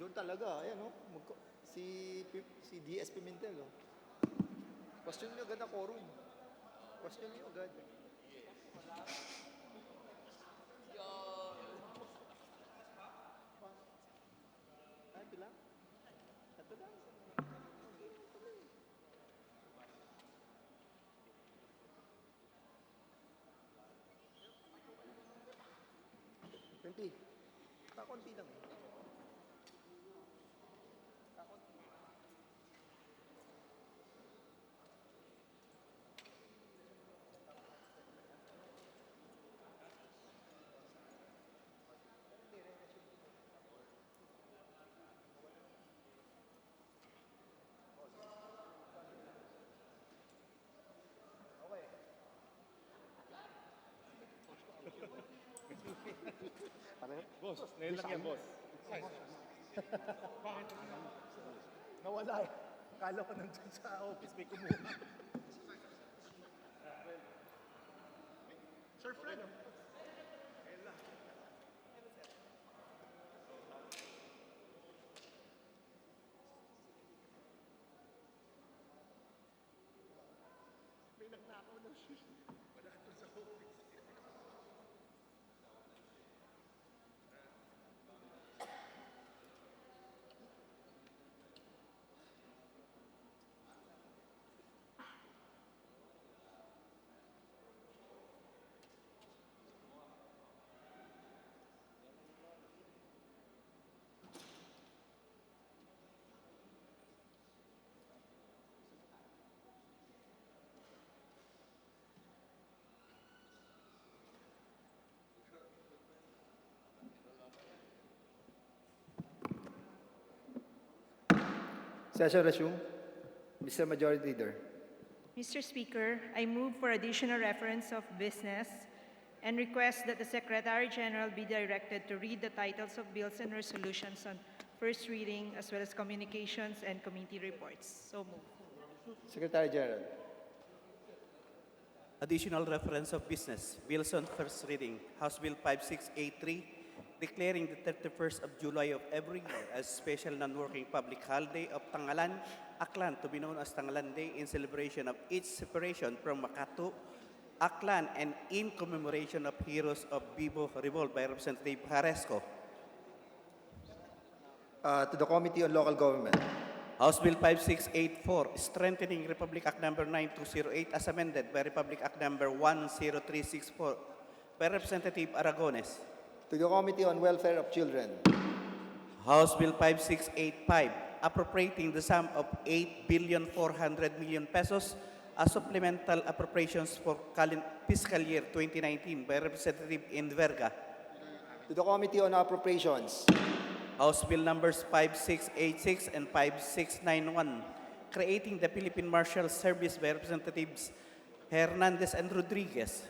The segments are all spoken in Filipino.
Doon talaga, ayan o. Si DS Pimentel o. Question nyo agad ang quorum. Question nyo agad. Ito lang. Ito lang. 20. Kakunti lang eh. Boss, ngayon lang yan, boss. Nawala eh. Akala ko nandun sa office may kumuha. Sir Fred. May nagnakaw ng shoes. Wala ito sa office. Session resume. Mr. Majority Leader. Mr. Speaker, I move for additional reference of business and request that the Secretary General be directed to read the titles of bills and resolutions on first reading as well as communications and committee reports. So move. Secretary General. Additional reference of business. Bills on first reading. House Bill 5683, declaring the 31st of July of every year as special non-working public holiday of Tangalan, Aklan, to be known as Tangalan Day, in celebration of its separation from Makati, Aklan, and in commemoration of heroes of Bibo Revolt by Representative Haresco. To the Committee on Local Government. House Bill 5684, strengthening Republic Act Number 9208 as amended by Republic Act Number 10364 by Representative Aragones. To the Committee on Welfare of Children. House Bill 5685, appropriating the sum of 8,400,000,000 pesos as supplemental appropriations for fiscal year 2019 by Representative Enverga. To the Committee on Appropriations. House Bill numbers 5686 and 5691, creating the Philippine Marshal Service by Representatives Hernandez and Rodriguez.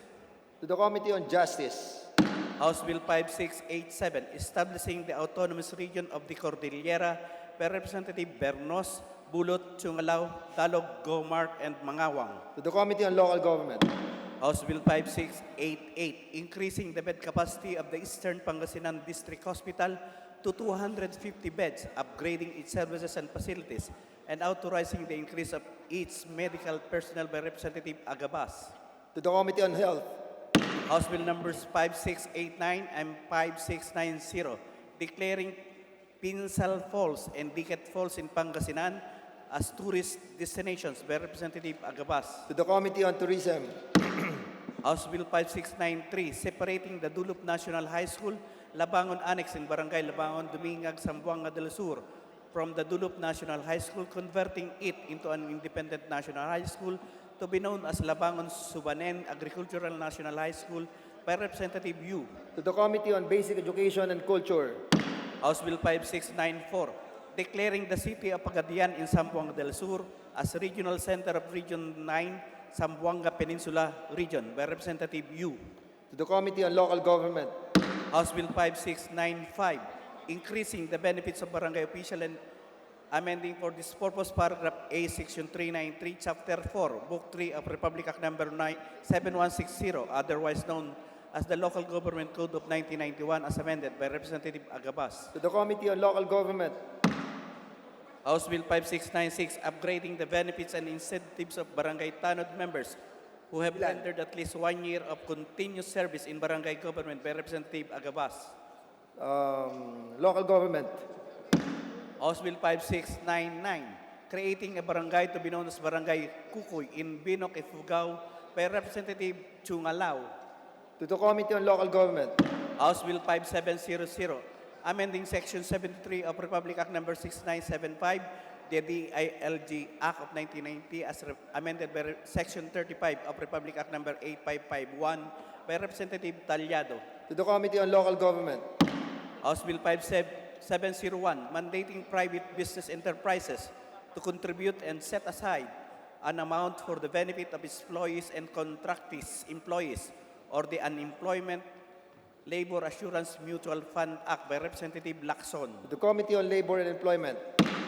To the Committee on Justice. House Bill 5687, establishing the autonomous region of the Cordillera by Representative Bernos, Bulot, Chungalao, Dalog, Gomart, and Mangawang. To the Committee on Local Government. House Bill 5688, increasing the bed capacity of the Eastern Pangasinan District Hospital to 250 beds, upgrading its services and facilities, and authorizing the increase of its medical personnel by Representative Agabas. To the Committee on Health. House Bill numbers 5689 and 5690, declaring Pinsal Falls and Diket Falls in Pangasinan as tourist destinations by Representative Agabas. To the Committee on Tourism. House Bill 5693, separating the Dulup National High School, Labangon Annex in Barangay Labangon, Dumingag, Zamboanga del Sur from the Dulup National High School, converting it into an independent national high school to be known as Labangon Subanen Agricultural National High School by Representative Yu. To the Committee on Basic Education and Culture. House Bill 5694, declaring the city of Pagadian in Zamboanga del Sur as Regional Center of Region 9, Zamboanga Peninsula Region by Representative Yu. To the Committee on Local Government. House Bill 5695, increasing the benefits of barangay official and amending for this purpose paragraph A, section 393, chapter 4, book 3 of Republic Act number 7160, otherwise known as the Local Government Code of 1991 as amended by Representative Agabas. to the Committee on Local Government, House Bill 5696, upgrading the benefits and incentives of barangay tanod members who have rendered at least 1 year of continuous service in barangay government by Representative Agabas. Local Government, House Bill 5699, creating a barangay to be known as Barangay Kukoy in Binoc, Ifugao by Representative Chungalao. to the Committee on Local Government, House Bill 5700, amending Section 73 of Republic Act Number 6975, the DILG Act of 1990 as amended by Section 35 of Republic Act Number 8551 by Representative Talyado. to the Committee on Local Government, House Bill 5701, mandating private business enterprises to contribute and set aside an amount for the benefit of its employees and contractees employees or the Unemployment Labor Assurance Mutual Fund Act by Representative Lacson. to the Committee on Labor and Employment,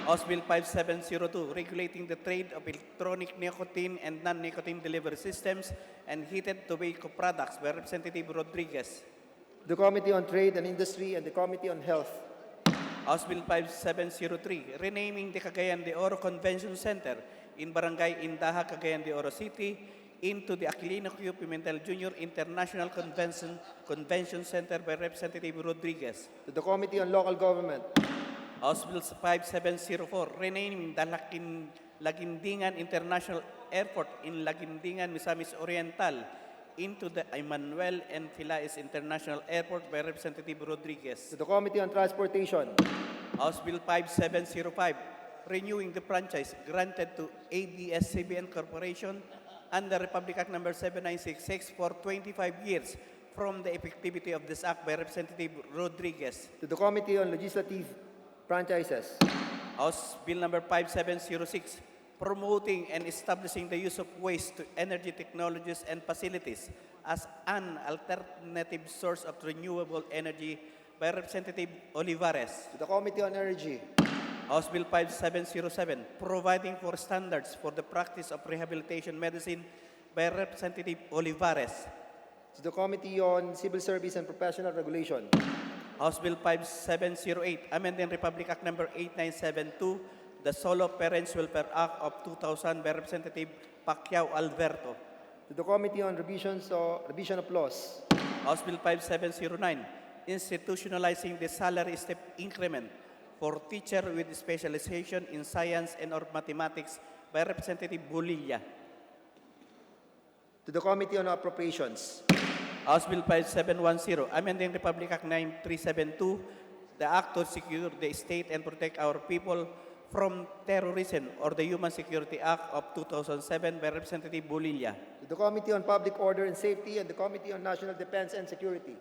House Bill 5702, regulating the trade of electronic nicotine and non-nicotine delivery systems and heated tobacco products by Representative Rodriguez. the Committee on Trade and Industry, and the Committee on Health, House Bill 5703, renaming the Cagayan de Oro Convention Center in Barangay Indaha, Cagayan de Oro City into the Aquilino Q. Pimentel Jr. International Convention Center by Representative Rodriguez. to the Committee on Local Government, House Bill 5704, renaming the Lagindingan International Airport in Lagindingan, Misamis Oriental into the Emmanuel N. Filais International Airport by Representative Rodriguez. to the Committee on Transportation, House Bill 5705, renewing the franchise granted to ABS-CBN Corporation under Republic Act Number 7966 for 25 years from the effectivity of this act by Representative Rodriguez. to the Committee on Legislative Franchises, House Bill Number 5706, promoting and establishing the use of waste to energy technologies and facilities as an alternative source of renewable energy by Representative Olivares. to the Committee on Energy, House Bill 5707, providing for standards for the practice of rehabilitation medicine by Representative Olivares. to the Committee on Civil Service and Professional Regulation, House Bill 5708, amending Republic Act Number 8972, the Solo Parents Welfare Act of 2000 by Representative Pacquiao Alberto. to the Committee on Revision of Laws, House Bill 5709, institutionalizing the salary step increment for teacher with specialization in science and or mathematics by Representative Bulilla. to the Committee on Appropriations, House Bill 5710, amending Republic Act 9372, the act to secure the state and protect our people from terrorism, or the Human Security Act of 2007 by Representative Bulilla. to the Committee on Public Order and Safety, and the Committee on National Defense and Security,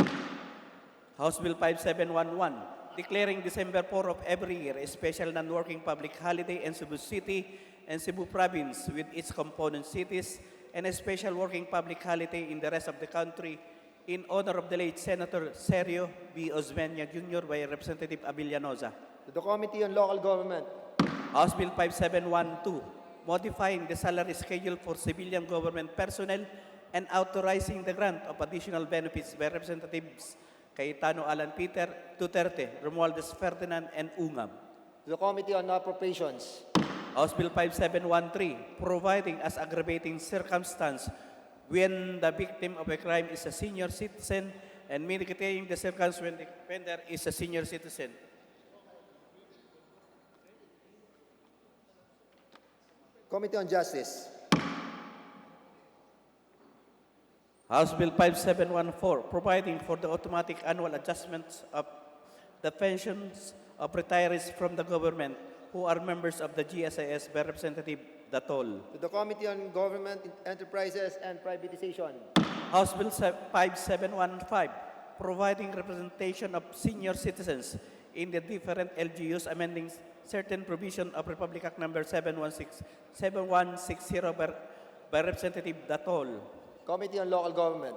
House Bill 5711, declaring December 4 of every year a special non-working public holiday in Cebu City and Cebu Province with its component cities, and a special working public holiday in the rest of the country in honor of the late Senator Sergio B. Osmeña Jr. by Representative Abellanoza. to the Committee on Local Government, House Bill 5712, modifying the salary schedule for civilian government personnel and authorizing the grant of additional benefits by Representatives Cayetano Alan Peter, Duterte, Romualdez Ferdinand, and Ungam. to the Committee on Appropriations, House Bill 5713, providing as aggravating circumstance when the victim of a crime is a senior citizen and mitigating the circumstance when the offender is a senior citizen. Committee on Justice, House Bill 5714, providing for the automatic annual adjustments of the pensions of retirees from the government who are members of the GSIS by Representative Datol. to the Committee on Government Enterprises and Privatization, House Bill 5715, providing representation of senior citizens in the different LGUs, amending certain provision of Republic Act Number 7160 by Representative Datol. Committee on Local Government,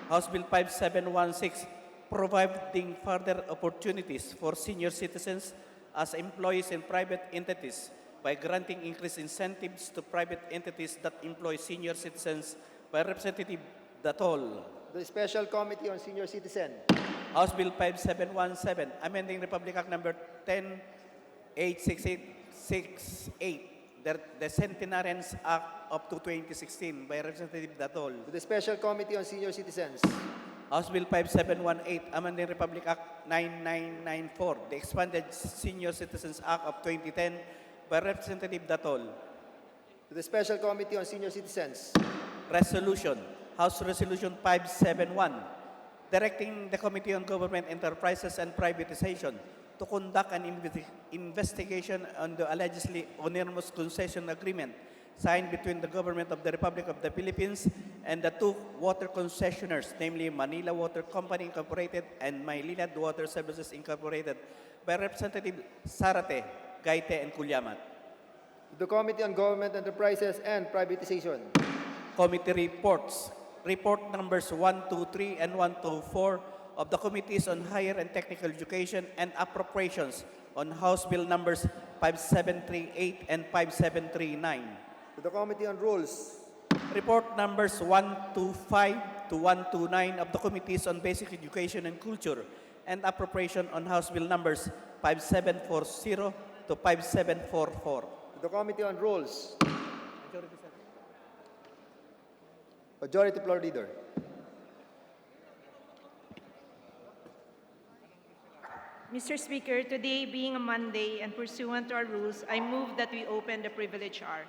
House Bill 5716, providing further opportunities for senior citizens as employees in private entities by granting increased incentives to private entities that employ senior citizens by Representative Datol. The Special Committee on Senior Citizen. House Bill 5717, amending Republic Act number 10868, the Centenarians Act up to 2016 by Representative Datol. To the Special Committee on Senior Citizens. House Bill 5718, amending Republic Act 9994, the expanded Senior Citizens Act of 2010 by Representative Datol. To the Special Committee on Senior Citizens. Resolution, House Resolution 571, directing the Committee on Government Enterprises and Privatization to conduct an investigation on the allegedly onerous concession agreement signed between the Government of the Republic of the Philippines and the two water concessionaires, namely Manila Water Company Incorporated and Maynilad Water Services Incorporated, by Representative Sarate, Gaite, and Kulyamat. To the Committee on Government Enterprises and Privatization. Committee reports. Report numbers 123 and 124 of the Committees on Higher and Technical Education and Appropriations on House Bill numbers 5738 and 5739. To the Committee on Rules. Report numbers 125 to 129 of the Committees on Basic Education and Culture and Appropriation on House Bill numbers 5740 to 5744. To the Committee on Rules. Majority Floor Leader. Mr. Speaker, today being a Monday and pursuant to our rules, I move that we open the privilege hour.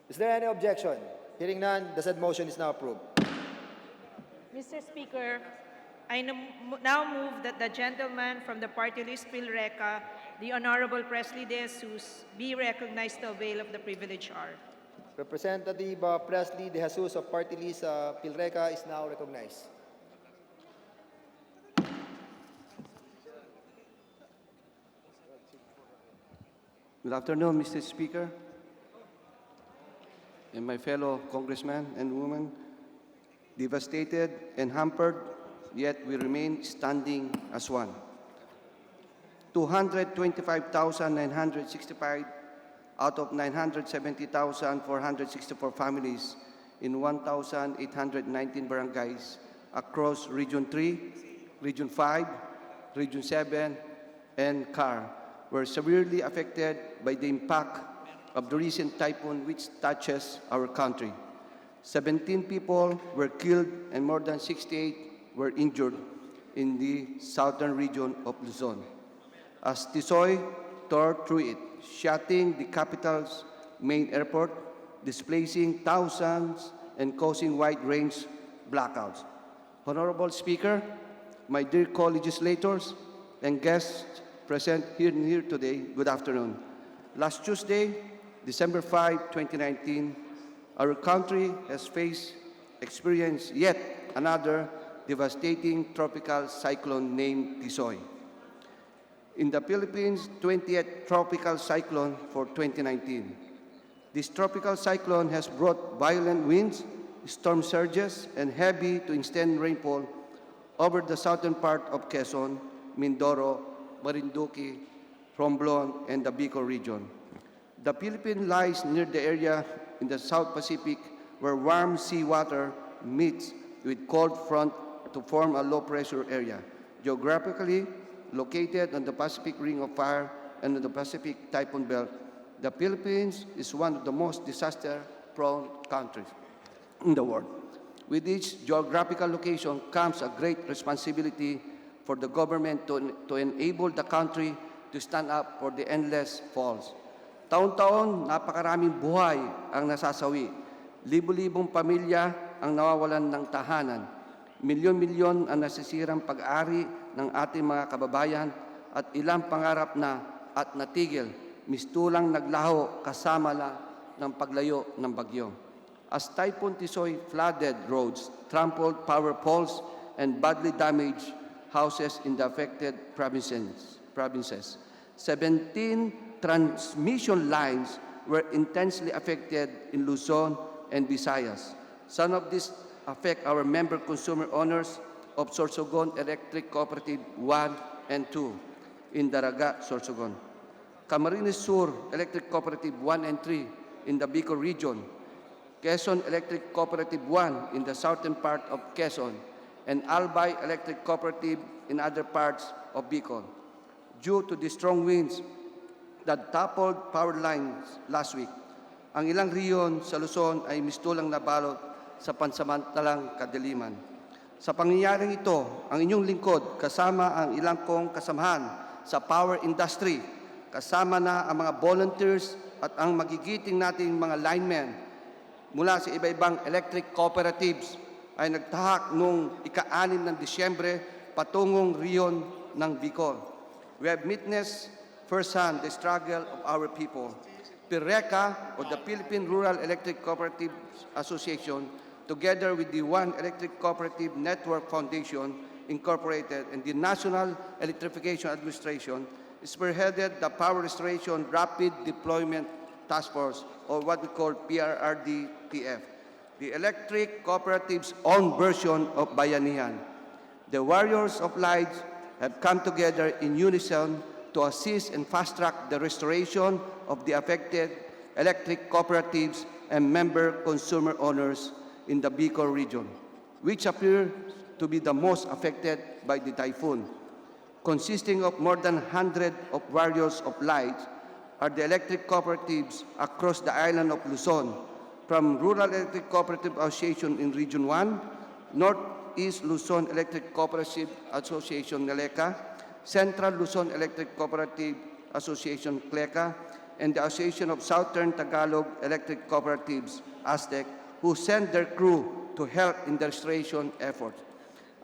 Is there any objection? Hearing none, the said motion is now approved. Mr. Speaker, I now move that the gentleman from the party list PhilReca, the Honorable Presley De Jesus, be recognized to avail of the privilege hour. Representative Presley De Jesus of Party List PhilReca is now recognized. Good afternoon, Mr. Speaker, and my fellow congressmen and women. Devastated and hampered, yet we remain standing as one. 225,965 out of 970,464 families in 1,819 barangays across Region 3, Region 5, Region 7, and CAR were severely affected by the impact of the recent typhoon which touches our country. 17 people were killed and more than 68 were injured in the southern region of Luzon, as Tisoy tore through it, shutting the capital's main airport, displacing thousands and causing wide-range blackouts. Honorable Speaker, my dear co-legislators and guests present here today, good afternoon. Last Tuesday, December 5, 2019, our country has experienced yet another devastating tropical cyclone named Tisoy. In the Philippines, 20th tropical cyclone for 2019. This tropical cyclone has brought violent winds, storm surges, and heavy to extreme rainfall over the southern part of Quezon, Mindoro, Marinduque, Romblon, and the Bicol region. The Philippines lies near the area in the South Pacific where warm seawater meets with cold front to form a low-pressure area, geographically located on the Pacific Ring of Fire and on the Pacific Typhoon Belt. The Philippines is one of the most disaster-prone countries in the world. With its geographical location comes a great responsibility for the government to enable the country to stand up for the endless falls. Taon-taon, napakaraming buhay ang nasasawi. Libo-libong pamilya ang nawawalan ng tahanan. Milyon-milyon ang nasisirang pag-ari ng ating mga kababayan at ilang pangarap na at natigil, mistulang naglaho kasama ng paglayo ng bagyo. As Typhoon Tisoy flooded roads, trampled power poles, and badly damaged houses in the affected provinces. 17 transmission lines were intensely affected in Luzon and Visayas. Some of these affect our member consumer owners of Sorsogon Electric Cooperative 1 and 2 in Daraga, Sorsogon. Camarines Sur Electric Cooperative 1 and 3 in the Bicol region. Quezon Electric Cooperative 1 in the southern part of Quezon, and Albay Electric Cooperative in other parts of Bicol. Due to the strong winds that toppled power lines last week, ang ilang riyon sa Luzon ay mistulang nabalot sa pansamantalang kadiliman. Sa pangyayaring ito, ang inyong lingkod kasama ang ilang kong kasamahan sa power industry, kasama na ang mga volunteers at ang magigiting nating mga linemen mula sa iba-ibang electric cooperatives ay nagtahak noong ika-6 ng Disyembre patungong riyon ng Bicol. We have witnessed firsthand the struggle of our people. PIRECA, or the Philippine Rural Electric Cooperative Association, together with the One Electric Cooperative Network Foundation, Incorporated, and the National Electrification Administration, spearheaded the Power Restoration Rapid Deployment Task Force, or what we call PRRDTF, the electric cooperative's own version of Bayanihan. The warriors of light have come together in unison to assist and fast-track the restoration of the affected electric cooperatives and member consumer owners in the Bicol region, which appear to be the most affected by the typhoon. Consisting of more than 100 of warriors of light are the electric cooperatives across the island of Luzon, from Rural Electric Cooperative Association in Region 1, Northeast Luzon Electric Cooperative Association, NELECA, Central Luzon Electric Cooperative Association, CLECA, and the Association of Southern Tagalog Electric Cooperatives, ASTEC, who send their crew to help in the restoration effort.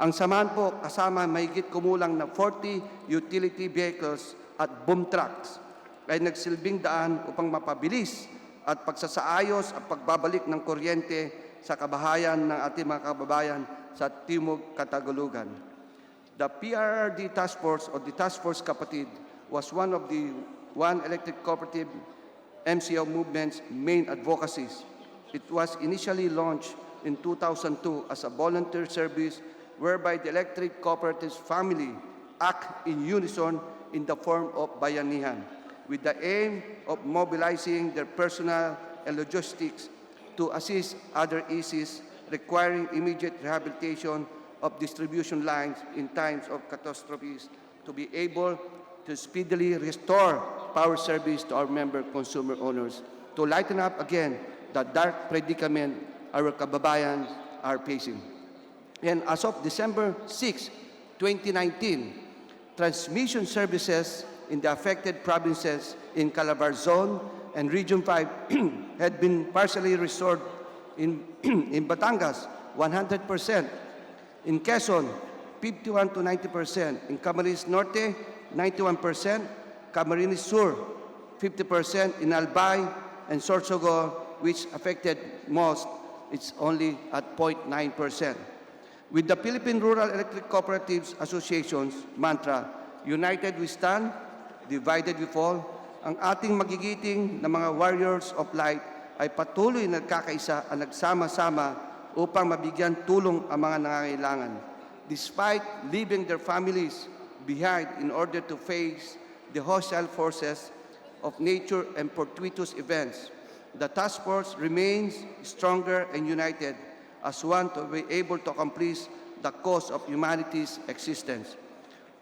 Ang samahan po kasama mahigit kumulang na 40 utility vehicles at boom trucks ay nagsilbing daan upang mapabilis at pagsasaayos at pagbabalik ng kuryente sa kabahayan ng ating mga kababayan sa Timog Katagulugan. The PRRD Task Force, or the Task Force Kapatid, was one of the One Electric Cooperative MCO movement's main advocacies. It was initially launched in 2002 as a volunteer service whereby the electric cooperatives family act in unison in the form of bayanihan, with the aim of mobilizing their personnel and logistics to assist other ECs requiring immediate rehabilitation of distribution lines in times of catastrophes to be able to speedily restore power service to our member consumer owners to lighten up again the dark predicament our kababayan are facing. And as of December 6, 2019, transmission services in the affected provinces in Calabar Zone and Region 5 had been partially restored in Batangas, 100%, in Quezon, 51 to 90%, in Camarines Norte, 91%, Camarines Sur, 50%, in Albay and Sorsogon, which affected most, it's only at 0.9%. With the Philippine Rural Electric Cooperatives Association's mantra, United we stand, divided we fall, ang ating magigiting na mga warriors of light ay patuloy nagkakaisa at nagsama-sama upang mabigyan tulong ang mga nangangailangan, despite leaving their families behind in order to face the hostile forces of nature and fortuitous events. The task force remains stronger and united as one to be able to accomplish the cause of humanity's existence.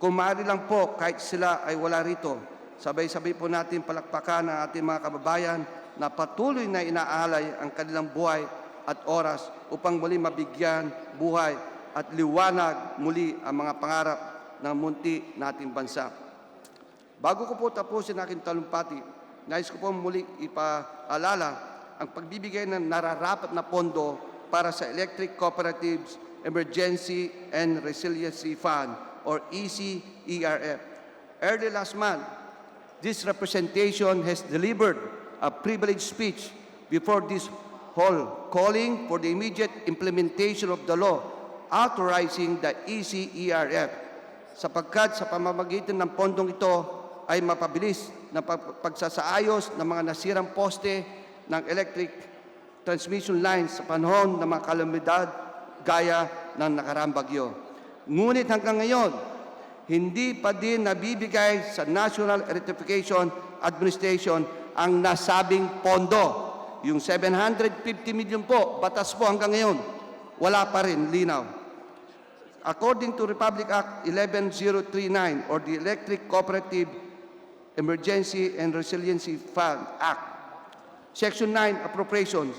Kung maaari lang po, kahit sila ay wala rito, sabay-sabay po natin palakpakan ang ating mga kababayan na patuloy na inaalay ang kanilang buhay at oras upang muli mabigyan buhay at liwanag muli ang mga pangarap ng munti nating bansa. Bago ko po tapusin aking talumpati, nais ko po muli ipaalala ang pagbibigay ng nararapat na pondo para sa Electric Cooperatives Emergency and Resiliency Fund, or ECERF. Early last month, this representation has delivered a privileged speech before this hall calling for the immediate implementation of the law authorizing the ECERF, sapagkat sa pamamagitan ng pondong ito ay mapabilis na pagsasaayos ng mga nasirang poste ng electric transmission lines sa panahon ng mga kalamidad gaya ng nakaraang bagyo. Ngunit hanggang ngayon, hindi pa din nabibigay sa National Electrification Administration ang nasabing pondo. Yung 750 million po, batas po hanggang ngayon, wala pa rin, linaw. According to Republic Act 11039 or the Electric Cooperative Emergency and Resiliency Fund Act, Section 9 Appropriations,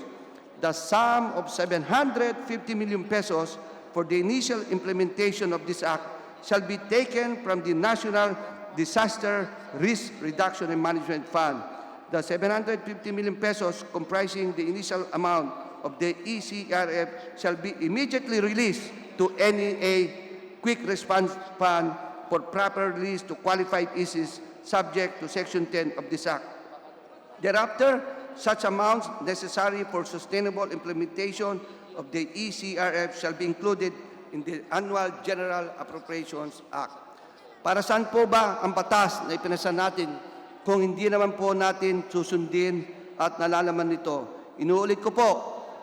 the sum of 750 million pesos for the initial implementation of this act shall be taken from the National Disaster Risk Reduction and Management Fund. The 750 million pesos comprising the initial amount of the ECRF shall be immediately released to NEA Quick Response Fund for proper release to qualified issues subject to Section 10 of this Act. Thereafter, such amounts necessary for sustainable implementation of the ECRF shall be included in the Annual General Appropriations Act. Para saan po ba ang batas na ipinasa natin kung hindi naman po natin susundin at nalalaman nito? Inuulit ko po,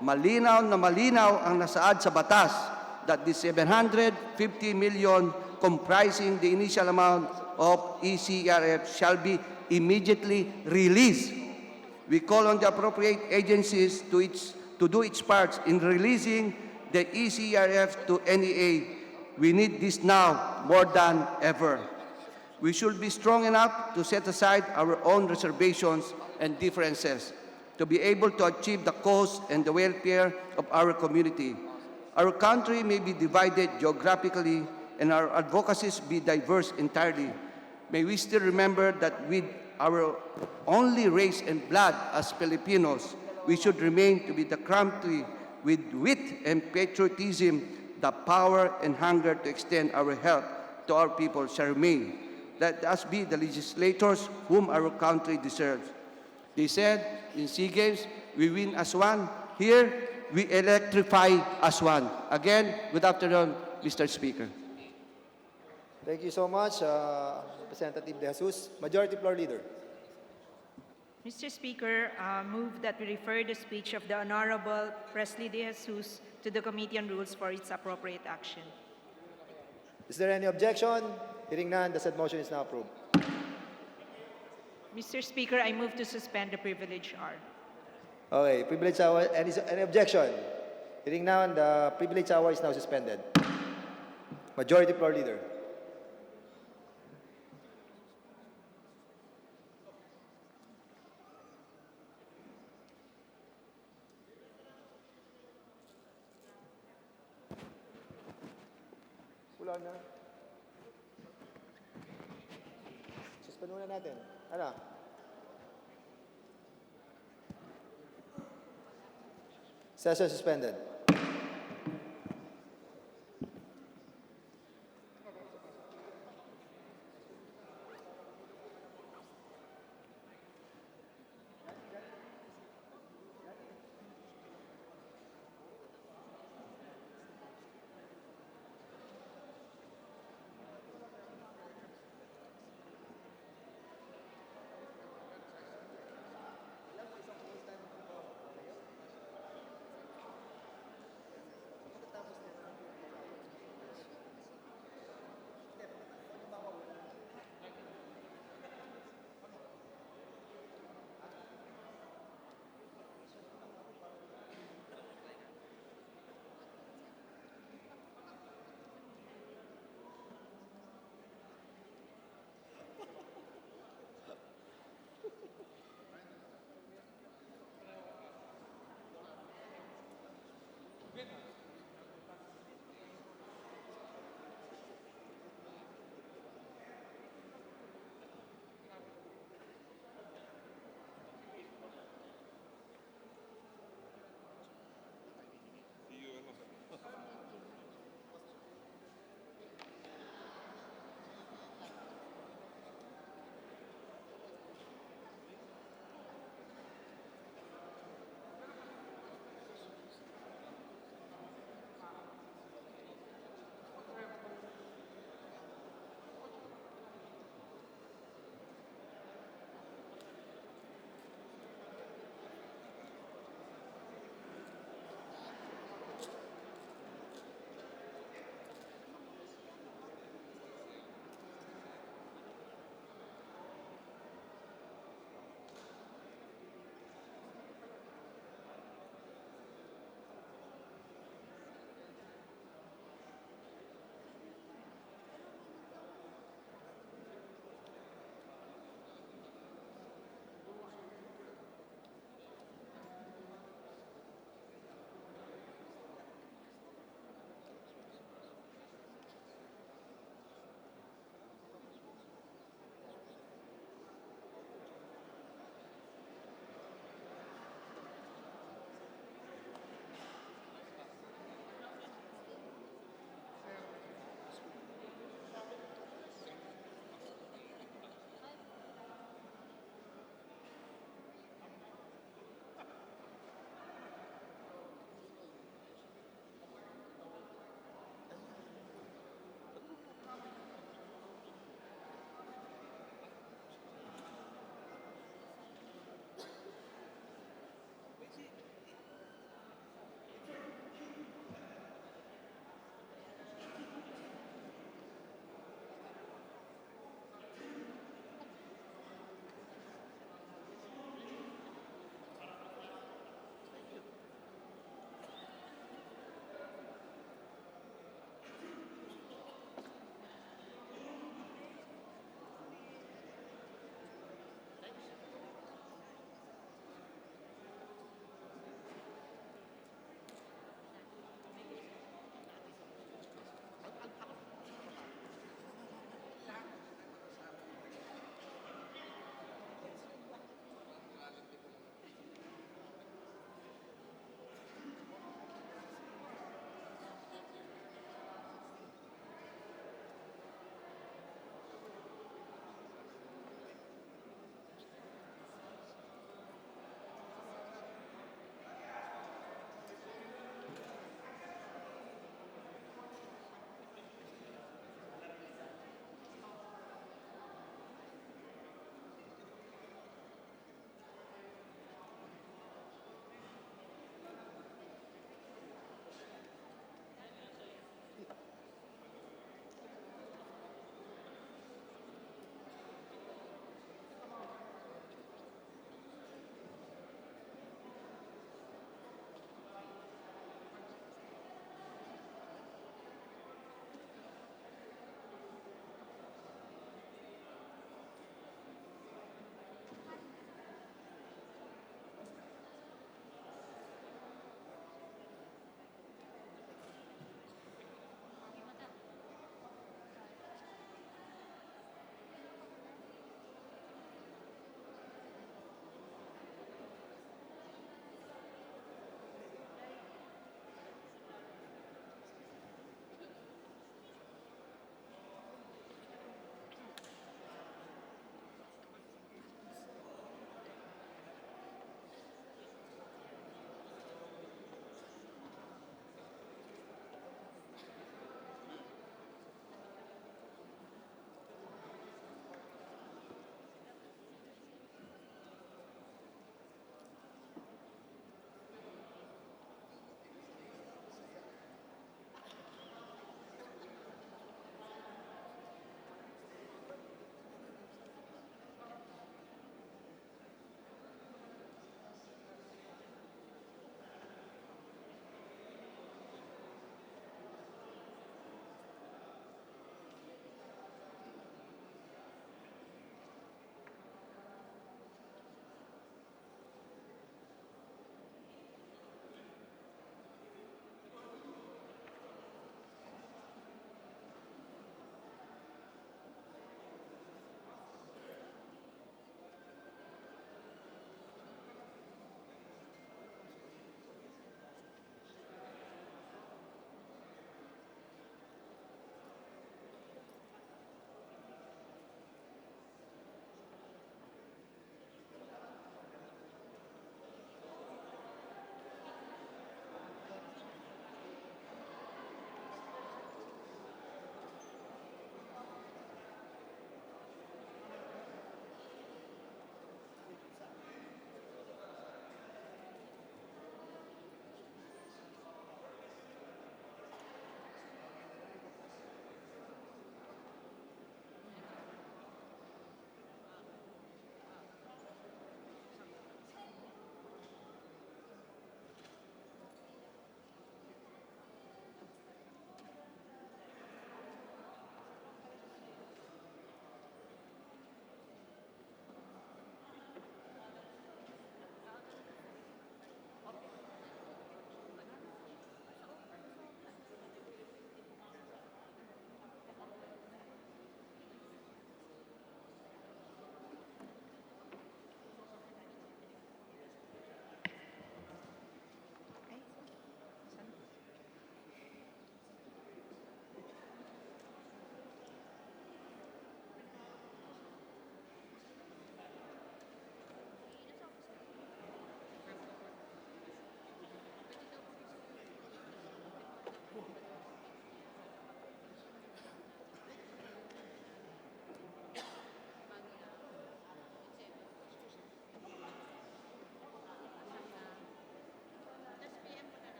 malinaw na malinaw ang nasaad sa batas that the 750 million comprising the initial amount of ECRF shall be immediately released. We call on the appropriate agencies to do its parts in releasing the ECRF to NEA. We need this now more than ever. We should be strong enough to set aside our own reservations and differences to be able to achieve the cause and the welfare of our community. Our country may be divided geographically and our advocacies be diverse entirely. May we still remember that with our only race and blood as Filipinos, we should remain to be the country with wit and patriotism, the power and hunger to extend our help to our people shall remain. Let us be the legislators whom our country deserves. They said in SEA Games, we win as one. Here, we electrify as one. Again, good afternoon, Mr. Speaker. Thank you so much, Representative De Jesus. Majority Floor Leader. Mr. Speaker, move that we refer the speech of the Honorable Presley De Jesus to the Committee on Rules for its appropriate action. Is there any objection? Hearing none, the said motion is now approved. Mr. Speaker, I move to suspend the privilege hour. Okay, privilege hour. Any objection? Hearing none, the privilege hour is now suspended. Majority Floor Leader. Wala na. Suspend muna natin. Ano? Session suspended.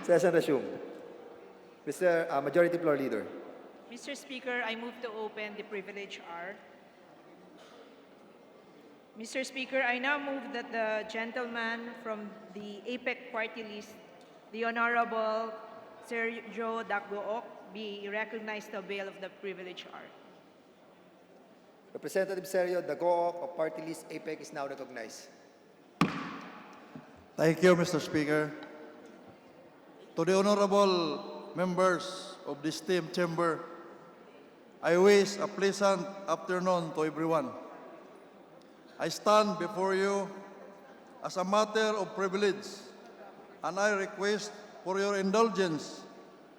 Session resumed. Mr. Majority Floor Leader. Mr. Speaker, I move to open the privilege R. Mr. Speaker, I now move that the gentleman from the APEC party list, the Honorable Sergio Dakgook, be recognized to avail of the privilege R. Representative Sergio Dagook of Party List APEC is now recognized. Thank you, Mr. Speaker. To the honorable members of this esteemed chamber, I wish a pleasant afternoon to everyone. I stand before you as a matter of privilege, and I request for your indulgence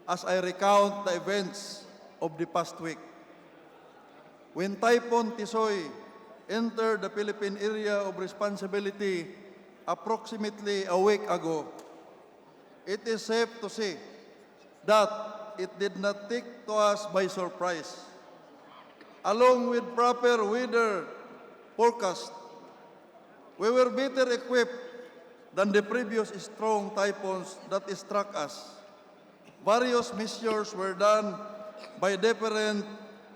as I recount the events of the past week. When Typhoon Tisoy entered the Philippine area of responsibility approximately a week ago, it is safe to say that it did not take to us by surprise. Along with proper weather forecast, we were better equipped than the previous strong typhoons that struck us. Various measures were done by different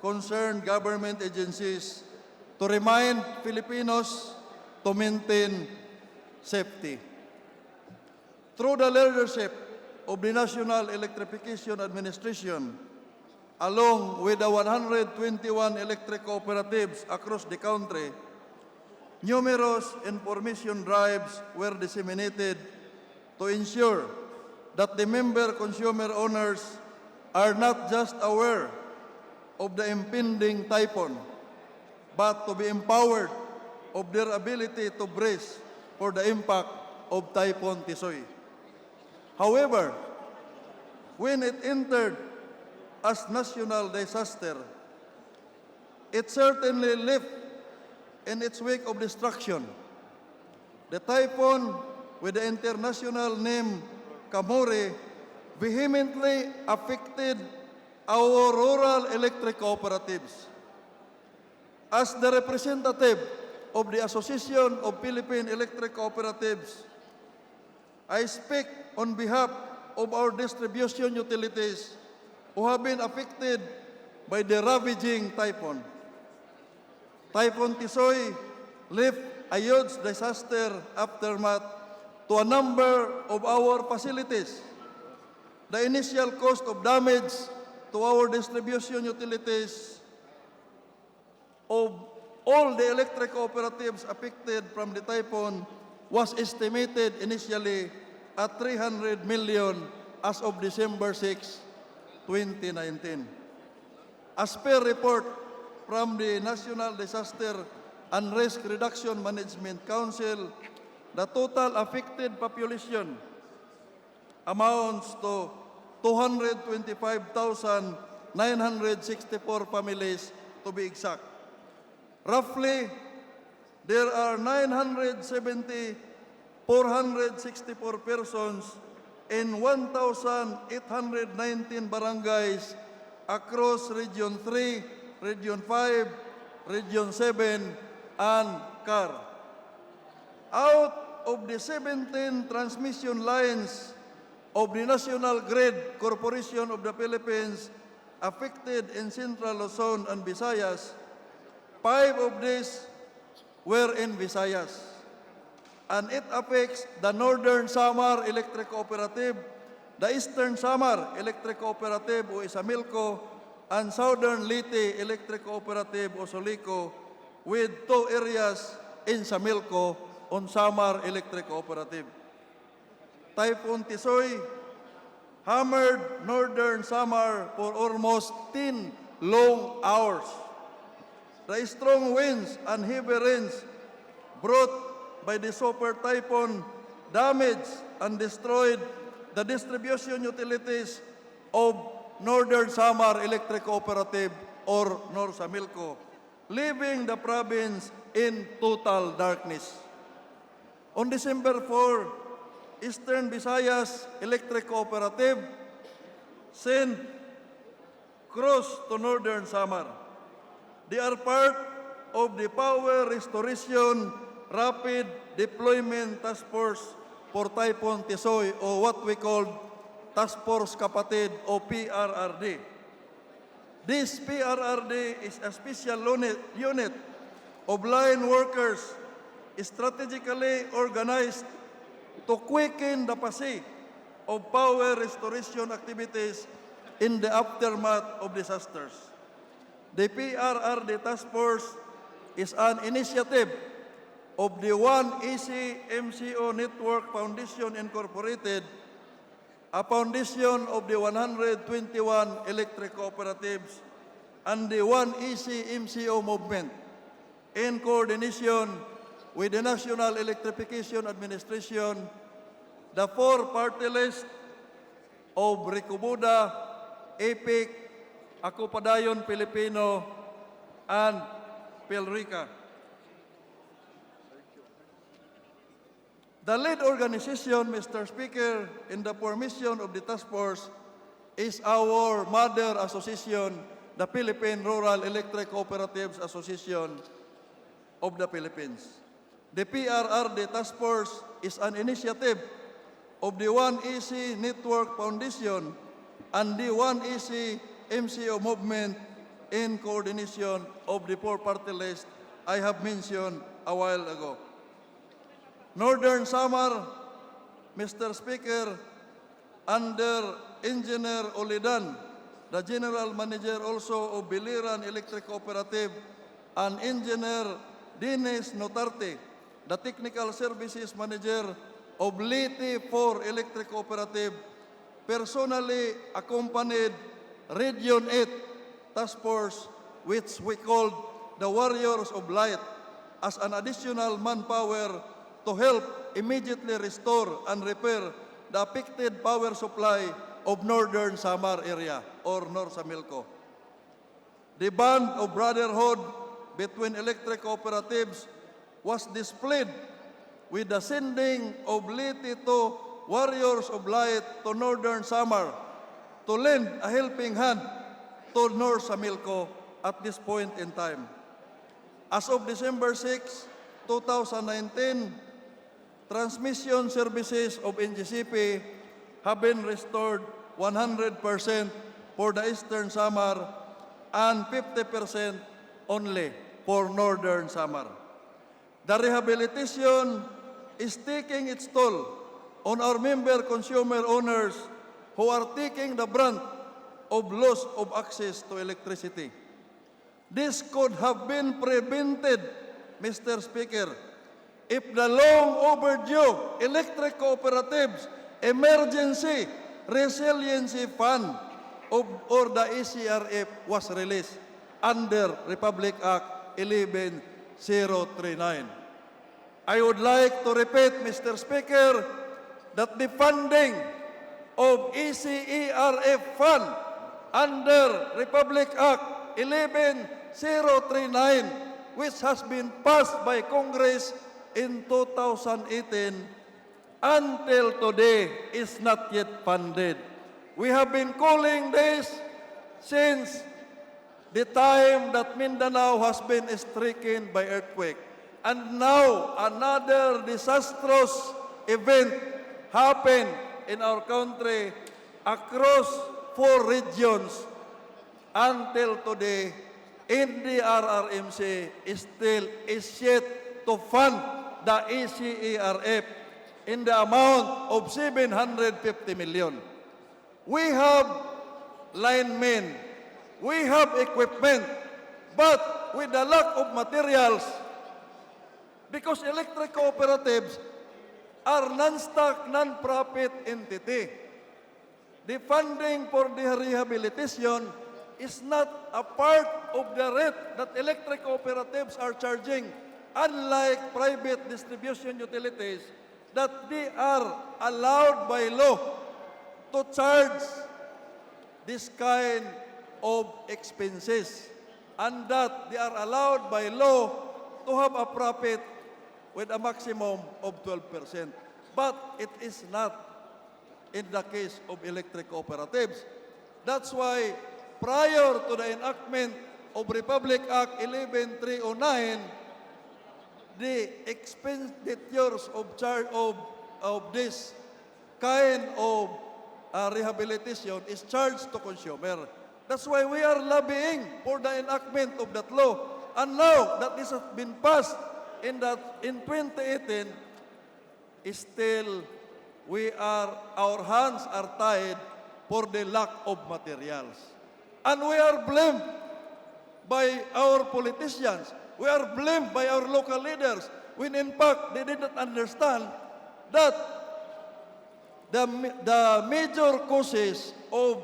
concerned government agencies to remind Filipinos to maintain safety. Through the leadership of the National Electrification Administration, along with the 121 electric cooperatives across the country, numerous information drives were disseminated to ensure that the member consumer owners are not just aware of the impending typhoon, but to be empowered of their ability to brace for the impact of Typhoon Tisoy. However, when it entered as national disaster, it certainly left in its wake of destruction. The typhoon, with the international name Kamori, vehemently affected our rural electric cooperatives. As the representative of the Association of Philippine Electric Cooperatives, I speak on behalf of our distribution utilities who have been affected by the ravaging typhoon. Typhoon Tisoy left a huge disaster aftermath to a number of our facilities. The initial cost of damage to our distribution utilities of all the electric cooperatives affected from the typhoon was estimated initially at 300 million as of December 6, 2019. As per report from the National Disaster and Risk Reduction Management Council, the total affected population amounts to 225,964 families to be exact. Roughly, there are 464 persons in 1,819 barangays across Region 3, Region 5, Region 7, and CAR. Out of the 17 transmission lines of the National Grid Corporation of the Philippines affected in Central Luzon and Visayas, 5 of these were in Visayas. And it affects the Northern Samar Electric Cooperative, the Eastern Samar Electric Cooperative o Isamilco, and Southern Leyte Electric Cooperative o Solico, with 2 areas in Samilco on Samar Electric Cooperative. Typhoon Tisoy hammered Northern Samar for almost 10 long hours. The strong winds and heavy rains brought by the super typhoon damaged and destroyed the distribution utilities of Northern Samar Electric Cooperative or Norsamilco, leaving the province in total darkness. On December 4, Eastern Visayas Electric Cooperative sent crews to Northern Samar. They are part of the Power Restoration Rapid Deployment Task Force for Typhoon Tisoy, or what we call Task Force Kapatid o PRRD. This PRRD is a special unit of line workers strategically organized to quicken the passage of power restoration activities in the aftermath of disasters. The PRRD Task Force is an initiative of the One EC MCO Network Foundation Incorporated, a foundation of the 121 electric cooperatives and the One EC MCO movement, in coordination with the National Electrification Administration, the four-party list of Recobuda, EPIC, Ako Padayon Pilipino, and Pelrica. The lead organization, Mr. Speaker, in the formation of the task force is our mother association, the Philippine Rural Electric Cooperatives Association of the Philippines. The PRRD Task Force is an initiative of the One EC Network Foundation and the One EC MCO movement in coordination of the four-party list I have mentioned a while ago. Northern Samar, Mr. Speaker, under Engineer Olidan, the General Manager also of Biliran Electric Cooperative, and Engineer Dines Notarte, the Technical Services Manager of Liti 4 Electric Cooperative, personally accompanied Region 8 Task Force, which we called the Warriors of Light, as an additional manpower to help immediately restore and repair the affected power supply of Northern Samar area or Norsamilco. The band of brotherhood between electric cooperatives was displayed with the sending of Liti to Warriors of Light to Northern Samar to lend a helping hand to Norsamilco at this point in time. As of December 6, 2019, transmission services of NGCP have been restored 100% for the Eastern Samar and 50% only for Northern Samar. The rehabilitation is taking its toll on our member consumer owners who are taking the brunt of loss of access to electricity. This could have been prevented, Mr. Speaker, if the long overdue Electric Cooperatives Emergency Resiliency Fund or the ECRF was released under Republic Act 11039. I would like to repeat, Mr. Speaker, that the funding of ECERF Fund under Republic Act 11039, which has been passed by Congress in 2018, until today is not yet funded. We have been calling this since the time that Mindanao has been stricken by earthquake. And now another disastrous event happened in our country across 4 regions. Until today, NDRRMC is yet to fund the ECERF in the amount of 750 million. We have linemen, we have equipment, but with the lack of materials, because electric cooperatives are non-stock, non-profit entity. The funding for the rehabilitation is not a part of the rate that electric cooperatives are charging, unlike private distribution utilities that they are allowed by law to charge this kind of expenses, and that they are allowed by law to have a profit with a maximum of 12%. But it is not in the case of electric cooperatives. That's why prior to the enactment of Republic Act 11309, the expenditures of this kind of rehabilitation is charged to consumer. That's why we are lobbying for the enactment of that law. And now that this has been passed in 2018, still our hands are tied for the lack of materials. And we are blamed by our politicians. We are blamed by our local leaders when in fact they did not understand that the major causes of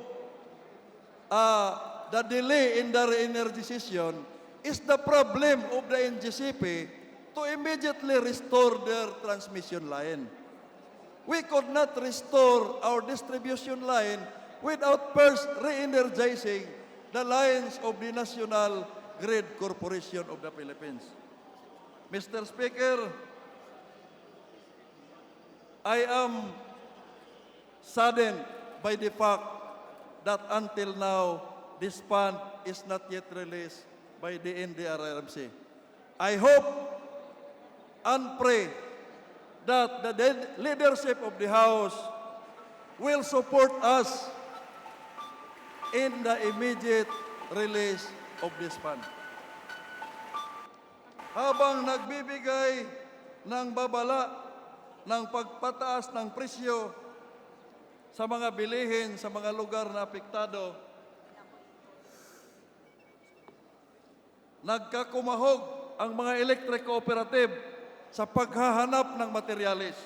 the delay in the re-energization is the problem of the NGCP to immediately restore their transmission line. We could not restore our distribution line without first re-energizing the lines of the National Grid Corporation of the Philippines. Mr. Speaker, I am saddened by the fact that until now, this fund is not yet released by the NDRRMC. I hope and pray that the leadership of the House will support us in the immediate release of this fund. Habang nagbibigay ng babala ng pagpataas ng presyo sa mga bilihin sa mga lugar na apektado, nagkakumahog ang mga electric cooperative sa paghahanap ng materyales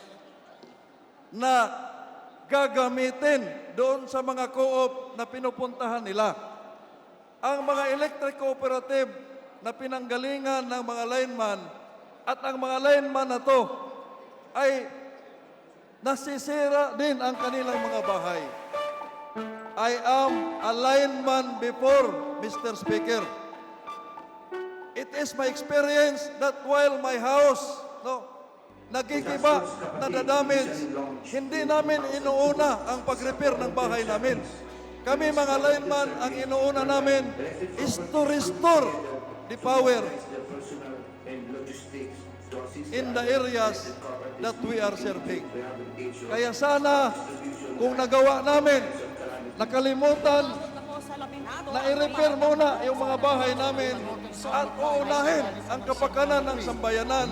na gagamitin doon sa mga co-op na pinupuntahan nila. Ang mga electric cooperative na pinanggalingan ng mga lineman at ang mga lineman na to ay nasisira din ang kanilang mga bahay. I am a lineman before, Mr. Speaker. It is my experience that while my house nagigiba, nadadamage, hindi namin inuuna ang pag-repair ng bahay namin. Kami mga lineman, ang inuuna namin is to restore the power in the areas that we are serving. Kaya sana, kung nagawa namin, nakalimutan na i-repair muna yung mga bahay namin at uunahin ang kapakanan ng sambayanan.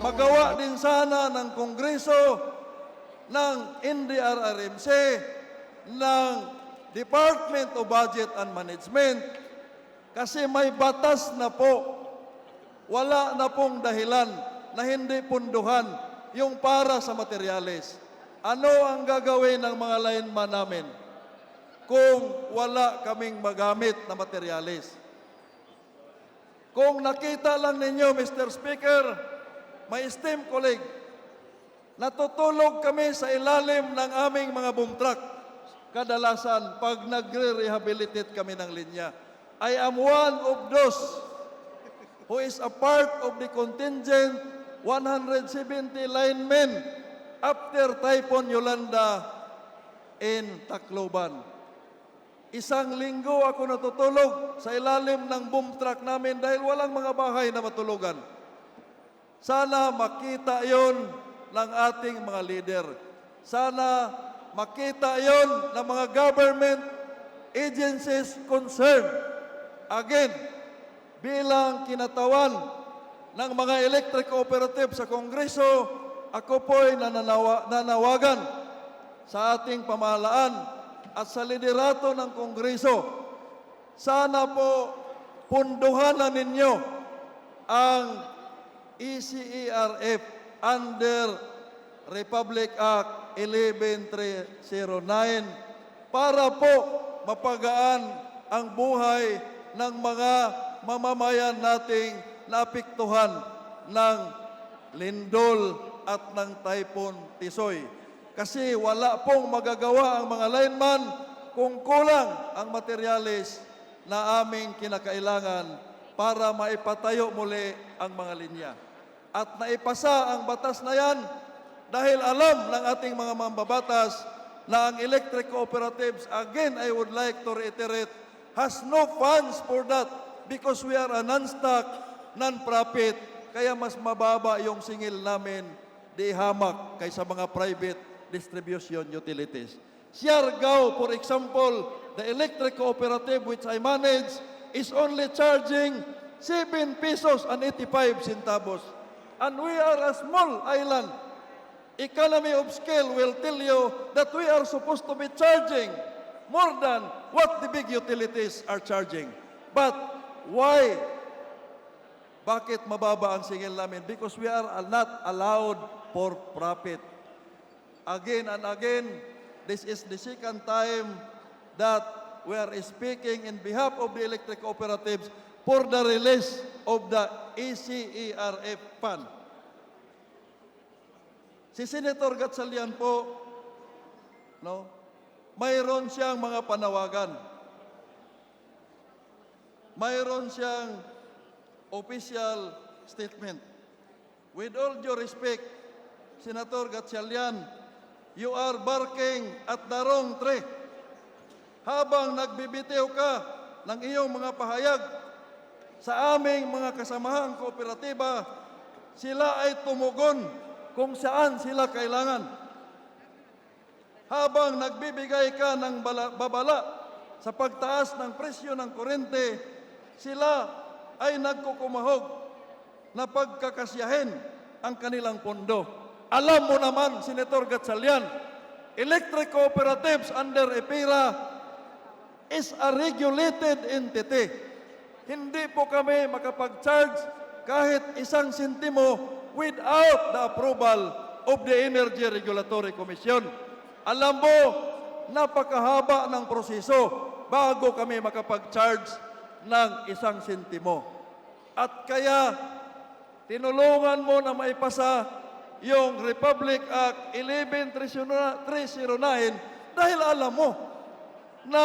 Magawa din sana ng Kongreso, ng NDRRMC, ng Department of Budget and Management, kasi may batas na po. Wala na pong dahilan na hindi punduhan yung para sa materyales. Ano ang gagawin ng mga lineman namin kung wala kaming magamit na materyales? Kung nakita lang ninyo, Mr. Speaker, my esteemed colleague, natutulog kami sa ilalim ng aming mga boom truck. Kadalasan, pag nagre-rehabilitate kami ng linya. I am one of those who is a part of the contingent 170 linemen after Typhoon Yolanda in Tacloban. Isang linggo ako natutulog sa ilalim ng boom truck namin dahil walang mga bahay na matulugan. Sana makita yon ng ating mga leader. Sana makita yon ng mga government agencies concerned. Again, bilang kinatawan ng mga electric cooperative sa Kongreso, ako po'y nanawagan sa ating pamahalaan at sa liderato ng Kongreso. Sana po punduhanan ninyo ang ECERF under Republic Act 11309 para po mapagaan ang buhay ng mga mamamayan nating naapektuhan ng lindol at ng Typhoon Tisoy. Kasi wala pong magagawa ang mga lineman kung kulang ang materyales na aming kinakailangan para maipatayo muli ang mga linya. At naipasa ang batas na yan dahil alam ng ating mga mambabatas na ang electric cooperatives, again, I would like to reiterate, has no funds for that because we are a non-stock, non-profit, kaya mas mababa yung singil namin di hamak kaysa mga private distribution utilities. Siargao, for example, the electric cooperative which I manage is only charging 7 pesos and 85 centavos. And we are a small island. Economy of scale will tell you that we are supposed to be charging more than what the big utilities are charging. But why? Bakit mababa ang singil namin? Because we are not allowed for profit. Again and again, this is the second time that we are speaking in behalf of the electric cooperatives for the release of the ECERF fund. Si Senator Gatchalian po, no, mayroon siyang mga panawagan. Mayroon siyang official statement. With all due respect, Senator Gatchalian, you are barking at the wrong tree. Habang nagbibitiw ka ng iyong mga pahayag sa aming mga kasamahang kooperatiba, sila ay tumugon kung saan sila kailangan. Habang nagbibigay ka ng babala sa pagtaas ng presyo ng kuryente, sila ay nagkukumahog na pagkakasyahin ang kanilang pondo. Alam mo naman, Senator Gatchalian, electric cooperatives under EPIRA is a regulated entity. Hindi po kami makapag-charge kahit 1 sentimo without the approval of the Energy Regulatory Commission. Alam mo, napakahaba ng proseso bago kami makapag-charge ng 1 sentimo. At kaya, tinulungan mo na maipasa yung Republic Act 11309 dahil alam mo na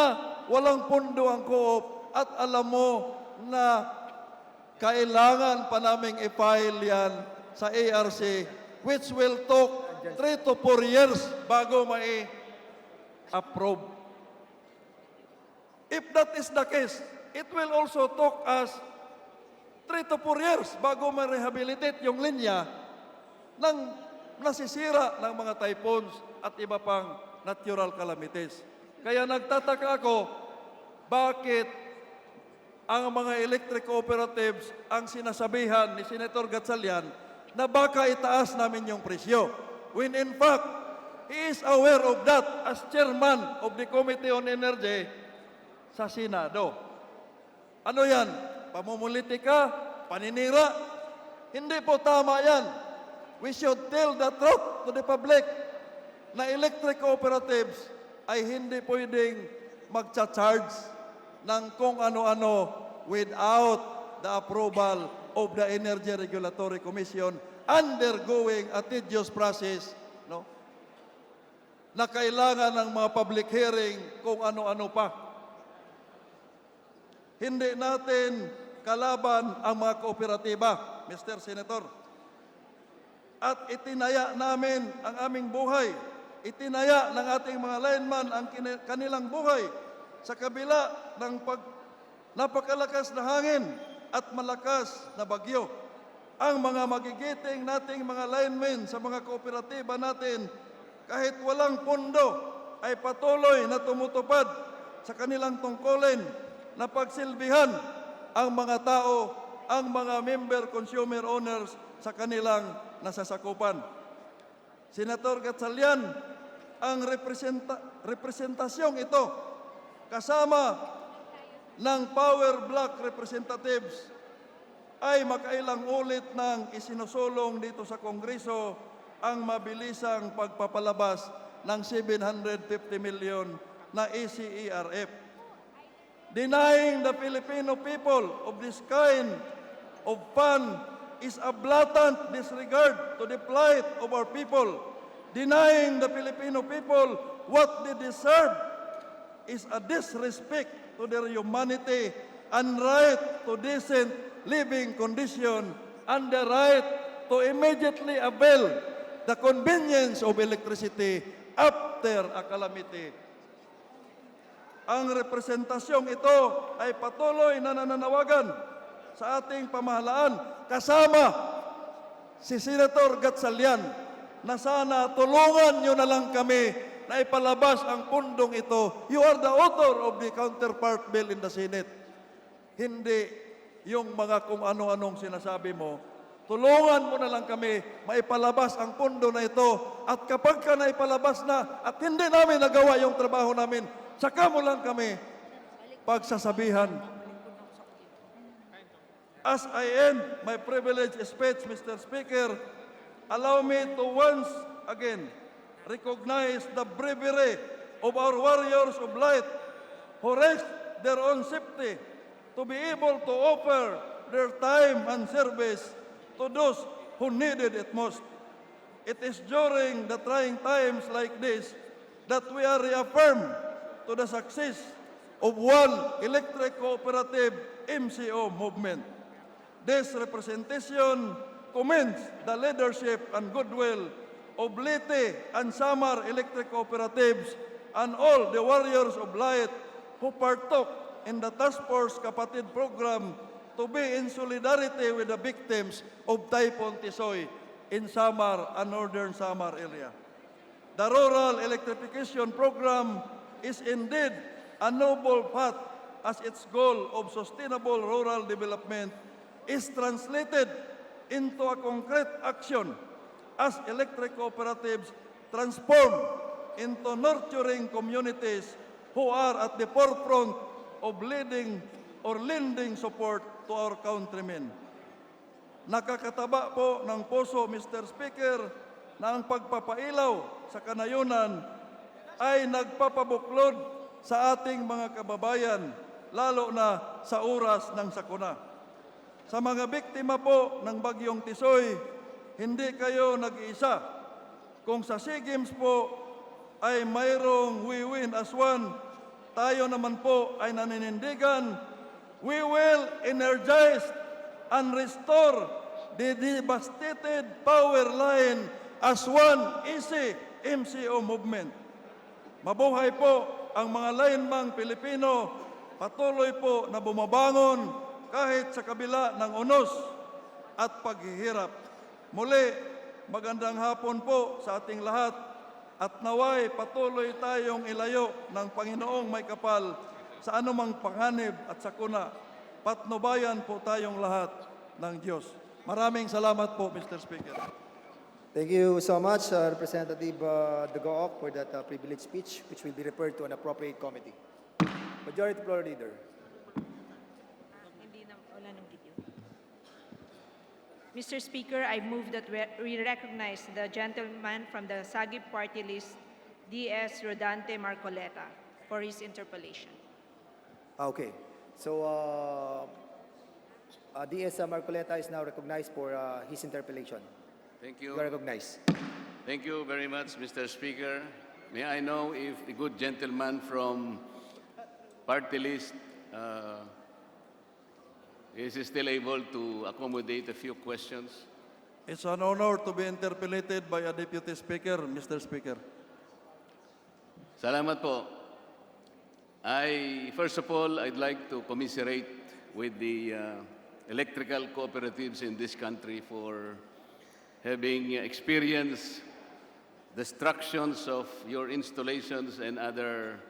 walang pondo ang co-op at alam mo na kailangan pa naming i-file yan sa ARC which will take 3 to 4 years bago mai-approve. If that is the case, it will also take us 3 to 4 years bago ma-rehabilitate yung linya ng nasisira ng mga typhoons at iba pang natural calamities. Kaya nagtataka ako, bakit ang mga electric cooperatives ang sinasabihan ni Senator Gatchalian na baka itaas namin yung presyo. When in fact, he is aware of that as chairman of the Committee on Energy sa Senado. Ano yan? Pamumulitika? Paninira? Hindi po tama yan. We should tell the truth to the public na electric cooperatives ay hindi pwedeng magcha-charge ng kung ano-ano without the approval of the Energy Regulatory Commission undergoing a tedious process, no? Na kailangan ng mga public hearing kung ano-ano pa. Hindi natin kalaban ang mga kooperatiba, Mr. Senator. At itinaya namin ang aming buhay. Itinaya ng ating mga lineman ang kanilang buhay sa kabila ng napakalakas na hangin at malakas na bagyo. Ang mga magigiting nating mga linemen sa mga kooperatiba natin, kahit walang pondo, ay patuloy na tumutupad sa kanilang tungkulin na pagsilbihan ang mga tao, ang mga member consumer owners sa kanilang nasasakupan. Senator Gatchalian, ang representasyong ito kasama ng power block representatives ay makailang ulit nang isinusulong dito sa Kongreso ang mabilisang pagpapalabas ng 750 million na ECERF. Denying the Filipino people of this kind of fund is a blatant disregard to the plight of our people. Denying the Filipino people what they deserve is a disrespect to their humanity and right to decent living condition and the right to immediately avail the convenience of electricity after a calamity. Ang representasyong ito ay patuloy na nananawagan sa ating pamahalaan kasama si Senator Gatchalian na sana tulungan nyo na lang kami na ipalabas ang pundong ito. You are the author of the counterpart bill in the Senate. Hindi yung mga kung ano-anong sinasabi mo. Tulungan mo na lang kami maipalabas ang pundo na ito. At kapag ka naipalabas na at hindi namin nagawa yung trabaho namin, saka mo lang kami pagsasabihan. As I end my privileged speech, Mr. Speaker, allow me to once again recognize the bravery of our warriors of light who risked their own safety to be able to offer their time and service to those who needed it most. It is during the trying times like this that we are reaffirmed to the success of one electric cooperative MCO movement. This representation commends the leadership and goodwill of Leyte and Samar Electric Cooperatives and all the warriors of light who partook in the Task Force Kapatid program to be in solidarity with the victims of Typhoon Tisoy in Samar and Northern Samar area. The rural electrification program is indeed a noble path as its goal of sustainable rural development is translated into a concrete action as electric cooperatives transform into nurturing communities who are at the forefront of leading or lending support to our countrymen. Nakakataba po ng puso, Mr. Speaker, na ang pagpapailaw sa kanayunan ay nagpapabuklod sa ating mga kababayan, lalo na sa oras ng sakuna. Sa mga biktima po ng Bagyong Tisoy, hindi kayo nag-iisa. Kung sa SEA Games po ay mayroong we win as one, tayo naman po ay naninindigan, we will energize and restore the devastated power line as one easy MCO movement. Mabuhay po ang mga linemang Pilipino, patuloy po na bumabangon kahit sa kabila ng unos at paghihirap. Muli, magandang hapon po sa ating lahat at naway patuloy tayong ilayo ng Panginoong may kapal sa anumang panganib at sakuna. Patnubayan po tayong lahat ng Diyos. Maraming salamat po, Mr. Speaker. Thank you so much, Representative Dagook, for that privileged speech, which will be referred to an appropriate committee. Majority Floor Leader. Hindi na, wala ng video. Mr. Speaker, I move that we recognize the gentleman from the Sagip Party List, D.S. Rodante Marcoleta, for his interpellation. Okay. So, D.S. Marcoleta is now recognized for his interpellation. Thank You you. are recognized. Thank you very much, Mr. Speaker. May I know if the good gentleman from party list is still able to accommodate a few questions? It's an honor to be interpellated by a Deputy Speaker, Mr. Speaker. Salamat po. First of all, I'd like to commiserate with the electrical cooperatives in this country for having experienced destructions of your installations and other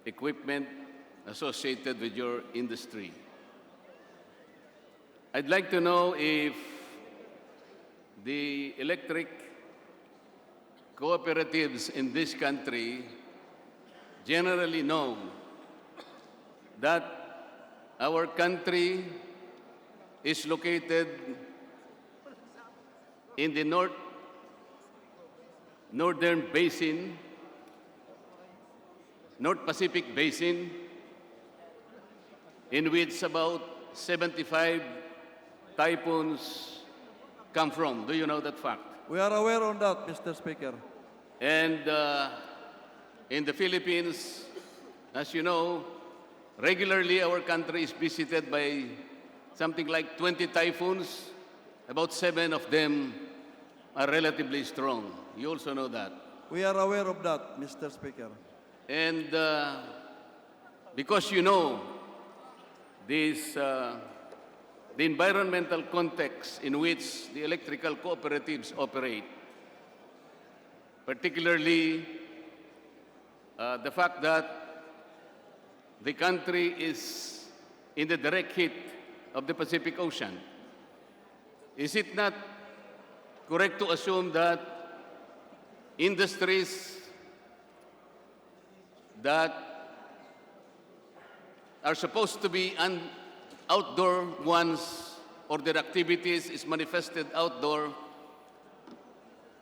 equipment associated with your industry. I'd like to know if the electric cooperatives in this country generally know that our country is located in the northern basin, North Pacific Basin, in which about 75 typhoons come from. Do you know that fact? We are aware on that, Mr. Speaker. And in the Philippines, as you know, regularly our country is visited by something like 20 typhoons. About 7 of them are relatively strong. You also know that. We are aware of that, Mr. Speaker. And because you know this, the environmental context in which the electrical cooperatives operate, particularly the fact that the country is in the direct heat of the Pacific Ocean. Is it not correct to assume that industries that are supposed to be outdoor ones, or their activities is manifested outdoor,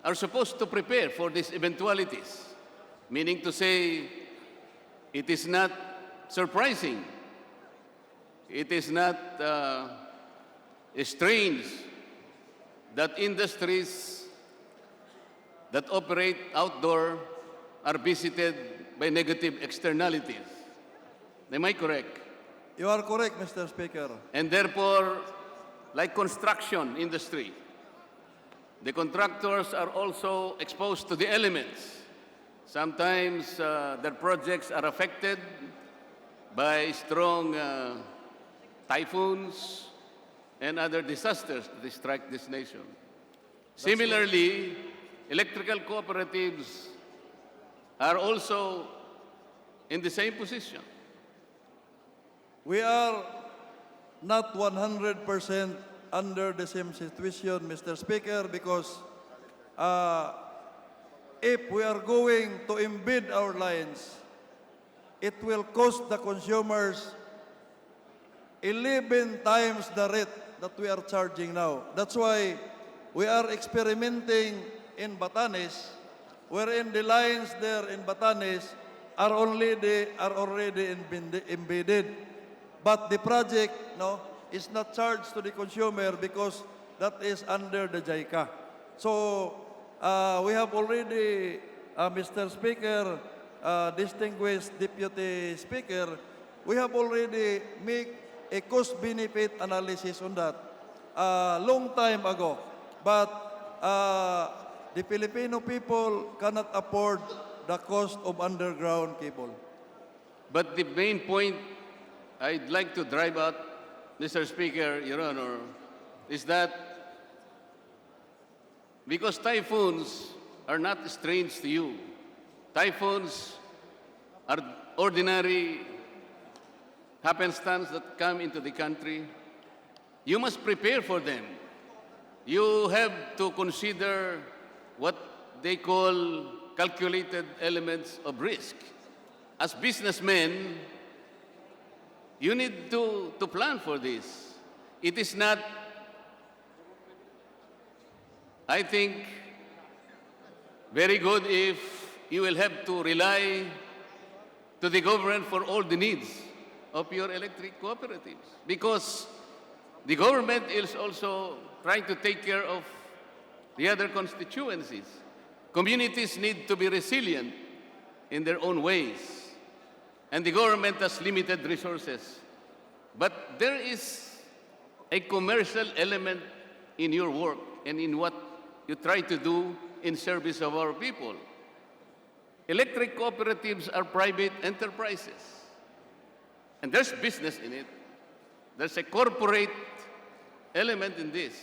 are supposed to prepare for these eventualities? Meaning to say, it is not surprising, it is not strange that industries that operate outdoor are visited by negative externalities. Am I correct? You are correct, Mr. Speaker. And therefore, like construction industry, the contractors are also exposed to the elements. Sometimes their projects are affected by strong typhoons and other disasters that strike this nation. Similarly, electrical cooperatives are also in the same position. We are not 100% under the same situation, Mr. Speaker, because if we are going to embed our lines, it will cost the consumers 11 times the rate that we are charging now. That's why we are experimenting in Batanes, wherein the lines there in Batanes are already embedded. But the project is not charged to the consumer because that is under the JICA. So we have already, Mr. Speaker, distinguished Deputy Speaker, we have already made a cost-benefit analysis on that long time ago. But the Filipino people cannot afford the cost of underground cable. But the main point I'd like to drive out, Mr. Speaker, Your Honor, is that because typhoons are not strange to you, typhoons are ordinary happenstance that come into the country, you must prepare for them. You have to consider what they call calculated elements of risk. As businessmen, you need to plan for this. It is not, I think, very good if you will have to rely to the government for all the needs of your electric cooperatives. Because the government is also trying to take care of the other constituencies. Communities need to be resilient in their own ways. And the government has limited resources. But there is a commercial element in your work and in what you try to do in service of our people. Electric cooperatives are private enterprises. And there's business in it. There's a corporate element in this.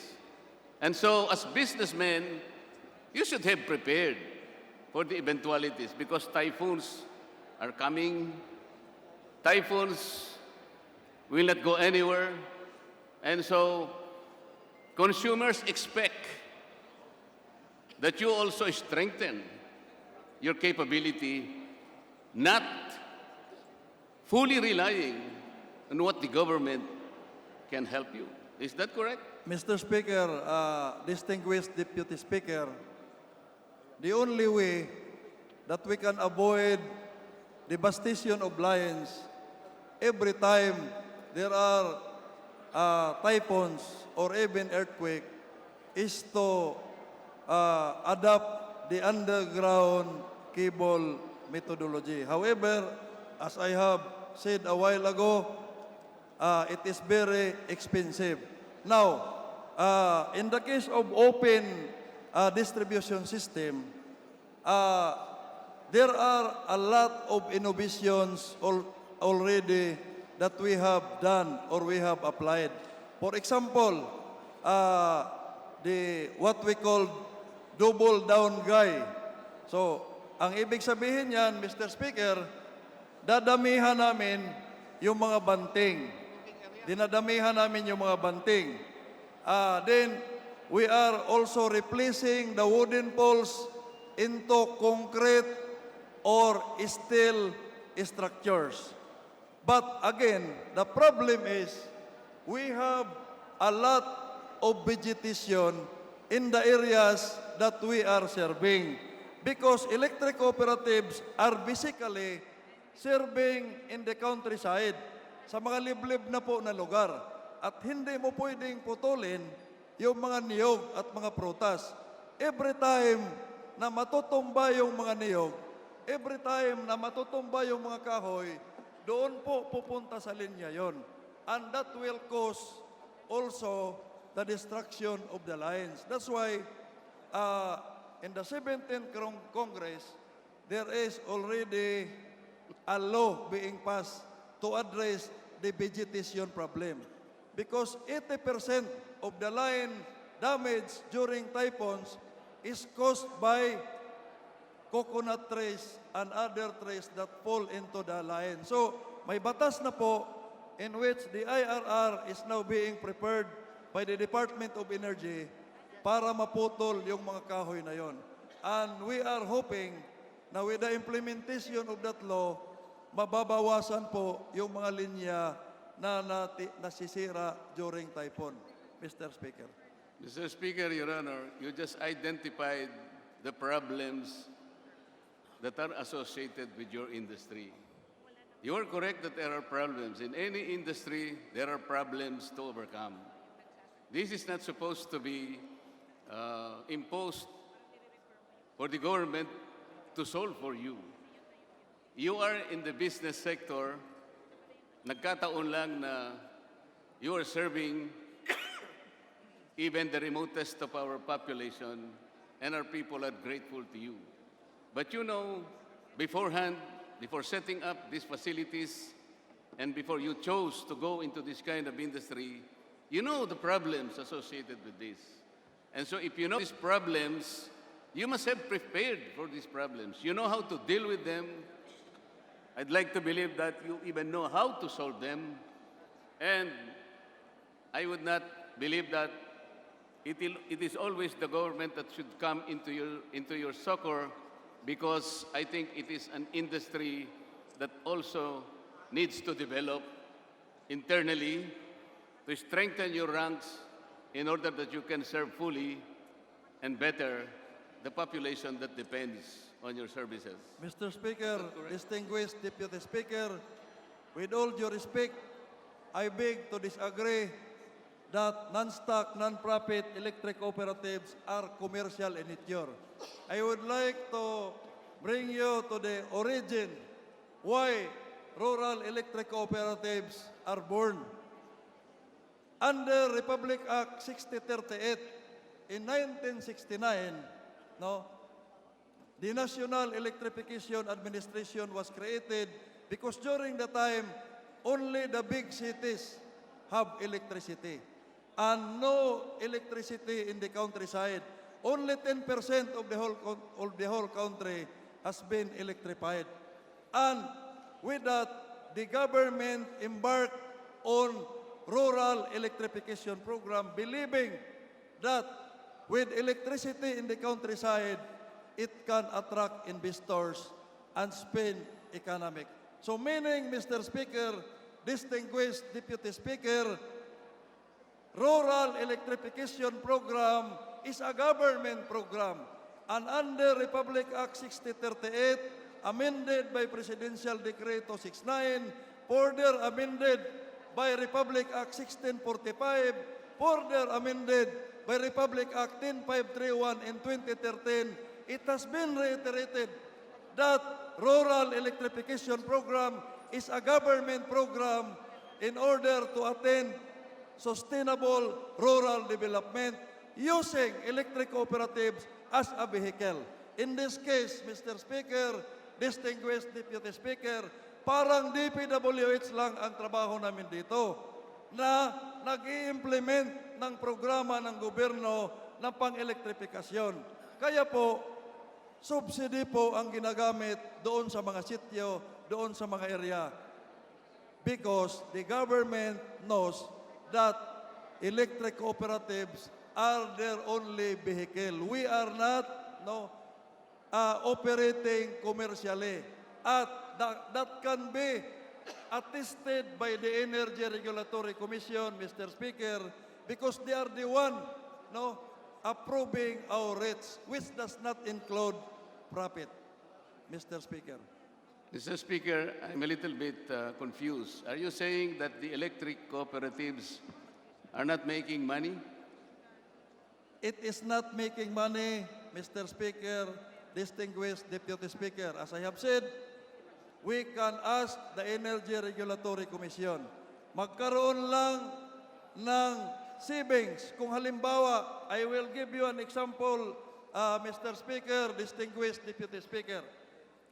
And so, as businessmen, you should have prepared for the eventualities because typhoons are coming. Typhoons will not go anywhere. And so, consumers expect that you also strengthen your capability, not fully relying on what the government can help you. Is that correct? Mr. Speaker, distinguished Deputy Speaker, the only way that we can avoid devastation of lines every time there are typhoons or even earthquake is to adopt the underground cable methodology. However, as I have said a while ago, it is very expensive. Now, in the case of open distribution system, there are a lot of innovations already that we have done or we have applied. For example, what we call double down guy. So ang ibig sabihin niyan, Mr. Speaker, dadamihan namin yung mga banting. Dinadamihan namin yung mga banting. Then, we are also replacing the wooden poles into concrete or steel structures. But again, the problem is we have a lot of vegetation in the areas that we are serving because electric cooperatives are basically serving in the countryside sa mga liblib na po na lugar. At hindi mo pwedeng putulin yung mga niyog at mga prutas. Every time na matutumba yung mga niyog, every time na matutumba yung mga kahoy, doon po pupunta sa linya yon. And that will cause also the destruction of the lines. That's why in the 17th Congress, there is already a law being passed to address the vegetation problem. Because 80% of the line damage during typhoons is caused by coconut trees and other trees that fall into the line. So, may batas na po in which the IRR is now being prepared by the Department of Energy para maputol yung mga kahoy na yon. And we are hoping na with the implementation of that law, mababawasan po yung mga linya na nasisira during typhoon, Mr. Speaker. Mr. Speaker, Your Honor, you just identified the problems that are associated with your industry. You are correct that there are problems. In any industry, there are problems to overcome. This is not supposed to be imposed for the government to solve for you. You are in the business sector, nagkataon lang na you are serving even the remotest of our population, and our people are grateful to you. But you know, beforehand, before setting up these facilities, and before you chose to go into this kind of industry, you know the problems associated with this. And so if you know these problems, you must have prepared for these problems. You know how to deal with them. I'd like to believe that you even know how to solve them. And I would not believe that it is always the government that should come into your succor, because I think it is an industry that also needs to develop internally to strengthen your ranks in order that you can serve fully and better the population that depends on your services. Mr. Speaker, distinguished Deputy Speaker, with all due respect, I beg to disagree that non-stock, non-profit electric cooperatives are commercial in nature. I would like to bring you to the origin why rural electric cooperatives are born. Under Republic Act 6038 in 1969, the National Electrification Administration was created because during the time, only the big cities have electricity and no electricity in the countryside. Only 10% of the whole country has been electrified. And with that, the government embarked on rural electrification program, believing that with electricity in the countryside, it can attract investors and spend economic. So meaning, Mr. Speaker, distinguished Deputy Speaker, rural electrification program is a government program. And under Republic Act 6038, amended by Presidential Decreto 69, further amended by Republic Act 1645, further amended by Republic Act 10531 in 2013, it has been reiterated that rural electrification program is a government program in order to attain sustainable rural development using electric cooperatives as a vehicle. In this case, Mr. Speaker, distinguished Deputy Speaker, parang DPWH lang ang trabaho namin dito na nag-i-implement ng programa ng gobyerno ng pang-elektrifikasyon. Kaya po, subsidy po ang ginagamit doon sa mga sityo, doon sa mga area. Because the government knows that electric cooperatives are their only vehicle. We are not operating commercially. At that can be attested by the Energy Regulatory Commission, Mr. Speaker, because they are the one approving our rates, which does not include profit, Mr. Speaker. Mr. Speaker, I'm a little bit confused. Are you saying that the electric cooperatives are not making money? It is not making money, Mr. Speaker, distinguished Deputy Speaker. As I have said, we can ask the Energy Regulatory Commission. Magkaroon lang ng savings. Kung halimbawa, I will give you an example, Mr. Speaker, distinguished Deputy Speaker.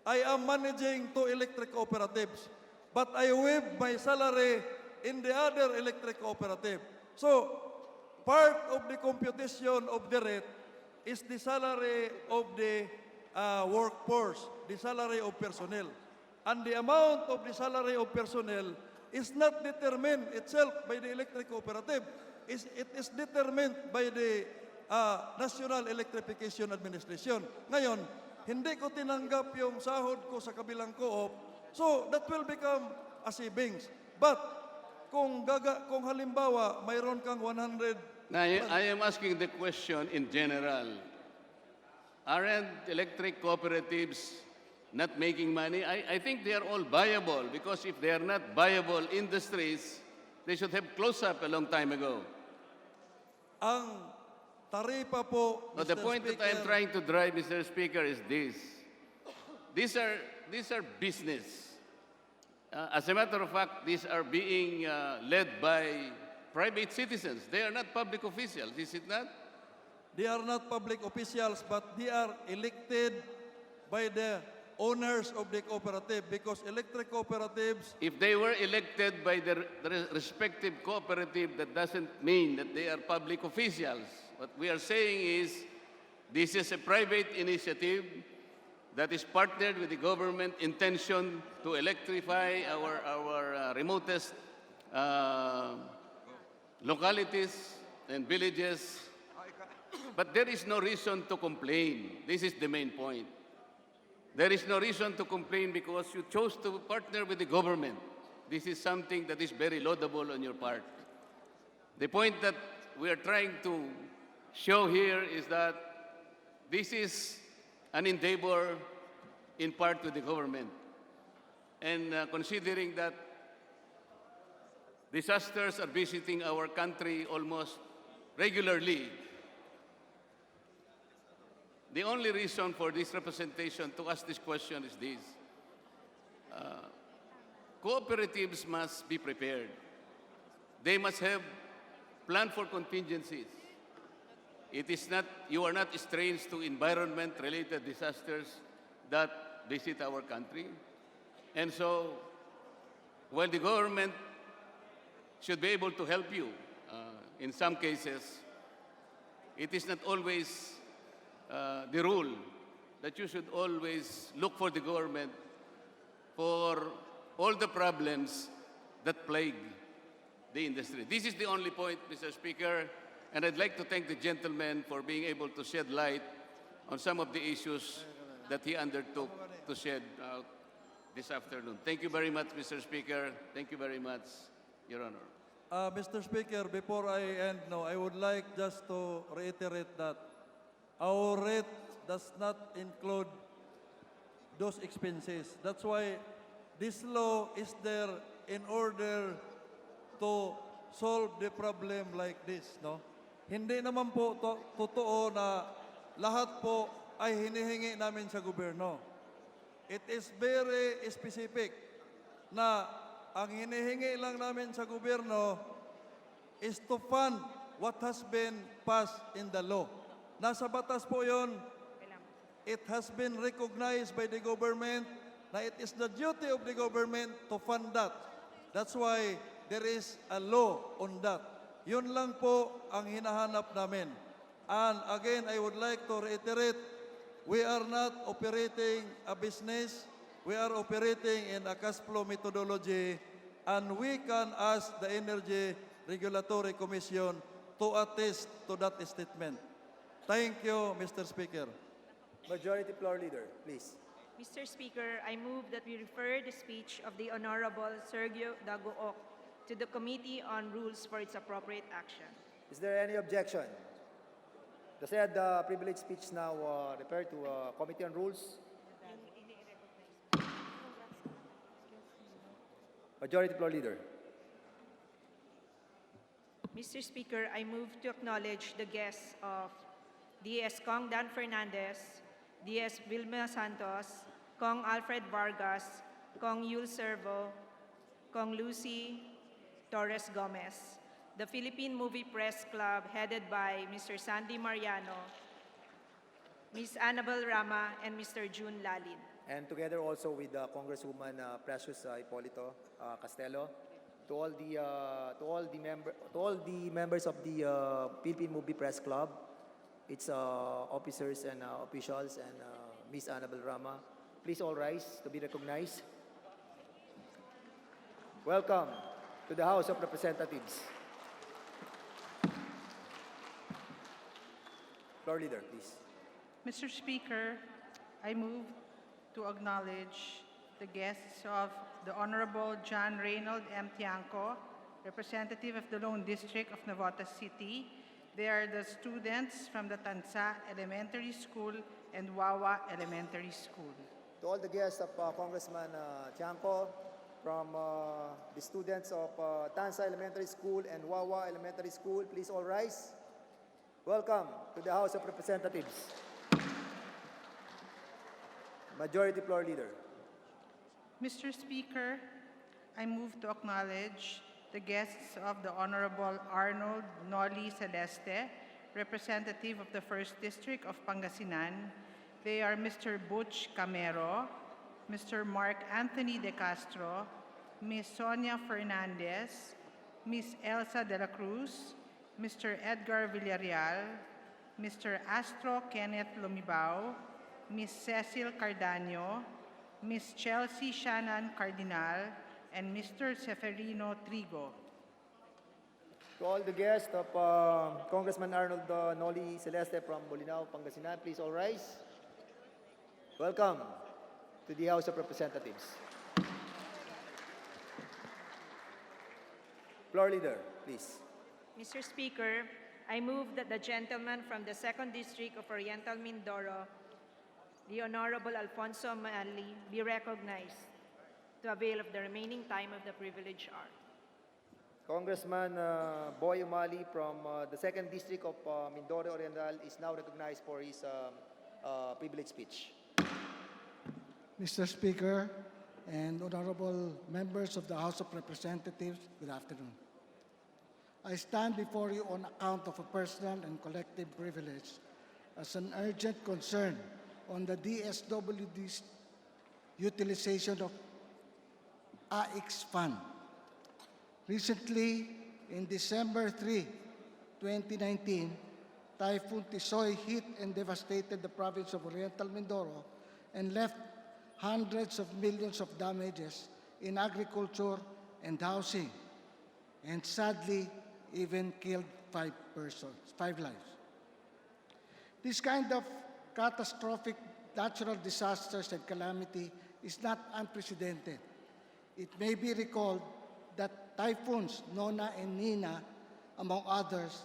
I am managing 2 electric cooperatives, but I waive my salary in the other electric cooperative. So, part of the computation of the rate is the salary of the workforce, the salary of personnel. And the amount of the salary of personnel is not determined itself by the electric cooperative. It is determined by the National Electrification Administration. Ngayon, hindi ko tinanggap yung sahod ko sa kabilang co-op, so that will become a savings. But kung halimbawa mayroon kang 100... Now, I am asking the question in general. Aren't electric cooperatives not making money? I think they are all viable, because if they are not viable industries, they should have closed up a long time ago. Ang taripa po, No, Mr. the point Speaker, that I am trying to drive, Mr. Speaker, is this. These are business. As a matter of fact, these are being led by private citizens. They are not public officials, is it not? they are not public officials, but they are elected by the owners of the cooperative, because electric cooperatives, If they were elected by the respective cooperative, that doesn't mean that they are public officials. What we are saying is, this is a private initiative that is partnered with the government intention to electrify our remotest localities and villages. But there is no reason to complain. This is the main point. There is no reason to complain because you chose to partner with the government. This is something that is very laudable on your part. The point that we are trying to show here is that this is an endeavor in part with the government. And considering that disasters are visiting our country almost regularly, the only reason for this representation to ask this question is this. Cooperatives must be prepared. They must have plan for contingencies. It is not, you are not strange to environment-related disasters that visit our country. And so, while the government should be able to help you, in some cases, it is not always the rule that you should always look for the government for all the problems that plague the industry. This is the only point, Mr. Speaker, and I'd like to thank the gentleman for being able to shed light on some of the issues that he undertook to shed out this afternoon. Thank you very much, Mr. Speaker. Thank you very much, Your Honor. Mr. Speaker, before I end, I would like just to reiterate that our rate does not include those expenses. That's why this law is there in order to solve the problem like this, no? Hindi naman po totoo na lahat po ay hinihingi namin sa gobyerno. It is very specific na ang hinihingi lang namin sa gobyerno is to fund what has been passed in the law. Nasa batas po yon. It has been recognized by the government na it is the duty of the government to fund that. That's why there is a law on that. Yun lang po ang hinahanap namin. And again, I would like to reiterate We are not operating a business. We are operating in a cash flow methodology, and we can ask the Energy Regulatory Commission to attest to that statement. Thank you, Mr. Speaker. Majority Floor Leader, please. Mr. Speaker, I move that we refer the speech of the Honorable Sergio Dagook to the Committee on Rules for its appropriate action. Is there any objection? The said privilege speech now refer to Committee on Rules. Majority Floor Leader. Mr. Speaker, I move to acknowledge the guests of D.S. Kong Dan Fernandez, D.S. Vilma Santos, Kong Alfred Vargas, Kong Yul Servo, Kong Lucy Torres Gomez, the Philippine Movie Press Club headed by Mr. Sandy Mariano, Ms. Annabel Rama, and Mr. June Lalin. And together also with Congresswoman Precious Hipolito Castelo, to all the members of the Philippine Movie Press Club, its officers and officials, and Ms. Annabel Rama, please all rise to be recognized. Welcome to the House of Representatives. Floor Leader, please. Mr. Speaker, I move to acknowledge the guests of the Honorable John Reynold M. Tiangco, representative of the Lone District of Navotas City. They are the students from the Tansa Elementary School and Wawa Elementary School. To all the guests of Congressman Tiangco, from the students of Tansa Elementary School and Wawa Elementary School, please all rise. Welcome to the House of Representatives. Majority Floor Leader. Mr. Speaker, I move to acknowledge the guests of the Honorable Arnold Noli Celeste, representative of the 1st District of Pangasinan. They are Mr. Butch Camero, Mr. Mark Anthony De Castro, Ms. Sonia Fernandez, Ms. Elsa De La Cruz, Mr. Edgar Villarreal, Mr. Astro Kenneth Lumibao, Ms. Cecil Cardaño, Ms. Chelsea Shannon Cardinal, and Mr. Seferino Trigo. To all the guests of Congressman Arnold Noli Celeste from Bolinao, Pangasinan, please all rise. Welcome to the House of Representatives. Floor Leader, please. Mr. Speaker, I move that the gentleman from the 2nd District of Oriental Mindoro, the Honorable Alfonso Manli, be recognized to avail of the remaining time of the privilege hour. Congressman Boy Umali from the 2nd District of Mindoro Oriental is now recognized for his privilege speech. Mr. Speaker and honorable members of the House of Representatives, good afternoon. I stand before you on account of a personal and collective privilege as an urgent concern on the DSWD's utilization of AIX Fund. Recently, in December 3, 2019, Typhoon Tisoy hit and devastated the province of Oriental Mindoro and left hundreds of millions of damages in agriculture and housing, and sadly, even killed 5 lives. This kind of catastrophic natural disasters and calamity is not unprecedented. It may be recalled that typhoons Nona and Nina, among others,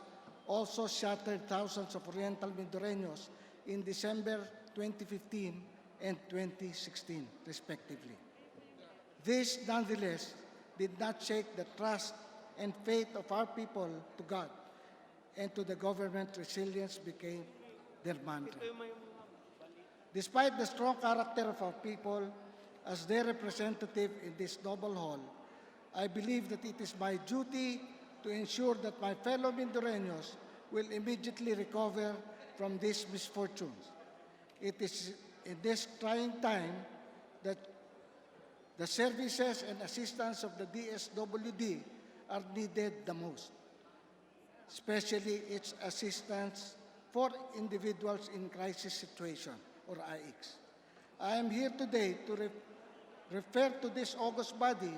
also shattered thousands of Oriental Mindoreños in December 2015 and 2016, respectively. This, nonetheless, did not shake the trust and faith of our people to God, and to the government, resilience became their mantra. Despite the strong character of our people as their representative in this noble hall, I believe that it is my duty to ensure that my fellow Mindoreños will immediately recover from these misfortunes. It is in this trying time that the services and assistance of the DSWD are needed the most, especially its assistance for individuals in crisis situation, or AIX. I am here today to refer to this august body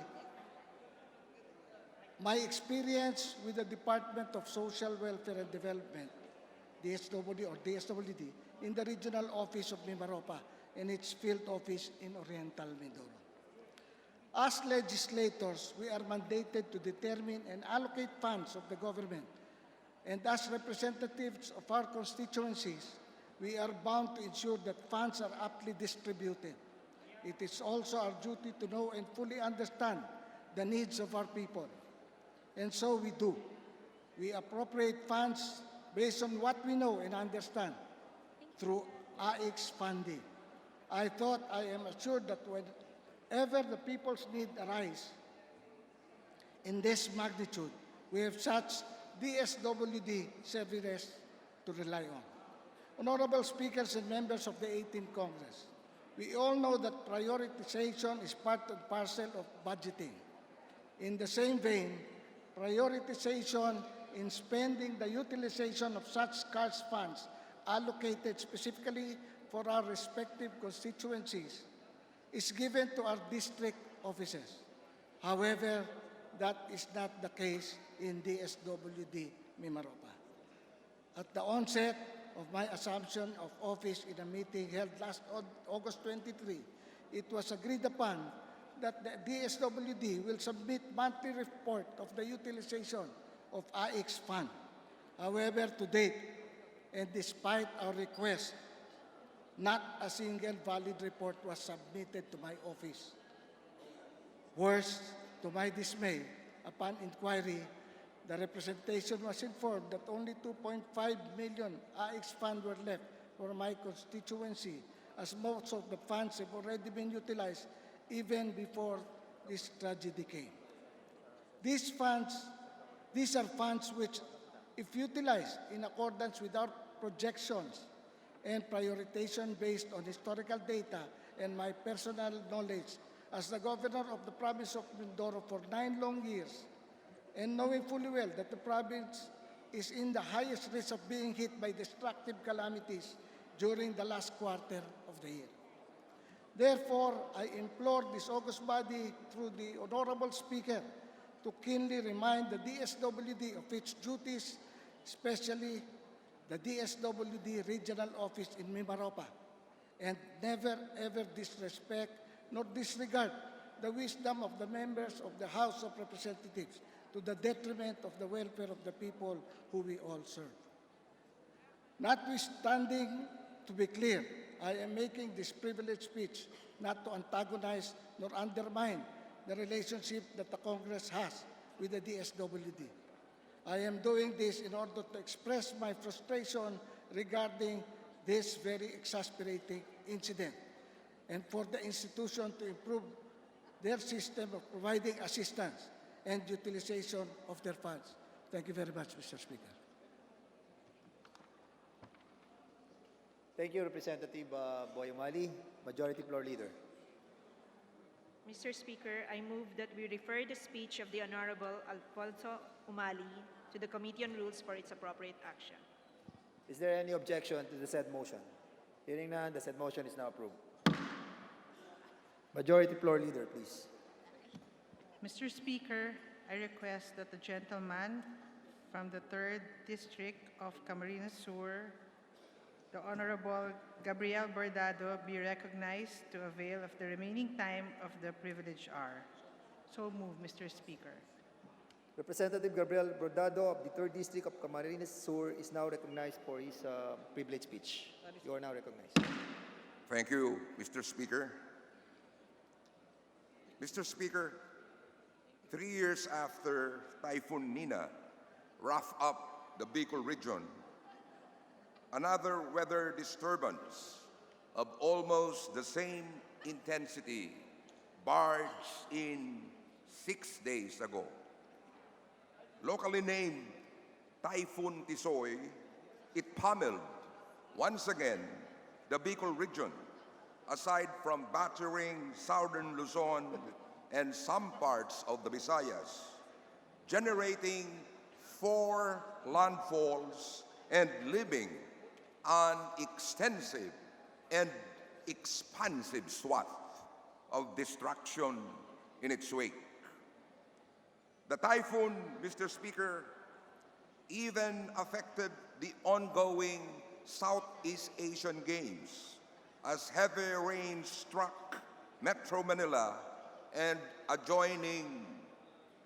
my experience with the Department of Social Welfare and Development, DSWD or DSWD, in the regional office of Mimaropa and its field office in Oriental Mindoro. As legislators, we are mandated to determine and allocate funds of the government, and as representatives of our constituencies, we are bound to ensure that funds are aptly distributed. It is also our duty to know and fully understand the needs of our people. And so we do. We appropriate funds based on what we know and understand through AIX funding. I thought I am assured that whenever the people's need arise in this magnitude, we have such DSWD services to rely on. Honorable speakers and members of the 18th Congress, we all know that prioritization is part and parcel of budgeting. In the same vein, prioritization in spending the utilization of such scarce funds allocated specifically for our respective constituencies is given to our district offices. However, that is not the case in DSWD Mimaropa. At the onset of my assumption of office in a meeting held last August 23, it was agreed upon that the DSWD will submit monthly report of the utilization of AIX fund. However, to date, and despite our request, not a single valid report was submitted to my office. Worse, to my dismay, upon inquiry, the representation was informed that only 2.5 million AIX funds were left for my constituency, as most of the funds have already been utilized even before this tragedy came. These are funds which, if utilized in accordance with our projections and prioritization based on historical data and my personal knowledge as the governor of the province of Mindoro for 9 long years, and knowing fully well that the province is in the highest risk of being hit by destructive calamities during the last quarter of the year. Therefore, I implore this august body through the Honorable Speaker to keenly remind the DSWD of its duties, especially the DSWD Regional Office in Mimaropa, and never ever disrespect nor disregard the wisdom of the members of the House of Representatives to the detriment of the welfare of the people who we all serve. Notwithstanding, to be clear, I am making this privileged speech not to antagonize nor undermine the relationship that the Congress has with the DSWD. I am doing this in order to express my frustration regarding this very exasperating incident and for the institution to improve their system of providing assistance and utilization of their funds. Thank you very much, Mr. Speaker. Thank you, Representative Boyumali. Majority Floor Leader. Mr. Speaker, I move that we refer the speech of the Honorable Alfonso Umali to the Committee on Rules for its appropriate action. Is there any objection to the said motion? Hearing none, the said motion is now approved. Majority Floor Leader, please. Mr. Speaker, I request that the gentleman from the 3rd District of Camarines Sur, the Honorable Gabriel Bordado, be recognized to avail of the remaining time of the privileged hour. So move, Mr. Speaker. Representative Gabriel Bordado of the 3rd District of Camarines Sur is now recognized for his privilege speech. You are now recognized. Thank you, Mr. Speaker. Mr. Speaker, 3 years after Typhoon Nina roughed up the Bicol region, another weather disturbance of almost the same intensity barged in 6 days ago. Locally named Typhoon Tisoy, it pummeled once again the Bicol region, aside from battering southern Luzon and some parts of the Visayas, generating 4 landfalls and leaving an extensive and expansive swath of destruction in its wake. The typhoon, Mr. Speaker, even affected the ongoing Southeast Asian Games as heavy rain struck Metro Manila and adjoining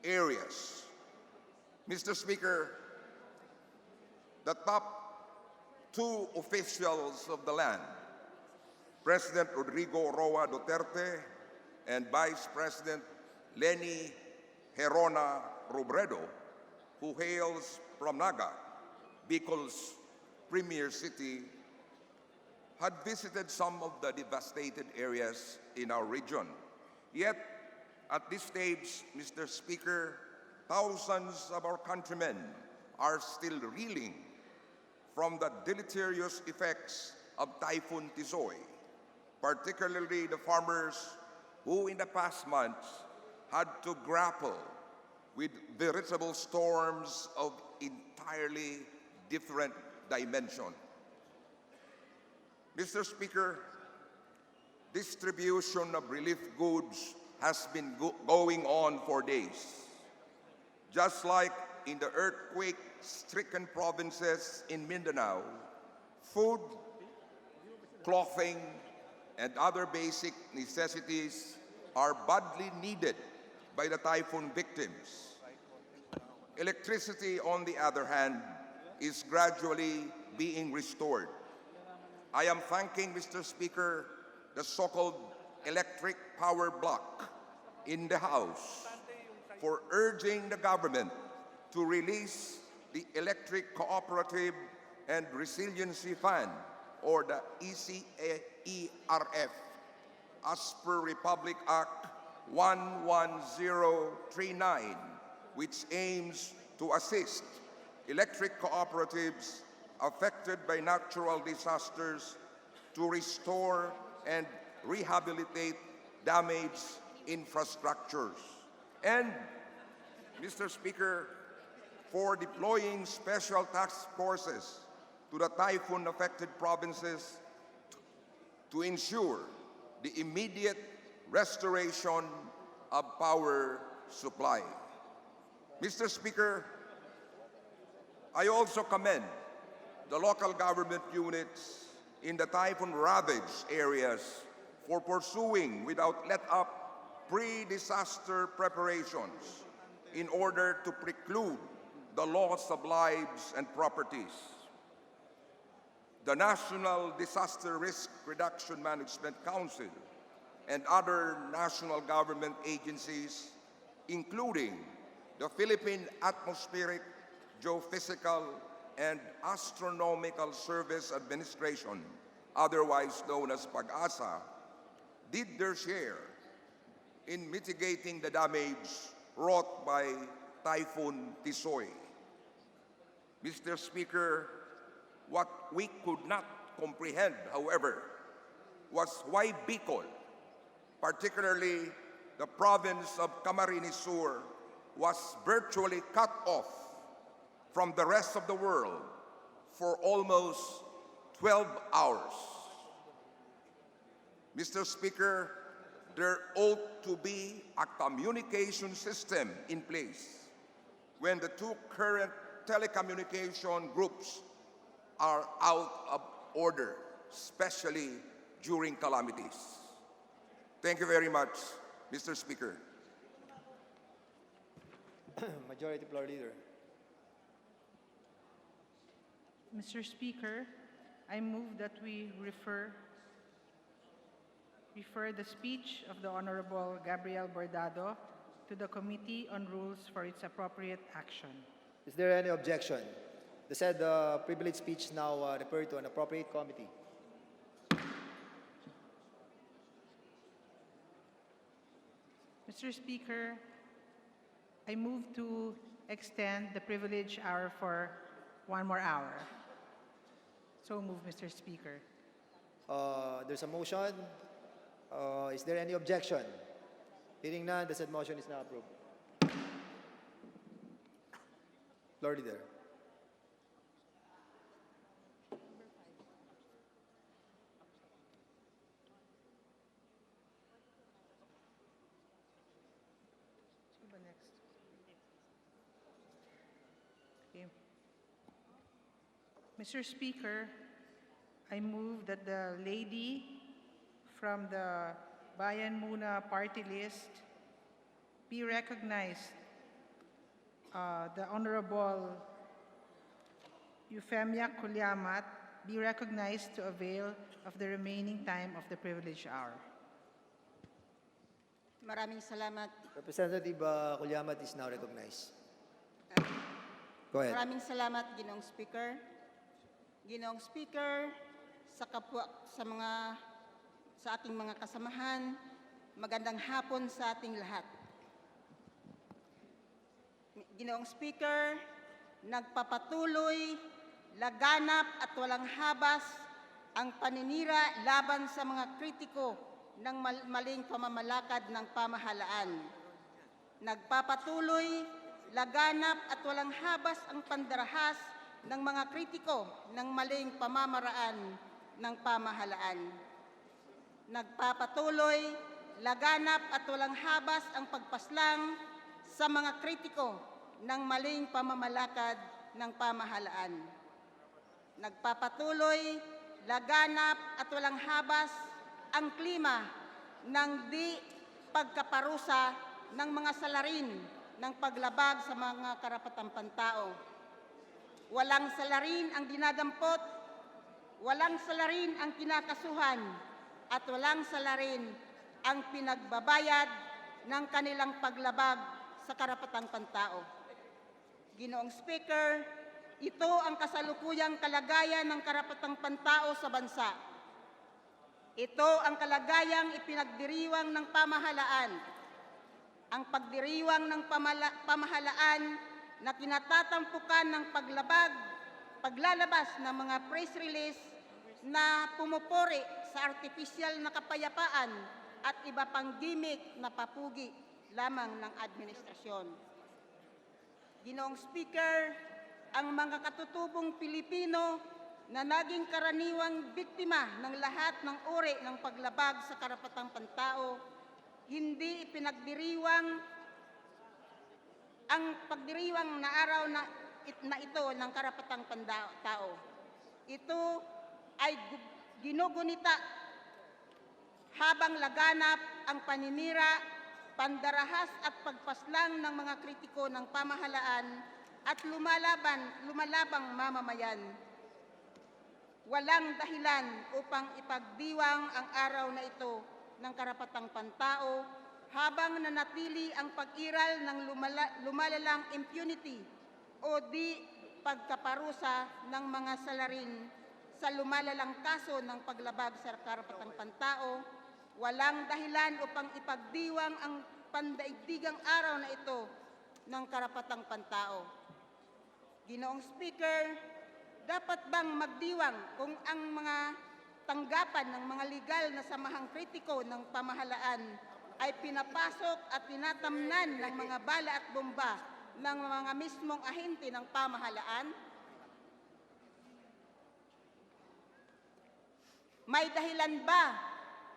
areas. Mr. Speaker, the top two officials of the land, President Rodrigo Roa Duterte and Vice President Leni Herona Robredo, who hails from Naga, Bicol's premier city, had visited some of the devastated areas in our region. Yet, at this stage, Mr. Speaker, thousands of our countrymen are still reeling from the deleterious effects of Typhoon Tisoy, particularly the farmers who in the past months had to grapple with veritable storms of entirely different dimension. Mr. Speaker, distribution of relief goods has been going on for days. Just like in the earthquake-stricken provinces in Mindanao, food, clothing, and other basic necessities are badly needed by the typhoon victims. Electricity, on the other hand, is gradually being restored. I am thanking, Mr. Speaker, the so-called electric power bloc in the House for urging the government to release the Electric Cooperative and Resiliency Fund, or the ECERF, as per Republic Act 11039, which aims to assist electric cooperatives affected by natural disasters to restore and rehabilitate damaged infrastructures. And, Mr. Speaker, for deploying special task forces to the typhoon-affected provinces to ensure the immediate restoration of power supply. Mr. Speaker, I also commend the local government units in the typhoon-ravaged areas for pursuing without let-up pre-disaster preparations in order to preclude the loss of lives and properties. The National Disaster Risk Reduction Management Council and other national government agencies, including the Philippine Atmospheric, Geophysical, and Astronomical Service Administration, otherwise known as PAGASA, did their share in mitigating the damage wrought by Typhoon Tisoy. Mr. Speaker, what we could not comprehend, however, was why Bicol, particularly the province of Camarines Sur, was virtually cut off from the rest of the world for almost 12 hours. Mr. Speaker, there ought to be a communication system in place when the two current telecommunication groups are out of order, especially during calamities. Thank you very much, Mr. Speaker. Majority Floor Leader. Mr. Speaker, I move that we refer the speech of the Honorable Gabriel Bordado to the Committee on Rules for its appropriate action. Is there any objection? The said privileged speech now referred to an appropriate committee. Mr. Speaker, I move to extend the privilege hour for 1 more hour. So move, Mr. Speaker. There's a motion. Is there any objection? Hearing none, the said motion is now approved. Floor Leader. Okay. Mr. Speaker, I move that the lady from the Bayan Muna party list be recognized. The Honorable Euphemia Kulyamat be recognized to avail of the remaining time of the privileged hour. Maraming salamat. Representative Kulyamat is now recognized. Go ahead. Maraming salamat, Ginoong Speaker. Ginoong Speaker, sa kapwa, sa ating mga kasamahan, magandang hapon sa ating lahat. Ginoong Speaker, nagpapatuloy, laganap at walang habas ang paninira laban sa mga kritiko ng maling pamamalakad ng pamahalaan. Nagpapatuloy, laganap at walang habas ang pandarahas ng mga kritiko ng maling pamamaraan ng pamahalaan. Nagpapatuloy, laganap at walang habas ang pagpaslang sa mga kritiko ng maling pamamalakad ng pamahalaan. Nagpapatuloy, laganap at walang habas ang klima ng di pagkaparusa ng mga salarin ng paglabag sa mga karapatang pantao. Walang salarin ang dinadampot, walang salarin ang kinakasuhan, at walang salarin ang pinagbabayad ng kanilang paglabag sa karapatang pantao. Ginoong Speaker, ito ang kasalukuyang kalagayan ng karapatang pantao sa bansa. Ito ang kalagayang ipinagdiriwang ng pamahalaan. Ang pagdiriwang ng pamahalaan na kinatatampukan ng paglalabas ng mga press release na pumupuri sa artificial na kapayapaan at iba pang gimmick na papugi lamang ng administrasyon. Ginoong Speaker, ang mga katutubong Pilipino na naging karaniwang biktima ng lahat ng uri ng paglabag sa karapatang pantao, hindi ipinagdiriwang ang pagdiriwang na araw na ito ng karapatang pantao. Ito ay ginugunita habang laganap ang paninira, pandarahas at pagpaslang ng mga kritiko ng pamahalaan at lumalabang mamamayan. Walang dahilan upang ipagdiwang ang araw na ito ng karapatang pantao habang nanatili ang pag-iral ng lumalalang impunity o di pagkaparusa ng mga salarin sa lumalalang kaso ng paglabag sa karapatang pantao. Walang dahilan upang ipagdiwang ang pandaigdigang araw na ito ng karapatang pantao. Ginoong Speaker, dapat bang magdiwang kung ang mga tanggapan ng mga legal na samahang kritiko ng pamahalaan ay pinapasok at tinatamnan ng mga bala at bomba ng mga mismong ahente ng pamahalaan? May dahilan ba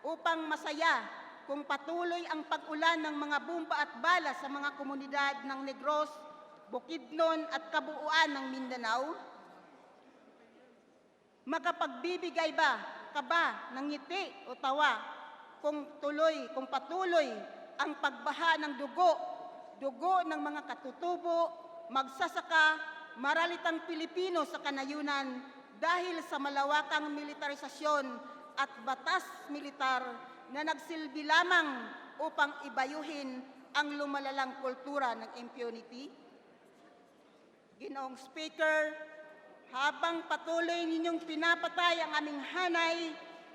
upang masaya kung patuloy ang pag-ulan ng mga bomba at bala sa mga komunidad ng Negros, Bukidnon at kabuuan ng Mindanao? Makapagbibigay ka ba ng ngiti o tawa kung patuloy ang pagbaha ng dugo ng mga katutubo, magsasaka, maralitang Pilipino sa kanayunan dahil sa malawakang militarisasyon at batas militar na nagsilbi lamang upang ibayuhin ang lumalalang kultura ng impunity? Ginoong Speaker, habang patuloy ninyong pinapatay ang aming hanay,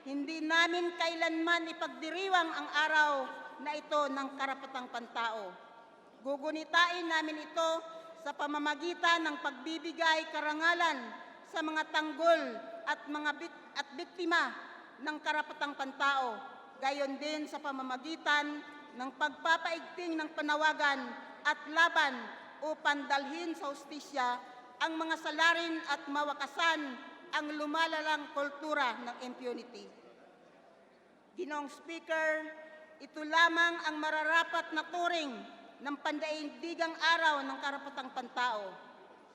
hindi namin kailanman ipagdiriwang ang araw na ito ng karapatang pantao. Gugunitain namin ito sa pamamagitan ng pagbibigay karangalan sa mga tanggol at biktima ng karapatang pantao, gayon din sa pamamagitan ng pagpapaigting ng panawagan at laban upang dalhin sa hustisya ang mga salarin at mawakasan ang lumalalang kultura ng impunity. Ginoong Speaker, ito lamang ang mararapat na turing ng pandaigdigang araw ng karapatang pantao.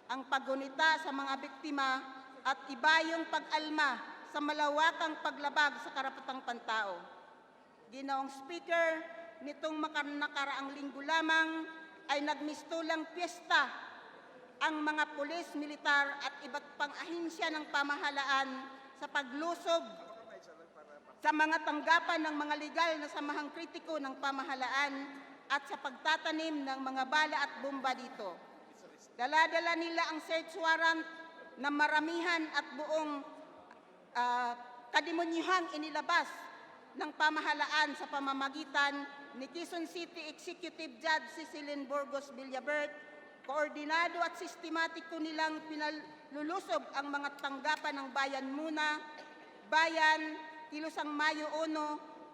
ang paggunita sa mga biktima at iba yung pag-alma sa malawakang paglabag sa karapatang pantao. Ginoong Speaker, nitong nakaraang linggo lamang ay nagmistulang piyesta ang mga pulis, militar at iba't pang ahensya ng pamahalaan sa paglusob sa mga tanggapan ng mga legal na samahang kritiko ng pamahalaan at sa pagtatanim ng mga bala at bomba dito. Dala-dala nila ang search warrant na maramihan at buong kademonyuhang inilabas ng pamahalaan sa pamamagitan ni Quezon City Executive Judge Cecilin Burgos Villabert. Koordinado at sistematiko nilang pinalulusob ang mga tanggapan ng Bayan Muna, Bayan, Kilusang Mayo 1,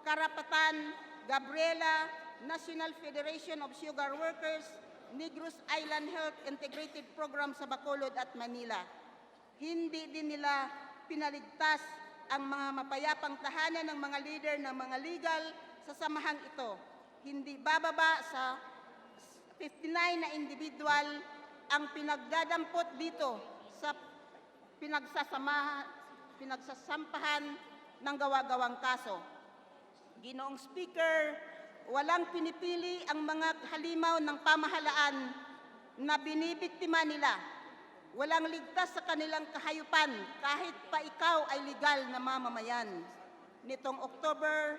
Karapatan, Gabriela, National Federation of Sugar Workers, Negros Island Health Integrated Program sa Bacolod at Manila. Hindi din nila pinaligtas ang mga mapayapang tahanan ng mga leader ng mga legal sa samahang ito. Hindi bababa sa 59 na individual ang pinagdadampot dito sa pinagsasampahan ng gawa-gawang kaso. Ginoong Speaker, walang pinipili ang mga halimaw ng pamahalaan na binibiktima nila. Walang ligtas sa kanilang kahayupan kahit pa ikaw ay legal na mamamayan. Nitong October,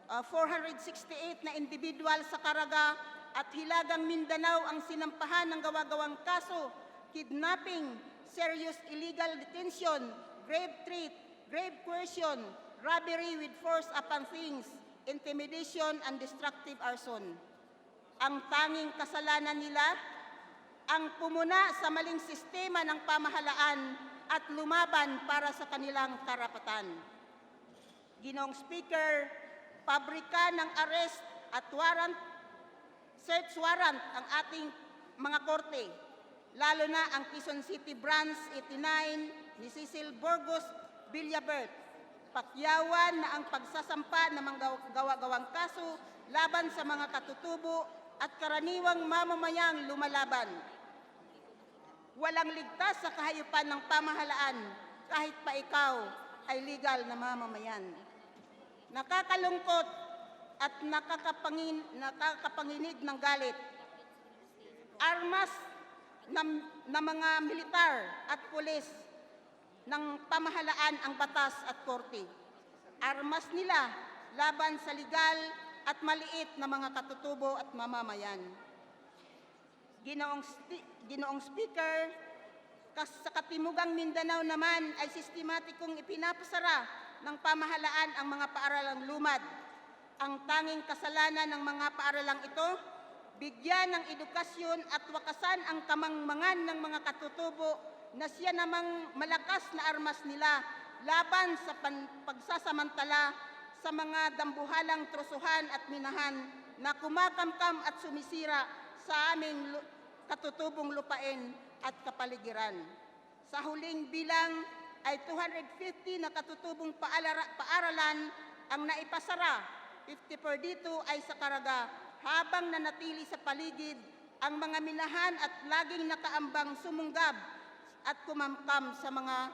468 na individual sa Caraga at Hilagang Mindanao ang sinampahan ng gawa-gawang kaso, kidnapping, serious illegal detention, grave threat, grave coercion, robbery with force upon things, intimidation, and destructive arson. Ang tanging kasalanan nila, ang pumuna sa maling sistema ng pamahalaan at lumaban para sa kanilang karapatan. Ginoong Speaker, pabrika ng arrest at warrant, search warrant ang ating mga korte, lalo na ang Quezon City Branch 89 ni Cecil Burgos Villabert. Pakyawan na ang pagsasampa ng mga gawa-gawang kaso laban sa mga katutubo at karaniwang mamamayang lumalaban. Walang ligtas sa kahayupan ng pamahalaan kahit pa ikaw ay legal na mamamayan. Nakakalungkot at nakakapanginig ng galit. Armas na mga militar at pulis ng pamahalaan ang batas at korte. Armas nila laban sa legal at maliit na mga katutubo at mamamayan. Ginoong Speaker, sa Katimugang Mindanao naman ay sistematikong ipinapasara ng pamahalaan ang mga paaralang lumad. Ang tanging kasalanan ng mga paaralang ito, bigyan ng edukasyon at wakasan ang kamangmangan ng mga katutubo na siya namang malakas na armas nila laban sa pagsasamantala sa mga dambuhalang trosuhan at minahan na kumakamkam at sumisira sa aming katutubong lupain at kapaligiran. Sa huling bilang ay 250 na katutubong paaralan ang naipasara. 50 dito ay sa Caraga, habang nanatili sa paligid ang mga minahan at laging nakaambang sumunggab at kumamkam sa mga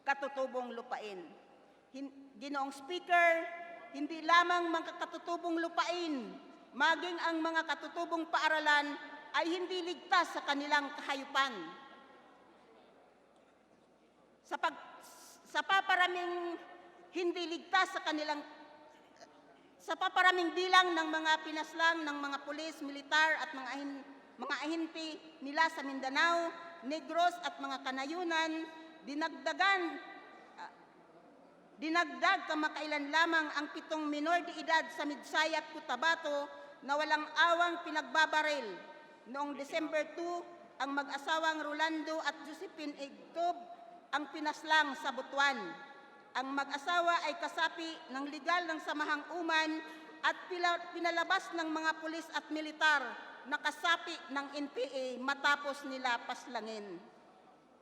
katutubong lupain. Ginoong Speaker, hindi lamang mga katutubong lupain, maging ang mga katutubong paaralan ay hindi ligtas sa kanilang kahayupan. Sa paparaming hindi ligtas sa paparaming bilang ng mga pinaslang ng mga pulis, militar at mga ahente nila sa Mindanao, Negros at mga kanayunan, dinagdag kamakailan lamang ang 7 minor de edad sa Midsay at Cotabato na walang awang pinagbabaril. Noong December 2, ang mag-asawang Rolando at Josephine Egtob ang pinaslang sa Butuan. Ang mag-asawa ay kasapi ng legal ng samahang uman at pinalabas ng mga pulis at militar na kasapi ng NPA matapos nila paslangin.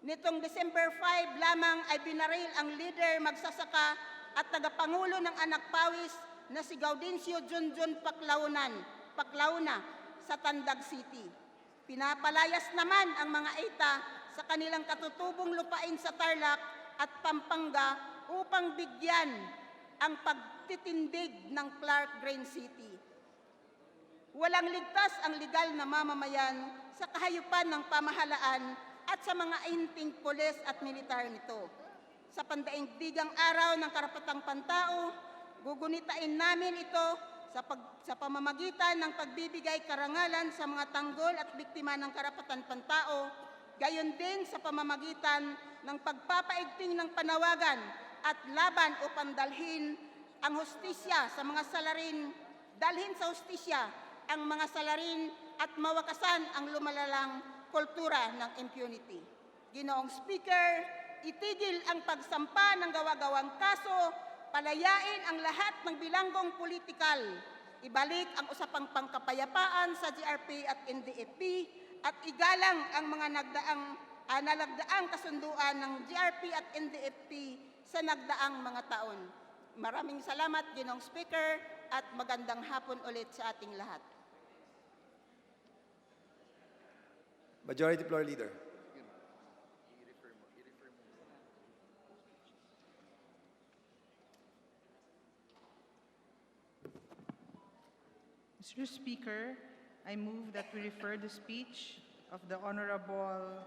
Nitong December 5 lamang ay binaril ang leader, magsasaka at tagapangulo ng Anak Pawis na si Gaudencio Junjun Paclauna sa Tandag City. Pinapalayas naman ang mga ETA sa kanilang katutubong lupain sa Tarlac at Pampanga upang bigyan ang pagtitindig ng Clark Grain City. Walang ligtas ang legal na mamamayan sa kahayupan ng pamahalaan at sa mga inting pulis at militar nito. Sa pandaigdigang araw ng karapatang pantao, gugunitain namin ito sa pamamagitan ng pagbibigay karangalan sa mga tanggol at biktima ng karapatan pantao, gayon din sa pamamagitan ng pagpapaigting ng panawagan at laban upang dalhin ang hustisya sa mga salarin, dalhin sa hustisya ang mga salarin at mawakasan ang lumalalang kultura ng impunity. Ginoong Speaker, itigil ang pagsampa ng gawa-gawang kaso, palayain ang lahat ng bilanggong politikal, ibalik ang usapang pangkapayapaan sa GRP at NDFP, at igalang ang mga nalagdaang kasunduan ng GRP at NDFP sa nagdaang mga taon. Maraming salamat, Ginoong Speaker, at magandang hapon ulit sa ating lahat. Majority Floor Leader. Mr. Speaker, I move that we refer the speech of the Honorable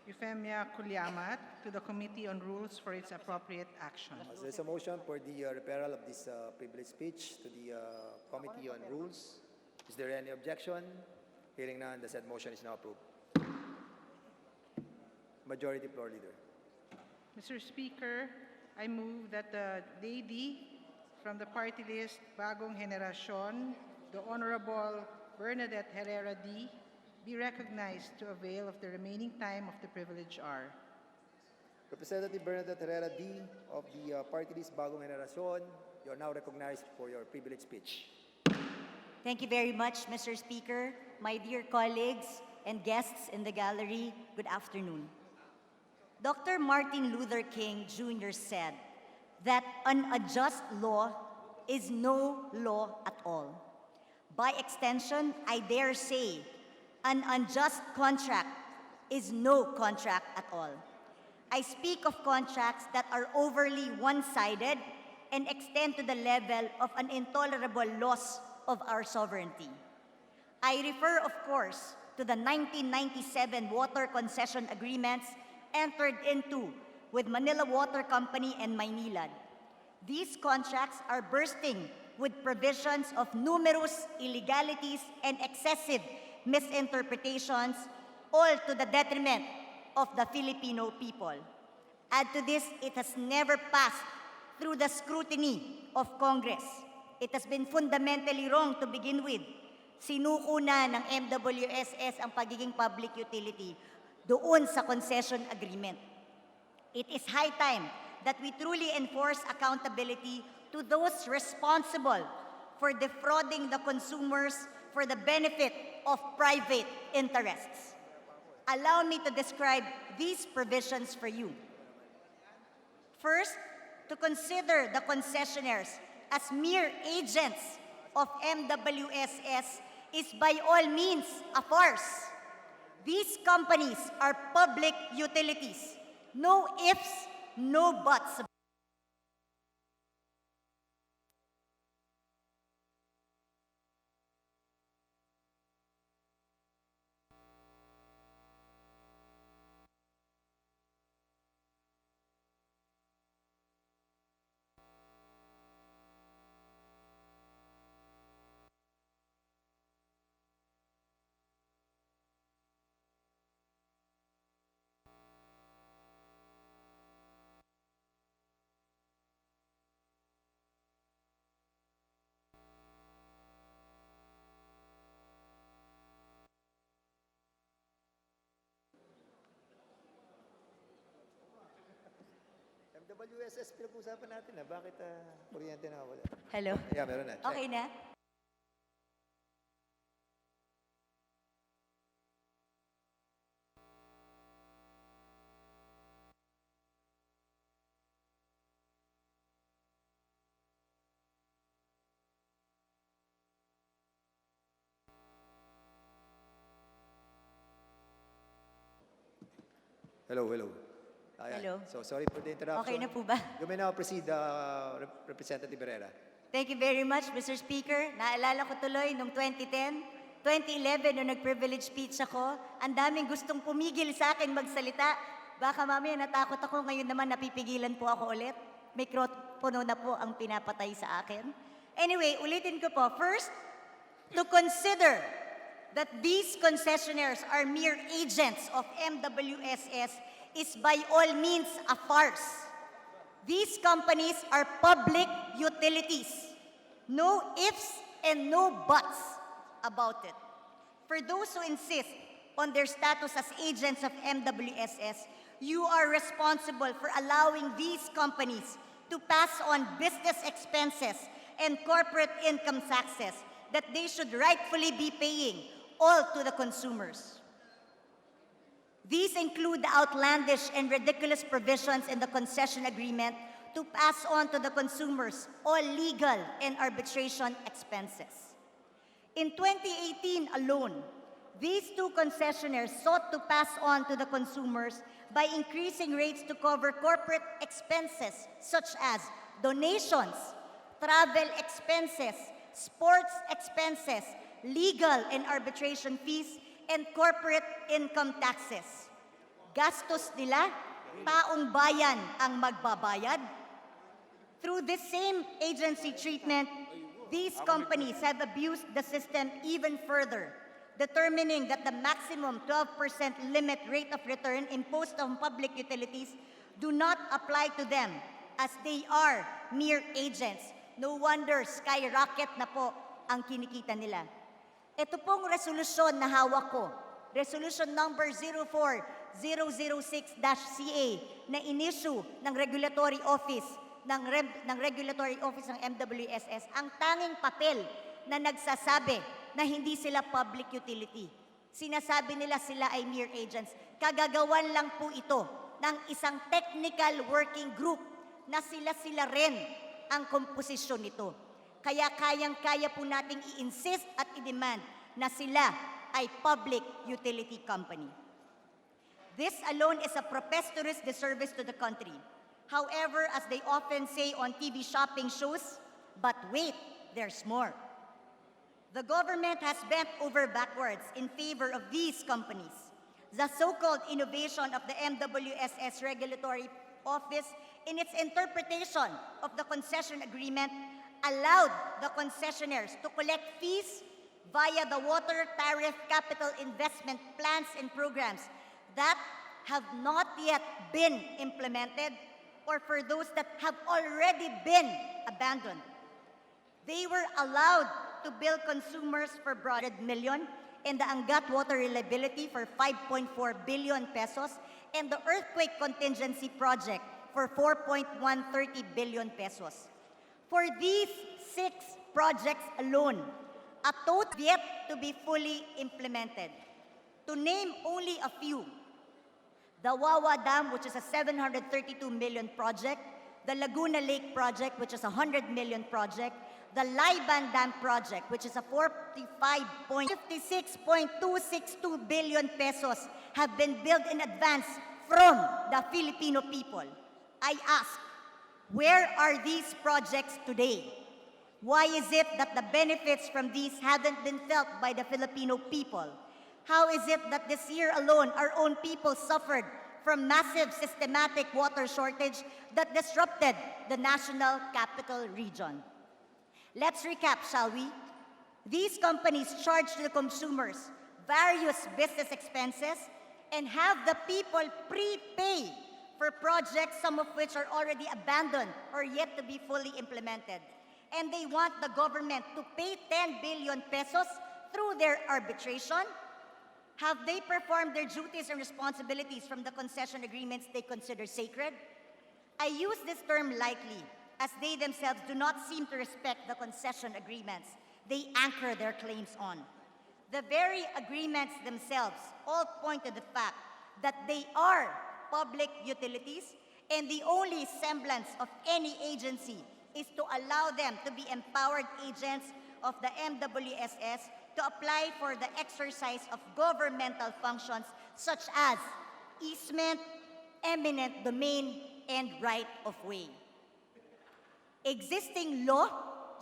Euphemia Kuliamat to the Committee on Rules for its appropriate action. There's a motion for the referral of this privileged speech to the Committee on Rules. Is there any objection? Hearing none, the said motion is now approved. Majority Floor Leader. Mr. Speaker, I move that the lady from the party list Bagong Generacion, the Honorable Bernadette Herrera D., be recognized to avail of the remaining time of the privilege hour. Representative Bernadette Herrera D. of the party list Bagong Generacion, you are now recognized for your privileged speech. Thank you very much, Mr. Speaker. My dear colleagues and guests in the gallery, good afternoon. Dr. Martin Luther King Jr. said that an unjust law is no law at all. By extension, I dare say, an unjust contract is no contract at all. I speak of contracts that are overly one-sided and extend to the level of an intolerable loss of our sovereignty. I refer, of course, to the 1997 water concession agreements entered into with Manila Water Company and Maynilad. These contracts are bursting with provisions of numerous illegalities and excessive misinterpretations, all to the detriment of the Filipino people. Add to this, it has never passed through the scrutiny of Congress. It has been fundamentally wrong to begin with. Sinuko na ng MWSS ang pagiging public utility doon sa concession agreement. It is high time that we truly enforce accountability to those responsible for defrauding the consumers for the benefit of private interests. Allow me to describe these provisions for you. First, to consider the concessionaires as mere agents of MWSS is by all means a farce. These companies are public utilities. No ifs, no buts. MWSS, pinag-usapan natin na bakit kuryente na wala. Hello? Yeah, meron na. Check. Okay na? Hello, hello. Ayan. Hello. So sorry for the interruption. Okay na po ba? You may now proceed, Representative Herrera. Thank you very much, Mr. Speaker. Naalala ko tuloy noong 2010, 2011, nung nag-privilege speech ako, ang daming gustong pumigil sa akin magsalita. Baka mamaya natakot ako, ngayon naman napipigilan po ako ulit. Mikropono na po ang pinapatay sa akin. Anyway, ulitin ko po. First, to consider that these concessionaires are mere agents of MWSS is by all means a farce. These companies are public utilities. No ifs and no buts about it. For those who insist on their status as agents of MWSS, you are responsible for allowing these companies to pass on business expenses and corporate income taxes that they should rightfully be paying all to the consumers. These include the outlandish and ridiculous provisions in the concession agreement to pass on to the consumers all legal and arbitration expenses. In 2018 alone, these two concessionaires sought to pass on to the consumers by increasing rates to cover corporate expenses such as donations, travel expenses, sports expenses, legal and arbitration fees, and corporate income taxes. Gastos nila, taong bayan ang magbabayad. Through this same agency treatment, these companies have abused the system even further, determining that the maximum 12% limit rate of return imposed on public utilities do not apply to them as they are mere agents. No wonder skyrocket na po ang kinikita nila. Ito pong resolusyon na hawak ko, Resolution number 04006-CA na inissue ng Regulatory Office ng Regulatory Office ng MWSS, ang tanging papel na nagsasabi na hindi sila public utility. Sinasabi nila sila ay mere agents. Kagagawan lang po ito ng isang technical working group na sila-sila rin ang komposisyon nito. Kaya kayang-kaya po nating i-insist at i-demand na sila ay public utility company. This alone is a preposterous disservice to the country. However, as they often say on TV shopping shows, but wait, there's more. The government has bent over backwards in favor of these companies. The so-called innovation of the MWSS Regulatory Office in its interpretation of the concession agreement allowed the concessionaires to collect fees via the water tariff capital investment plans and programs that have not yet been implemented or for those that have already been abandoned. They were allowed to bill consumers for broad million and the Angat water reliability for 5.4 billion pesos and the earthquake contingency project for 4.130 billion pesos. For these 6 projects alone, a total yet to be fully implemented. To name only a few, the Wawa Dam, which is a 732 million project, the Laguna Lake project, which is a 100 million project, the Laiban Dam project, which is a 56.262 billion pesos, have been billed in advance from the Filipino people. I ask, where are these projects today? Why is it that the benefits from these haven't been felt by the Filipino people? How is it that this year alone, our own people suffered from massive systematic water shortage that disrupted the national capital region? Let's recap, shall we? These companies charge to the consumers various business expenses and have the people prepay for projects, some of which are already abandoned or yet to be fully implemented. And they want the government to pay 10 billion pesos through their arbitration. Have they performed their duties and responsibilities from the concession agreements they consider sacred? I use this term lightly, as they themselves do not seem to respect the concession agreements they anchor their claims on. The very agreements themselves all point to the fact that they are public utilities, and the only semblance of any agency is to allow them to be empowered agents of the MWSS to apply for the exercise of governmental functions such as easement, eminent domain and right of way. Existing law,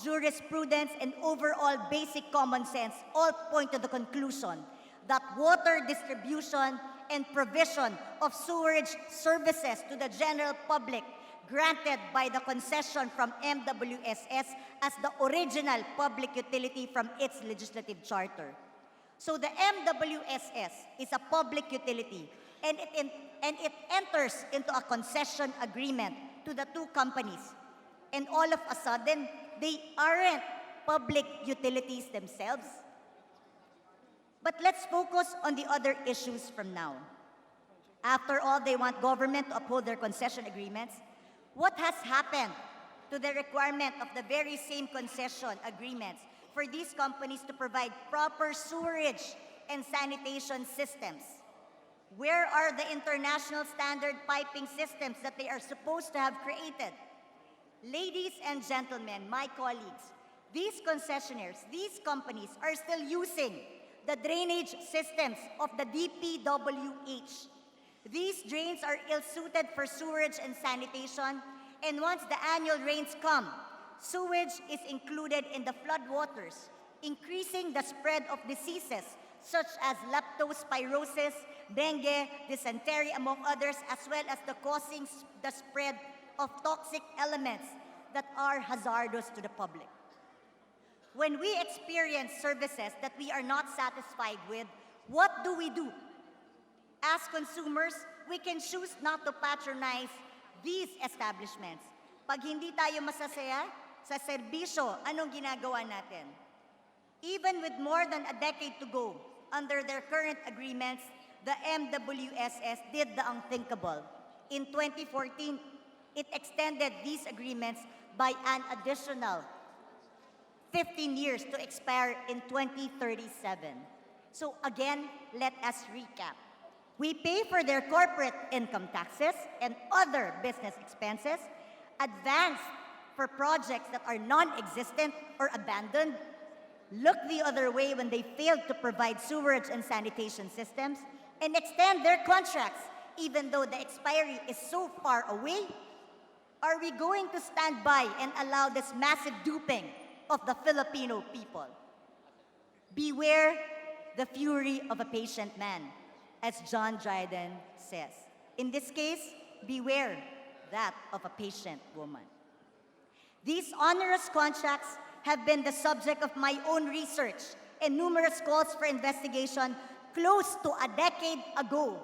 jurisprudence, and overall basic common sense all point to the conclusion that water distribution and provision of sewerage services to the general public granted by the concession from MWSS as the original public utility from its legislative charter. So the MWSS is a public utility, and it enters into a concession agreement to the two companies. And all of a sudden, they aren't public utilities themselves. But let's focus on the other issues from now. After all, they want government to uphold their concession agreements. What has happened to the requirement of the very same concession agreements for these companies to provide proper sewerage and sanitation systems? Where are the international standard piping systems that they are supposed to have created? Ladies and gentlemen, my colleagues, these concessionaires, these companies are still using the drainage systems of the DPWH. These drains are ill-suited for sewerage and sanitation, and once the annual rains come, sewage is included in the floodwaters, increasing the spread of diseases such as leptospirosis, dengue, dysentery, among others, as well as causing the spread of toxic elements that are hazardous to the public. When we experience services that we are not satisfied with, what do? As consumers, we can choose not to patronize these establishments. Pag hindi tayo masasaya sa serbisyo, anong ginagawa natin? Even with more than a decade to go, under their current agreements, the MWSS did the unthinkable. In 2014, it extended these agreements by an additional 15 years to expire in 2037. So again, let us recap. We pay for their corporate income taxes and other business expenses, advance for projects that are non-existent or abandoned, look the other way when they failed to provide sewerage and sanitation systems, and extend their contracts even though the expiry is so far away. Are we going to stand by and allow this massive duping of the Filipino people? Beware the fury of a patient man, as John Dryden says. In this case, beware that of a patient woman. These onerous contracts have been the subject of my own research and numerous calls for investigation close to a decade ago.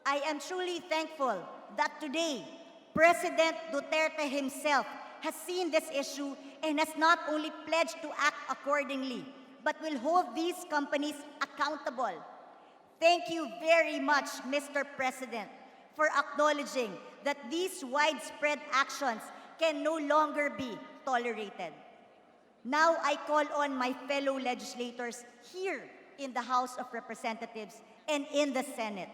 I am truly thankful that today, President Duterte himself has seen this issue and has not only pledged to act accordingly, but will hold these companies accountable. Thank you very much, Mr. President, for acknowledging that these widespread actions can no longer be tolerated. Now I call on my fellow legislators here in the House of Representatives and in the Senate.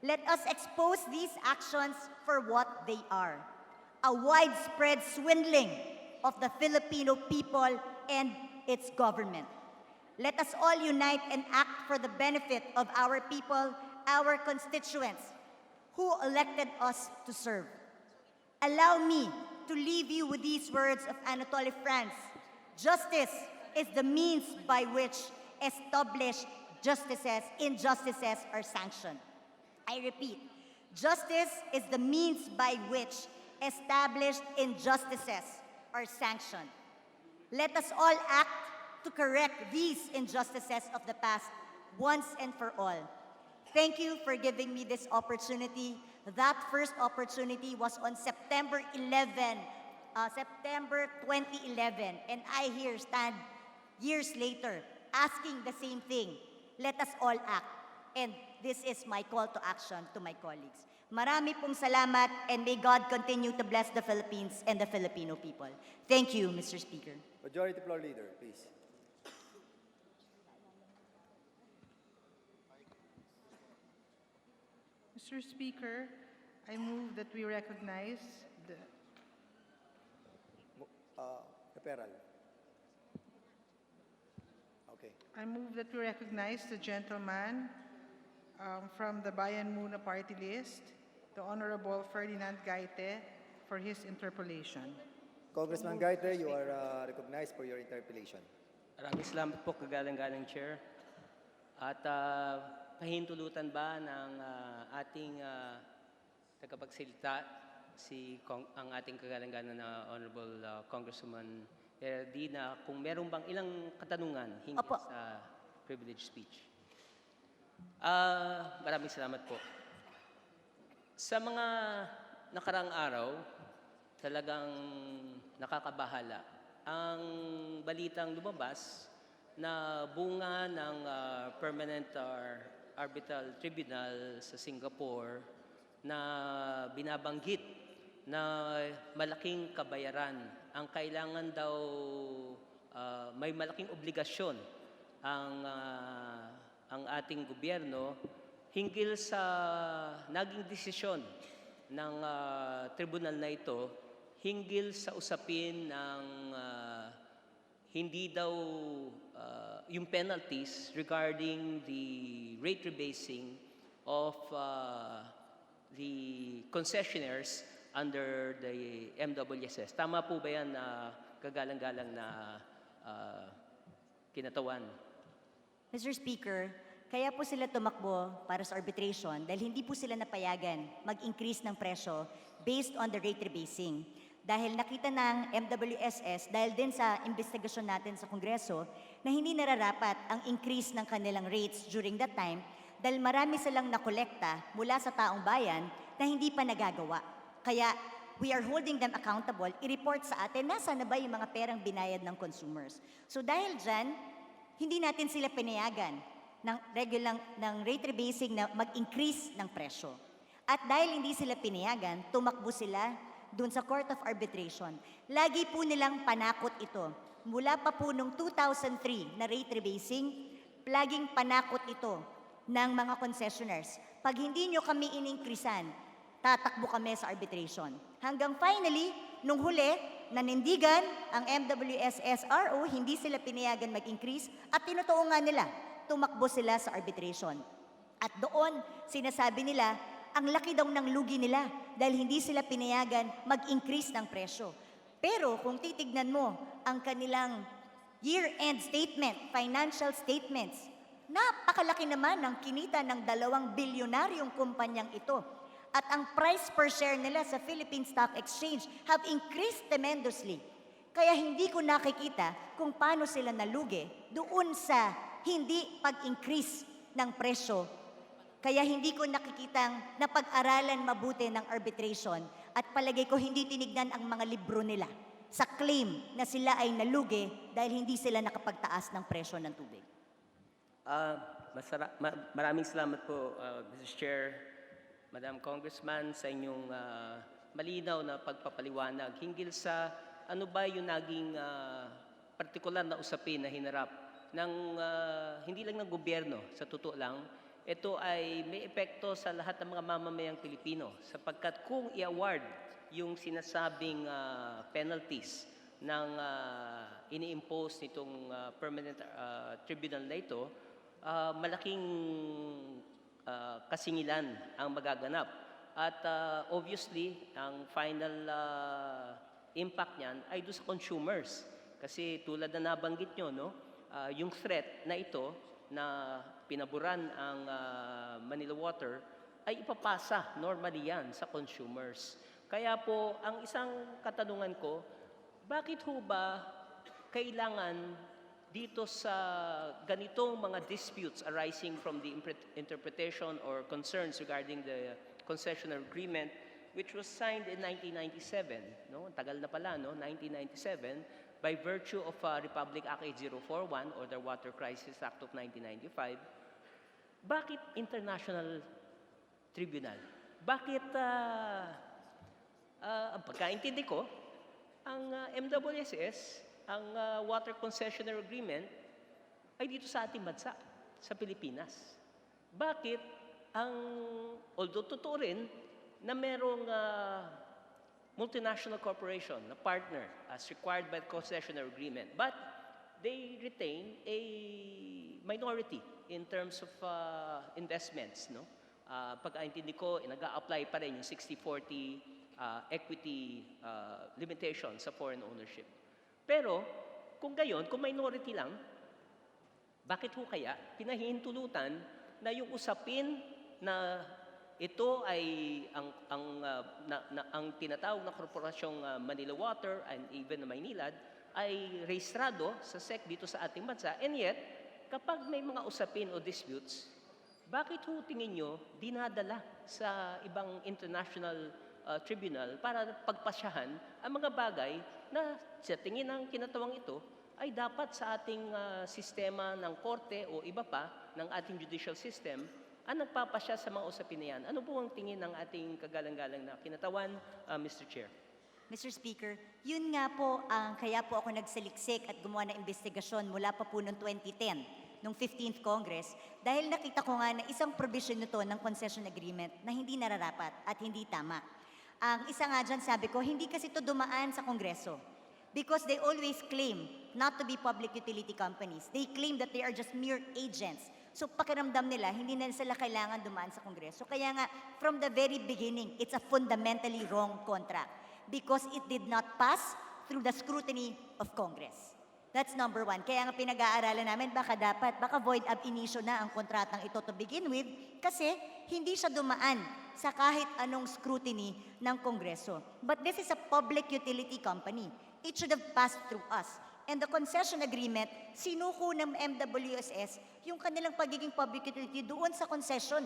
Let us expose these actions for what they are: a widespread swindling of the Filipino people and its government. Let us all unite and act for the benefit of our people, our constituents, who elected us to serve. Allow me to leave you with these words of Anatole France: justice is the means by which established injustices are sanctioned. I repeat, justice is the means by which established injustices are sanctioned. Let us all act to correct these injustices of the past once and for all. Thank you for giving me this opportunity. That first opportunity was on September 2011, and I here stand years later asking the same thing. Let us all act. And this is my call to action to my colleagues. Marami pong salamat, and may God continue to bless the Philippines and the Filipino people. Thank you, Mr. Speaker. Majority Floor Leader, please. Mr. Speaker, I move that we recognize the Caperal. Okay. I move that we recognize the gentleman from the Bayan Muna party list, the Honorable Ferdinand Gaite for his interpellation. Congressman Gaite, you are recognized for your interpellation. Maraming salamat po, kagalang-galang Chair. At pahintulutan ba ng ating tagapagsalita, ang ating kagalang-galang na Honorable Congresswoman Heraldi, na kung meron bang ilang katanungan hinggil Opo. sa privilege speech. Maraming salamat po. Sa mga nakarang araw, talagang nakakabahala ang balitang lumabas na bunga ng Permanent Arbitral Tribunal sa Singapore na binabanggit na malaking kabayaran ang kailangan daw, may malaking obligasyon ang ating gobyerno hinggil sa naging desisyon ng tribunal na ito hinggil sa usapin ng hindi daw yung penalties regarding the rate rebasing of the concessionaires under the MWSS. Tama po ba yan na kagalang-galang na kinatawan? Mr. Speaker, kaya po sila tumakbo para sa arbitration dahil hindi po sila napayagan mag-increase ng presyo based on the rate rebasing. Dahil nakita ng MWSS, dahil din sa investigasyon natin sa Kongreso, na hindi nararapat ang increase ng kanilang rates during that time dahil marami silang nakolekta mula sa taong bayan na hindi pa nagagawa. Kaya we are holding them accountable, i-report sa atin nasaan na ba yung mga perang binayad ng consumers. So dahil dyan, hindi natin sila pinayagan ng rate rebasing na mag-increase ng presyo. At dahil hindi sila pinayagan, tumakbo sila dun sa Court of Arbitration. Lagi po nilang panakot ito. Mula pa po nung 2003 na rate rebasing, laging panakot ito ng mga concessionaires. Pag hindi nyo kami ininkrisan, tatakbo kami sa arbitration. Hanggang finally, nung huli, nanindigan ang MWSSRO, hindi sila pinayagan mag-increase at tinutuo nga nila, tumakbo sila sa arbitration. At doon, sinasabi nila, ang laki daw ng lugi nila dahil hindi sila pinayagan mag-increase ng presyo. Pero kung titignan mo ang kanilang year-end statement, financial statements, napakalaki naman ng kinita ng 2 bilyonaryong kumpaniyang ito. At ang price per share nila sa Philippine Stock Exchange have increased tremendously. Kaya hindi ko nakikita kung paano sila nalugi doon sa hindi pag-increase ng presyo. Kaya hindi ko nakikitang napag-aralan mabuti ng arbitration at palagay ko hindi tinignan ang mga libro nila sa claim na sila ay nalugi dahil hindi sila nakapagtaas ng presyo ng tubig. Maraming salamat po, Mr. Chair, Madam Congressman, sa inyong malinaw na pagpapaliwanag hinggil sa ano ba yung naging partikular na usapin na hinarap ng hindi lang ng gobyerno, sa totoo lang. Ito ay may epekto sa lahat ng mga mamamayang Pilipino sapagkat kung i-award yung sinasabing penalties ng ini-impose nitong permanent tribunal na ito, malaking kasingilan ang magaganap. At obviously, ang final impact niyan ay doon sa consumers. Kasi tulad na nabanggit nyo, no, yung threat na ito na pinaburan ang Manila Water ay ipapasa normally yan sa consumers. Kaya po, ang isang katanungan ko, bakit ho ba kailangan dito sa ganitong mga disputes arising from the interpretation or concerns regarding the concessional agreement which was signed in 1997, no? Tagal na pala, no? 1997, by virtue of Republic Act 8041 or the Water Crisis Act of 1995, bakit international tribunal? Bakit, ang pagkaintindi ko, ang MWSS, ang Water Concessional Agreement, ay dito sa ating bansa, sa Pilipinas. Bakit although totoo rin na merong multinational corporation na partner as required by the concessional agreement, but they retain a minority in terms of investments, no? pagkaintindi ko, nag-a-apply pa rin yung 60-40 equity limitation sa foreign ownership. Pero, kung gayon, kung minority lang, bakit ho kaya pinahihintulutan na yung usapin na ito ay ang tinatawag na korporasyong Manila Water and even Maynilad ay rehistrado sa SEC dito sa ating bansa. And yet, kapag may mga usapin o disputes, bakit ho tingin nyo dinadala sa ibang international tribunal para pagpasyahan ang mga bagay na sa tingin ng kinatawang ito ay dapat sa ating sistema ng korte o iba pa ng ating judicial system ang nagpapasya sa mga usapin na yan. Ano po ang tingin ng ating kagalang-galang na kinatawan, Mr. Chair? Mr. Speaker, yun nga po ang kaya po ako nagsaliksik at gumawa ng investigasyon mula pa po noong 2010, noong 15th Congress, dahil nakita ko nga na isang provision nito ng concession agreement na hindi nararapat at hindi tama. Ang isa nga dyan, sabi ko, hindi kasi ito dumaan sa Kongreso. Because they always claim not to be public utility companies. They claim that they are just mere agents. So pakiramdam nila, hindi na sila kailangan dumaan sa Kongreso. Kaya nga, from the very beginning, it's a fundamentally wrong contract. Because it did not pass through the scrutiny of Congress. That's number one. Kaya nga pinag-aaralan namin, baka void ab initio na ang kontratang ito to begin with, kasi hindi siya dumaan sa kahit anong scrutiny ng Kongreso. But this is a public utility company. It should have passed through us. And the concession agreement, sinuko ng MWSS yung kanilang pagiging public utility doon sa concession.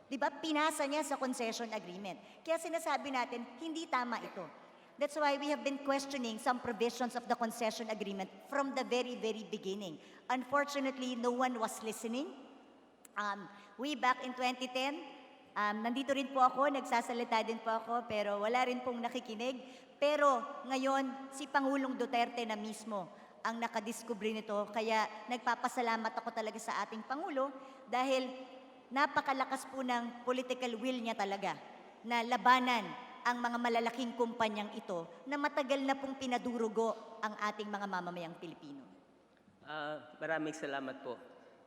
Di ba? Pinasa niya sa concession agreement. Kaya sinasabi natin, hindi tama ito. That's why we have been questioning some provisions of the concession agreement from the very, very beginning. Unfortunately, no one was listening. Way back in 2010, nandito rin po ako, nagsasalita din po ako, pero wala rin pong nakikinig. Pero ngayon, si Pangulong Duterte na mismo ang nakadiskubre nito. Kaya nagpapasalamat ako talaga sa ating Pangulo dahil napakalakas po ng political will niya talaga na labanan ang mga malalaking kumpanyang ito na matagal na pong pinadurugo ang ating mga mamamayang Pilipino. Maraming salamat po.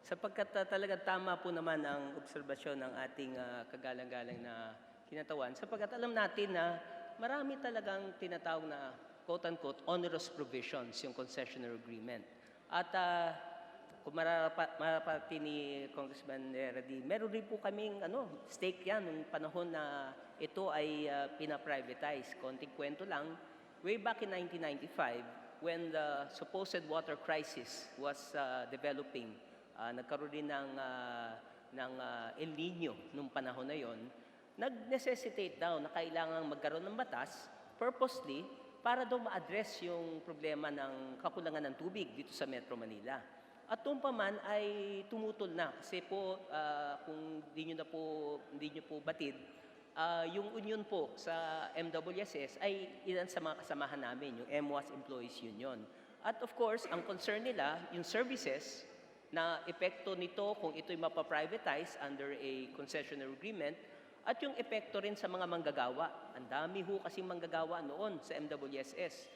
Sapagkat talaga tama po naman ang obserbasyon ng ating kagalang-galang na kinatawan. Sapagkat alam natin na marami talagang tinatawag na quote-unquote onerous provisions yung concessionary agreement. At kung marapati ni Congressman Radi, meron rin po kaming stake yan nung panahon na ito ay pinaprivatize. Konting kwento lang, way back in 1995, when the supposed water crisis was developing, nagkaroon din ng El Nino nung panahon na yon, nag-necessitate daw na kailangan magkaroon ng batas purposely para daw ma-address yung problema ng kakulangan ng tubig dito sa Metro Manila. At doon pa man ay tumutol na kasi po kung hindi nyo po batid, yung union po sa MWSS ay ilan sa mga kasamahan namin, yung MWAS Employees Union. At of course, ang concern nila, yung services na epekto nito kung ito'y mapaprivatize under a concessionary agreement, at yung epekto rin sa mga manggagawa. Ang dami ho kasing manggagawa noon sa MWSS.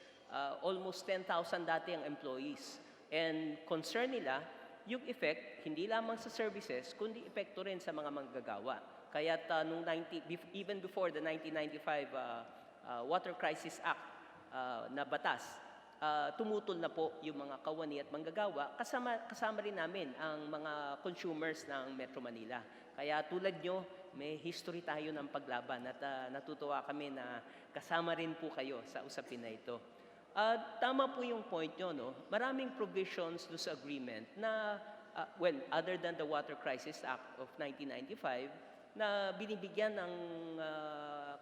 Almost 10,000 dati ang employees. And concern nila, yung effect, hindi lamang sa services, kundi epekto rin sa mga manggagawa. Kaya even before the 1995 Water Crisis Act na batas, tumutol na po yung mga kawani at manggagawa, kasama rin namin ang mga consumers ng Metro Manila. Kaya tulad nyo, may history tayo ng paglaban at natutuwa kami na kasama rin po kayo sa usapin na ito. Tama po yung point nyo, no? Maraming provisions do sa agreement na, other than the Water Crisis Act of 1995, na binibigyan ng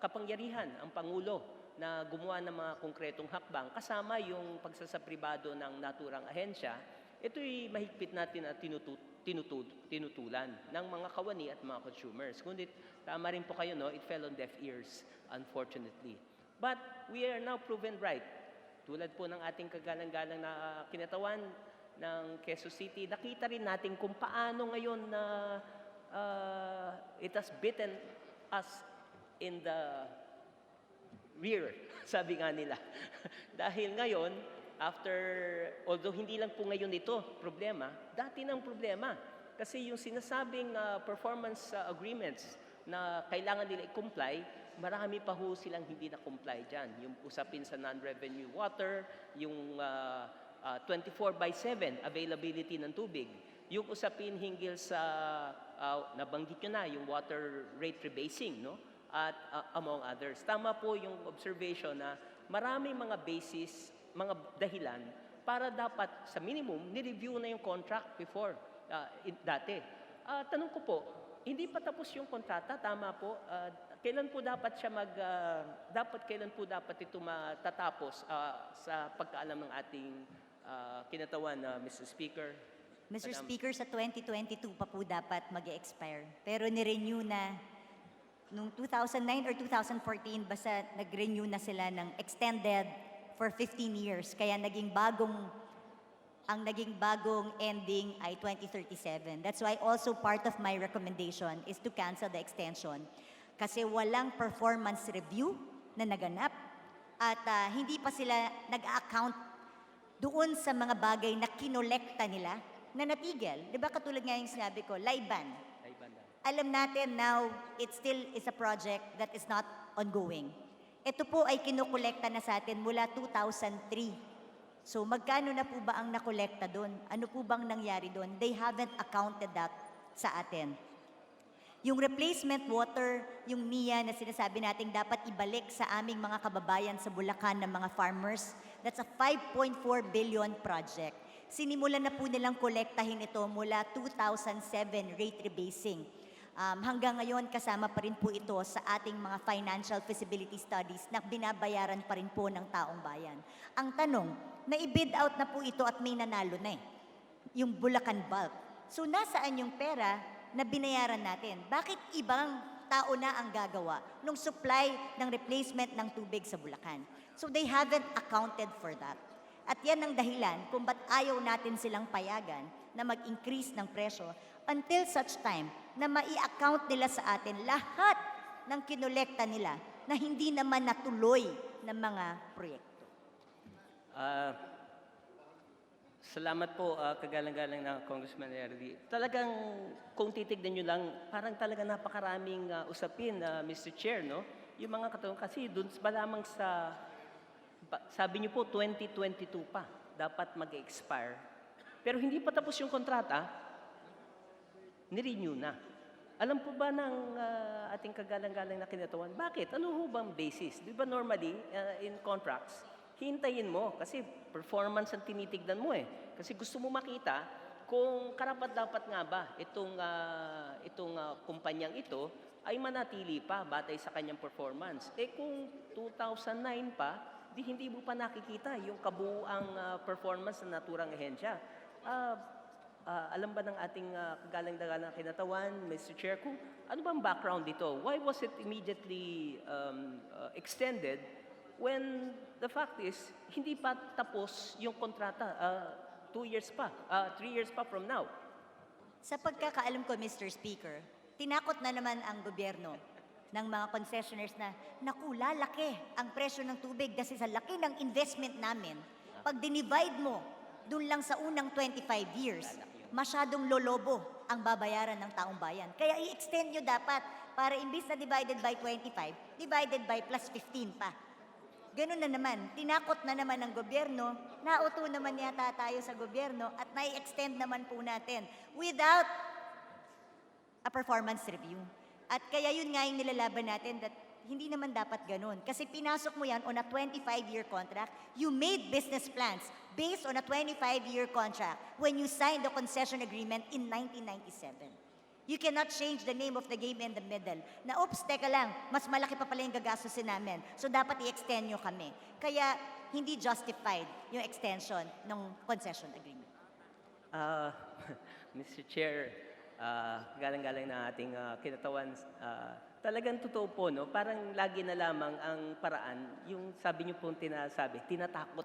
kapangyarihan ang Pangulo na gumawa ng mga konkretong hakbang kasama yung pagsasapribado ng naturang ahensya. Ito'y mahigpit natin at tinutulan ng mga kawani at mga consumers. Kundi tama rin po kayo, no? It fell on deaf ears, unfortunately. But we are now proven right. Tulad po ng ating kagalang-galang na kinatawan ng Quezon City, nakita rin natin kung paano ngayon na it has bitten us in the rear, sabi nga nila. Dahil ngayon, although hindi lang po ngayon ito problema, dati nang problema. Kasi yung sinasabing performance agreements na kailangan nila i-comply, marami pa ho silang hindi na-comply dyan. Yung usapin sa non-revenue water, yung 24/7 availability ng tubig, yung usapin hinggil sa, nabanggit nyo na, yung water rate rebasing, no? At among others. Tama po yung observation na maraming mga basis, mga dahilan, para dapat sa minimum, nireview na yung contract before, dati. Tanong ko po, hindi pa tapos yung kontrata, tama po. Kailan po dapat siya kailan po dapat ito matatapos sa pagkaalam ng ating kinatawan na Mr. Speaker? Mr. Speaker, sa 2022 pa po dapat mag-expire. Pero nirenew na noong 2009 or 2014, basta nag-renew na sila ng extended for 15 years. Kaya ang naging bagong ending ay 2037. That's why also part of my recommendation is to cancel the extension. Kasi walang performance review na naganap at hindi pa sila nag-account doon sa mga bagay na kinolekta nila na natigil. Di ba katulad nga yung sinabi ko, Laiban. Alam natin now, it still is a project that is not ongoing. Ito po ay kinukolekta na sa atin mula 2003. So magkano na po ba ang nakolekta doon? Ano po bang nangyari doon? They haven't accounted that sa atin. Yung replacement water, yung NIA na sinasabi natin dapat ibalik sa aming mga kababayan sa Bulacan ng mga farmers, that's a 5.4 billion project. Sinimulan na po nilang kolektahin ito mula 2007 rate rebasing. Hanggang ngayon, kasama pa rin po ito sa ating mga financial feasibility studies na binabayaran pa rin po ng taong bayan. Ang tanong, na-bid out na po ito at may nanalo na yung Bulacan Bulk. So nasaan yung pera na binayaran natin? Bakit ibang tao na ang gagawa nung supply ng replacement ng tubig sa Bulacan? So they haven't accounted for that. At yan ang dahilan kung ba't ayaw natin silang payagan na mag-increase ng presyo until such time na mai-account nila sa atin lahat ng kinolekta nila na hindi naman natuloy ng mga proyekto. Salamat po, kagalang-galang na Congressman Erdi. Talagang, kung titignan nyo lang, parang talaga napakaraming usapin, Mr. Chair, no? Yung mga katulong, kasi dun pa lamang sa, sabi nyo po, 2022 pa, dapat mag-expire. Pero hindi pa tapos yung kontrata, nirenew na. Alam po ba ng ating kagalang-galang na kinatawan, bakit? Ano ho bang basis? Di ba normally, in contracts, hintayin mo kasi performance ang tinitignan mo eh. Kasi gusto mo makita kung karapat-dapat nga ba itong kumpanyang ito ay manatili pa batay sa kanyang performance. Eh kung 2009 pa, hindi mo pa nakikita yung kabuuang performance ng naturang ahensya. Alam ba ng ating kagalang-galang kinatawan, Mr. Chair, kung ano bang background dito? Why was it immediately extended when the fact is, hindi pa tapos yung kontrata, 3 years pa from now? Sa pagkakaalam ko, Mr. Speaker, tinakot na naman ang gobyerno ng mga concessionaires na, naku, lalaki ang presyo ng tubig kasi sa laki ng investment namin. Pag dinivide mo, dun lang sa unang 25 years, masyadong lolobo ang babayaran ng taong bayan. Kaya i-extend nyo dapat para imbis na divided by 25, divided by plus 15 pa. Ganun na naman, tinakot na naman ng gobyerno, nauto naman yata tayo sa gobyerno at nai-extend naman po natin without a performance review. At kaya yun nga yung nilalaban natin that hindi naman dapat ganun. Kasi pinasok mo yan on a 25-year contract, you made business plans based on a 25-year contract when you signed the concession agreement in 1997. You cannot change the name of the game in the middle. Na, oops, teka lang, mas malaki pa pala yung gagastusin namin. So, dapat i-extend nyo kami. Kaya, hindi justified yung extension ng concession agreement. Mr. Chair, galang-galang na ating kinatawan, talagang totoo po, no? Parang lagi na lamang ang paraan, yung sabi niyo po tinasabi, tinatakot,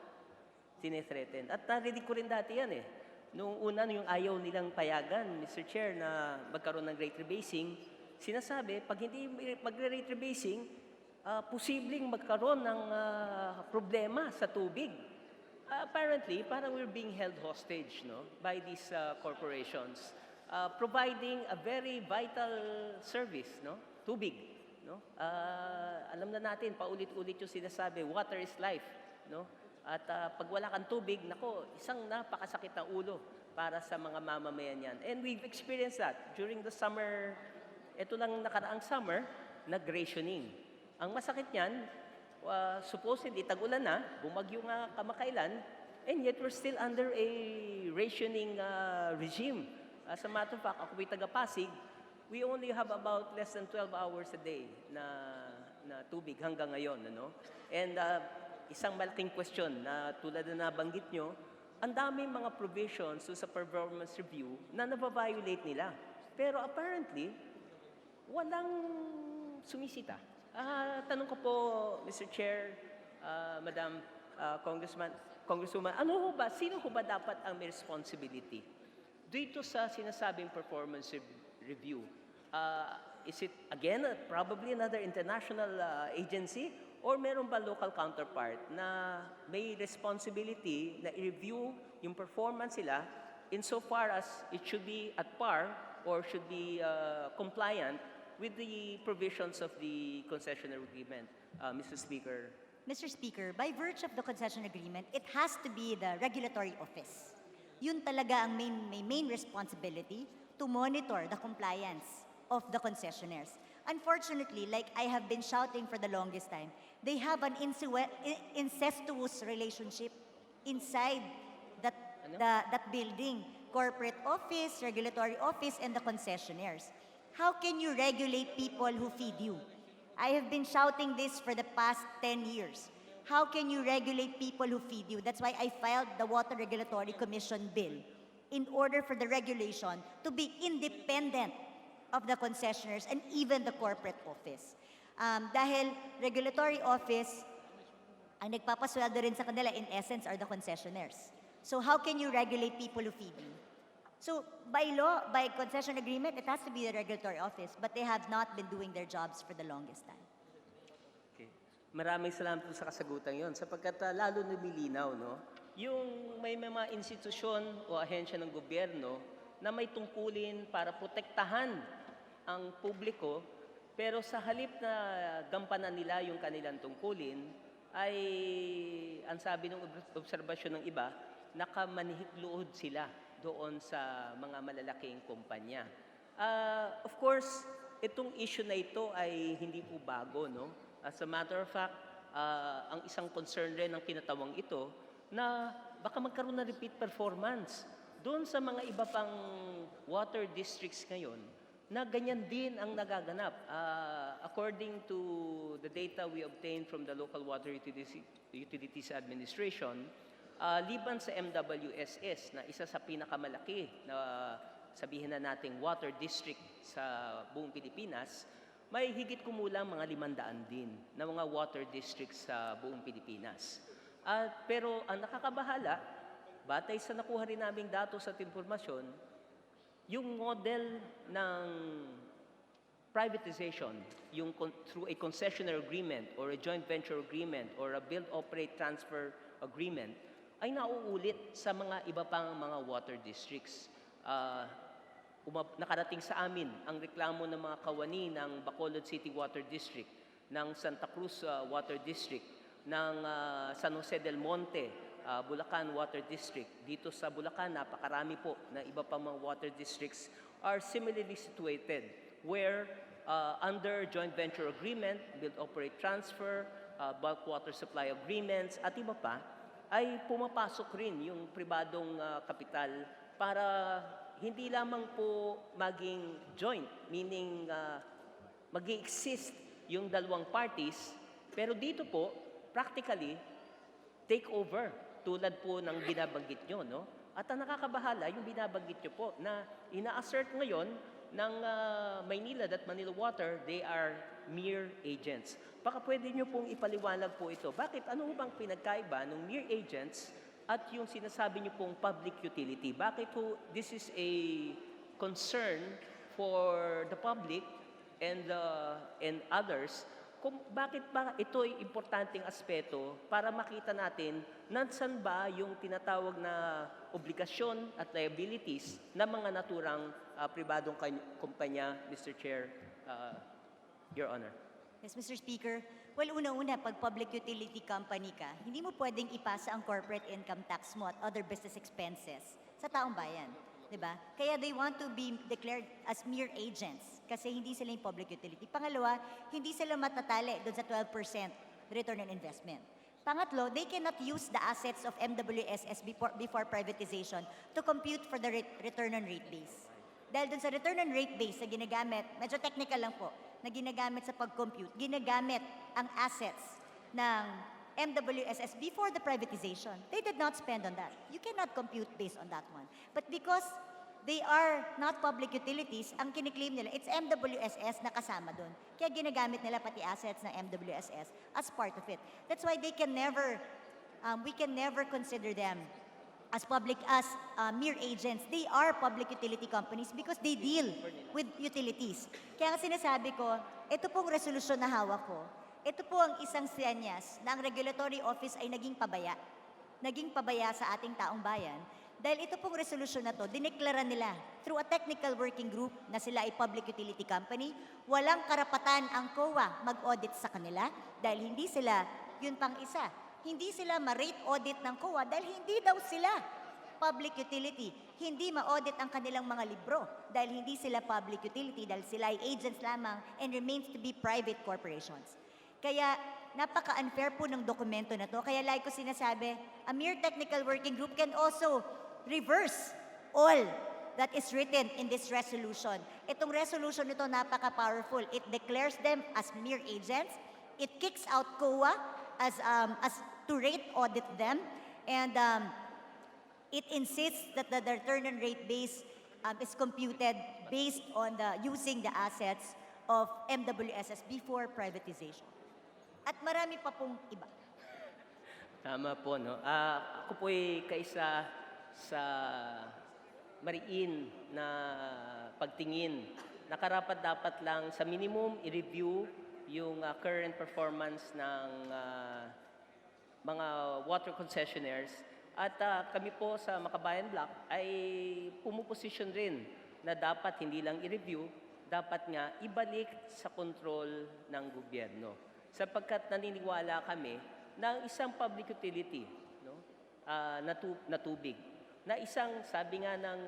sinethreaten. At narinig ko rin dati yan eh. Noong una, yung ayaw nilang payagan, Mr. Chair, na magkaroon ng rate rebasing, sinasabi, pag hindi mag-rate rebasing, posibleng magkaroon ng problema sa tubig. Apparently, parang we're being held hostage, no, by these corporations, providing a very vital service, no, tubig. No? Alam na natin, paulit-ulit yung sinasabi, water is life. No? At pag wala kang tubig, nako, isang napakasakit na ulo para sa mga mamamayan yan. And we've experienced that during the summer. Ito lang nakaraang summer, nag-rationing. Ang masakit niyan, supposedly tag-ulan na, bumagyo nga kamakailan, and yet we're still under a rationing regime. As a matter of fact, ako po'y taga-Pasig, we only have about less than 12 hours a day na tubig hanggang ngayon. Ano? And isang malaking question na tulad na nabanggit nyo, ang daming mga provisions sa performance review na nababiolate nila. Pero apparently, walang sumisita. Tanong ko po, Mr. Chair, Madam Congresswoman, sino ho ba dapat ang may responsibility dito sa sinasabing performance review? Is it, again, probably another international agency? Or meron ba local counterpart na may responsibility na i-review yung performance nila insofar as it should be at par or should be compliant with the provisions of the concessionary agreement, Mr. Speaker? Mr. Speaker, by virtue of the concession agreement, it has to be the regulatory office. Yun talaga ang main responsibility to monitor the compliance of the concessionaires. Unfortunately, like I have been shouting for the longest time, they have an incestuous relationship inside that building. Corporate office, regulatory office, and the concessionaires. How can you regulate people who feed you? I have been shouting this for the past 10 years. How can you regulate people who feed you? That's why I filed the Water Regulatory Commission bill in order for the regulation to be independent of the concessionaires and even the corporate office. Dahil regulatory office, ang nagpapasweldo rin sa kanila in essence are the concessionaires. So how can you regulate people who feed you? So by law, by concession agreement, it has to be the regulatory office, but they have not been doing their jobs for the longest time. Okay. Maraming salamat po sa kasagutan yon sapagkat lalo lumilinaw, no? Yung may mga institusyon o ahensya ng gobyerno na may tungkulin para protektahan ang publiko, pero sa halip na gampanan nila yung kanilang tungkulin, ay ang sabi ng obserbasyon ng iba, nakamanihikluod sila doon sa mga malalaking kumpanya. Of course, itong issue na ito ay hindi po bago, no? As a matter of fact, ang isang concern rin ng kinatawang ito na baka magkaroon ng repeat performance doon sa mga iba pang water districts ngayon na ganyan din ang nagaganap. According to the data we obtained from the Local Water Utilities Administration, liban sa MWSS na isa sa pinakamalaki na sabihin na nating water district sa buong Pilipinas, may higit kumulang mga 500 din na mga water districts sa buong Pilipinas. Pero ang nakakabahala, batay sa nakuha rin naming datos at informasyon, yung model ng privatization, yung through a concessionary agreement or a joint venture agreement or a build, operate, transfer agreement, ay nauulit sa mga iba pang mga water districts. Nakarating sa amin ang reklamo ng mga kawani ng Bacolod City Water District, ng Santa Cruz Water District, ng San Jose del Monte, Bulacan Water District. Dito sa Bulacan, napakarami po na iba pang mga water districts are similarly situated where under joint venture agreement, build, operate, transfer, bulk water supply agreements, at iba pa, ay pumapasok rin yung pribadong kapital para hindi lamang po maging joint, meaning mag-exist yung dalawang parties, pero dito po, practically, take over, tulad po ng binabanggit nyo, no? At ang nakakabahala, yung binabanggit nyo po, na ina-assert ngayon ng Maynilad at Manila Water, they are mere agents. Baka pwede nyo pong ipaliwanag po ito. Bakit? Ano bang pinagkaiba ng mere agents at yung sinasabi nyo pong public utility? Bakit po this is a concern for the public and others? Bakit ba ito ay importanteng aspeto para makita natin nansan ba yung tinatawag na obligasyon at liabilities ng mga naturang pribadong kumpanya, Mr. Chair? Your Honor. Yes, Mr. Speaker. Well, una-una, pag public utility company ka, hindi mo pwedeng ipasa ang corporate income tax mo at other business expenses sa taong bayan. Diba? Kaya they want to be declared as mere agents kasi hindi sila yung public utility. Pangalawa, hindi sila matatali doon sa 12% return on investment. Pangatlo, they cannot use the assets of MWSS before privatization to compute for the return on rate base. Dahil dun sa return on rate base na ginagamit, medyo technical lang po, na ginagamit sa pag-compute, ginagamit ang assets ng MWSS before the privatization. They did not spend on that. You cannot compute based on that one. But because they are not public utilities, ang kiniklaim nila, it's MWSS na kasama doon. Kaya ginagamit nila pati assets ng MWSS as part of it. That's why they can never, we can never consider them as mere agents. They are public utility companies because they deal with utilities. Kaya nga sinasabi ko, ito pong resolusyon na hawak ko, ito po ang isang senyas na ang regulatory office ay naging pabaya. Naging pabaya sa ating taong bayan. Dahil ito pong resolusyon na to, dineklara nila through a technical working group na sila ay public utility company, walang karapatan ang COA mag-audit sa kanila dahil hindi sila, yun pang isa, hindi sila ma-rate audit ng COA dahil hindi daw sila public utility. Hindi ma-audit ang kanilang mga libro dahil hindi sila public utility, dahil sila ay agents lamang and remains to be private corporations. Kaya napaka-unfair po ng dokumento na to. Kaya like ko sinasabi, a mere technical working group can also reverse all that is written in this resolution. Itong resolution nito napaka-powerful. It declares them as mere agents. It kicks out COA as to rate audit them, and it insists that the return on rate base is computed based on using the assets of MWSS before privatization. At marami pa pong iba. Tama po, no? Ako po'y kaisa sa mariin na pagtingin na karapat-dapat lang sa minimum i-review yung current performance ng mga water concessionaires. At kami po sa Makabayan Block ay pumuposisyon rin na dapat hindi lang i-review, dapat nga ibalik sa kontrol ng gobyerno. Sapagkat naniniwala kami na isang public utility, no, na tubig, na isang, sabi nga ng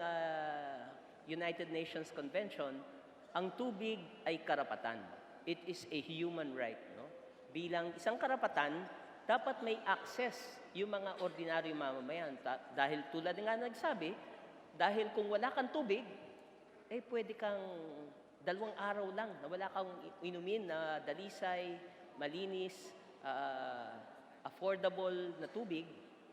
United Nations Convention, ang tubig ay karapatan. It is a human right. No? Bilang isang karapatan, dapat may access yung mga ordinaryong mamamayan. Dahil tulad nga nagsabi, dahil kung wala kang tubig, eh pwede kang 2 araw lang na wala kang inumin na dalisay, malinis, affordable na tubig,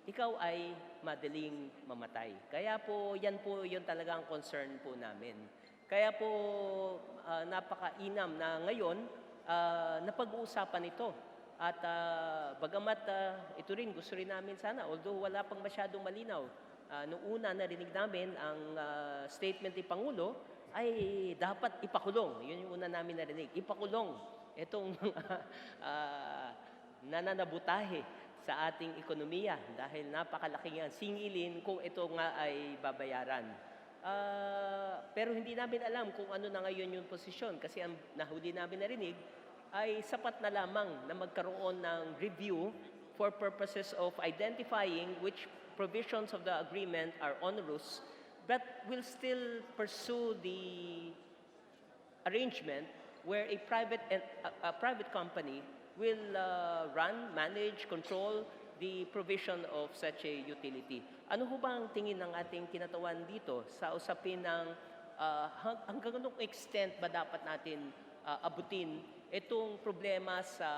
ikaw ay madaling mamatay. Kaya po, yan po yun talaga ang concern po namin. Kaya po, napakainam na ngayon, napag-uusapan ito. At bagamat ito rin, gusto rin namin sana, although wala pang masyadong malinaw, noong una narinig namin ang statement ni Pangulo, ay dapat ipakulong. Yun yung una namin narinig. Ipakulong itong nananabutahe sa ating ekonomiya dahil napakalaking singilin kung ito nga ay babayaran. Pero hindi namin alam kung ano na ngayon yung posisyon kasi ang nahuli namin narinig ay sapat na lamang na magkaroon ng review for purposes of identifying which provisions of the agreement are onerous but will still pursue the arrangement where a private company will run, manage, control the provision of such a utility. Ano ho ba ang tingin ng ating kinatawan dito sa usapin ng hanggang anong extent ba dapat natin abutin itong problema sa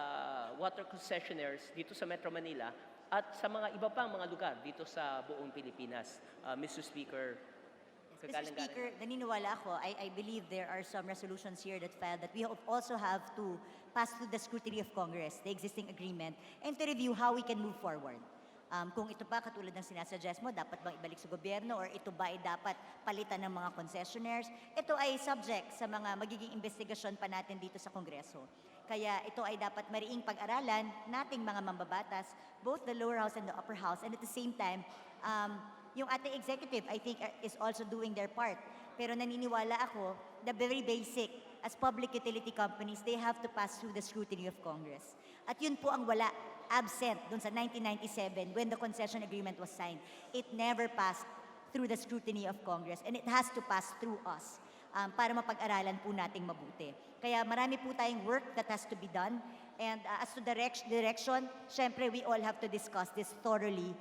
water concessionaires dito sa Metro Manila at sa mga iba pang mga lugar dito sa buong Pilipinas, Mr. Speaker? Mr. Speaker, naniniwala ako, I believe there are some resolutions here that filed that we also have to pass through the scrutiny of Congress, the existing agreement, and to review how we can move forward. Kung ito pa, katulad ng sinasuggest mo, dapat bang ibalik sa gobyerno or ito ba ay dapat palitan ng mga concessionaires, ito ay subject sa mga magiging investigasyon pa natin dito sa Kongreso. Kaya ito ay dapat mariing pag-aralan nating mga mambabatas, both the lower house and the upper house, and at the same time, yung ating executive, I think, is also doing their part. Pero naniniwala ako, the very basic as public utility companies, they have to pass through the scrutiny of Congress. At yun po ang wala, absent dun sa 1997 when the concession agreement was signed. It never passed through the scrutiny of Congress, and it has to pass through us para mapag-aralan po nating mabuti. Kaya marami po tayong work that has to be done. And as to direction, syempre we all have to discuss this thoroughly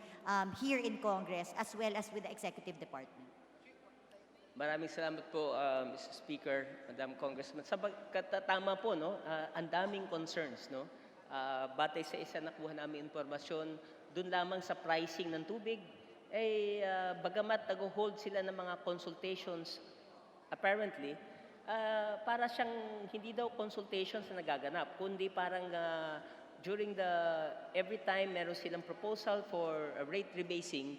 here in Congress as well as with the Executive Department. Maraming salamat po, Mr. Speaker, Madam Congressman. Tama po, no? Ang daming concerns, no? Batay sa isa nakuha namin impormasyon, dun lamang sa pricing ng tubig, bagamat nag-hold sila ng mga consultations, apparently, para siyang hindi daw consultations na nagaganap, kundi parang during every time meron silang proposal for a rate rebasing,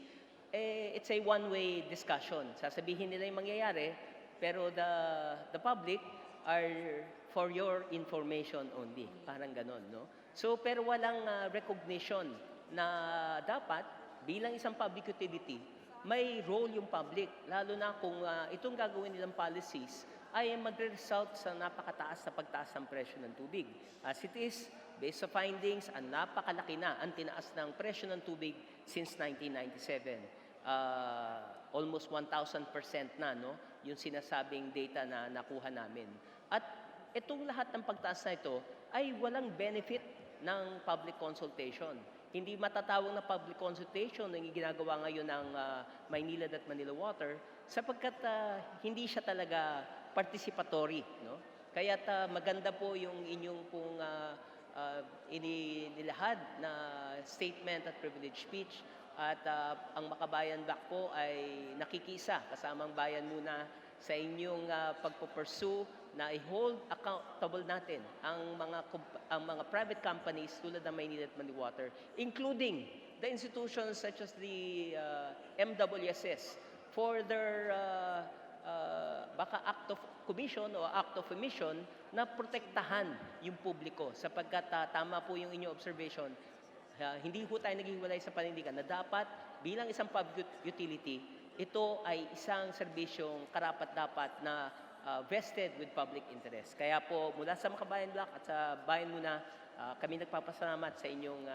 it's a one-way discussion. Sasabihin nila yung mangyayari, pero the public are for your information only. Parang ganon, no? So, pero walang recognition na dapat, bilang isang public utility, may role yung public, lalo na kung itong gagawin nilang policies ay magre-result sa napakataas na pagtaas ng presyo ng tubig. As it is, based sa findings, ang napakalaki na ang tinaas ng presyo ng tubig since 1997. Almost 1,000% na, no? Yung sinasabing data na nakuha namin. At itong lahat ng pagtaas na ito ay walang benefit ng public consultation. Hindi matatawag na public consultation ang ginagawa ngayon ng Maynilad at Manila Water sapagkat hindi siya talaga participatory, no? Kaya't maganda po yung inyong pong inilahad na statement at privilege speech. At ang Makabayan Black po ay nakikisa kasamang bayan muna sa inyong pagpupursue na i-hold accountable natin ang mga private companies tulad ng Maynila at Manila Water, including the institutions such as the MWSS for their baka act of commission o act of omission na protektahan yung publiko sapagkat tama po yung inyong observation. Hindi po tayo naghihiwalay sa panindigan na dapat bilang isang public utility, ito ay isang serbisyong karapat-dapat na vested with public interest. Kaya po mula sa Makabayan Black at sa bayan muna, kami nagpapasalamat sa inyong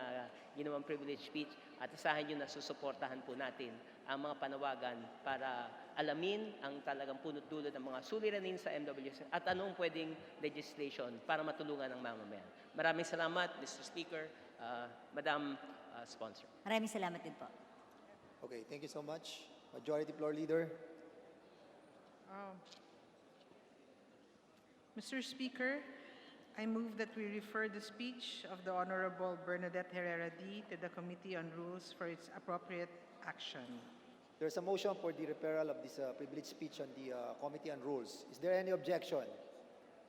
ginawang privilege speech at asahan nyo na susuportahan po natin ang mga panawagan para alamin ang talagang punot-dulo ng mga suliranin sa MWS at anong pwedeng legislation para matulungan ang mamamayan. Maraming salamat, Mr. Speaker, Madam Sponsor. Maraming salamat din po. Okay, thank you so much. Majority Floor Leader. Mr. Speaker, I move that we refer the speech of the Honorable Bernadette Herrera D. to the Committee on Rules for its appropriate action. There's a motion for the referral of this privilege speech on the Committee on Rules. Is there any objection?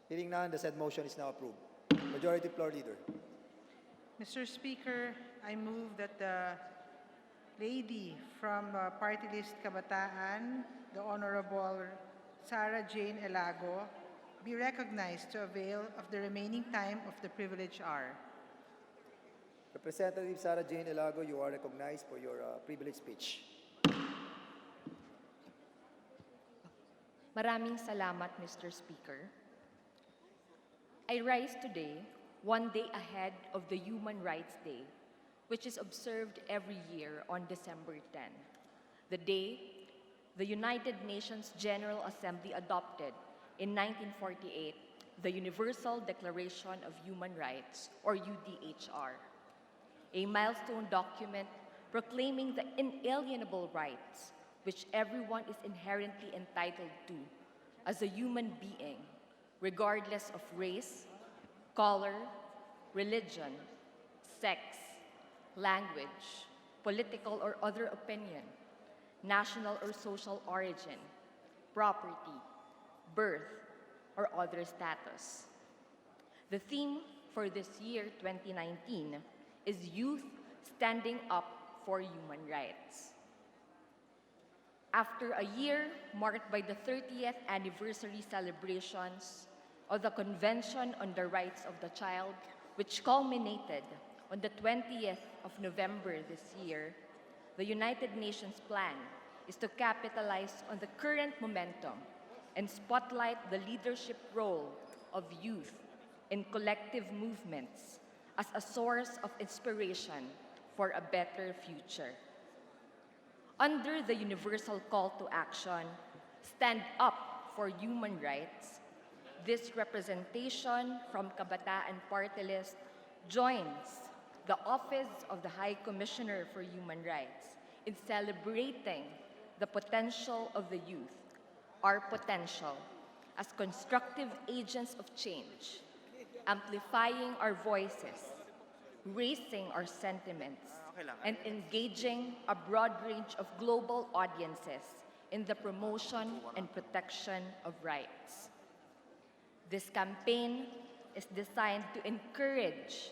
Hearing none, the said motion is now approved. Majority Floor Leader. Mr. Speaker, I move that the lady from Party List Kabataan, the Honorable Sarah Jane Elago, be recognized to avail of the remaining time of the privilege hour. Representative Sarah Jane Elago, you are recognized for your privilege speech. Maraming salamat, Mr. Speaker. I rise today, one day ahead of the Human Rights Day, which is observed every year on December 10, the day the United Nations General Assembly adopted in 1948 the Universal Declaration of Human Rights, or UDHR, a milestone document proclaiming the inalienable rights which everyone is inherently entitled to as a human being, regardless of race, color, religion, sex, language, political or other opinion, national or social origin, property, birth, or other status. The theme for this year, 2019, is Youth Standing Up for Human Rights. After a year marked by the 30th anniversary celebrations of the Convention on the Rights of the Child, which culminated on the 20th of November this year, the United Nations plan is to capitalize on the current momentum and spotlight the leadership role of youth in collective movements as a source of inspiration for a better future. Under the universal call to action, Stand Up for Human Rights, this representation from Kabataan Party List joins the Office of the High Commissioner for Human Rights in celebrating the potential of the youth, our potential as constructive agents of change, amplifying our voices, raising our sentiments, and engaging a broad range of global audiences in the promotion and protection of rights. This campaign is designed to encourage,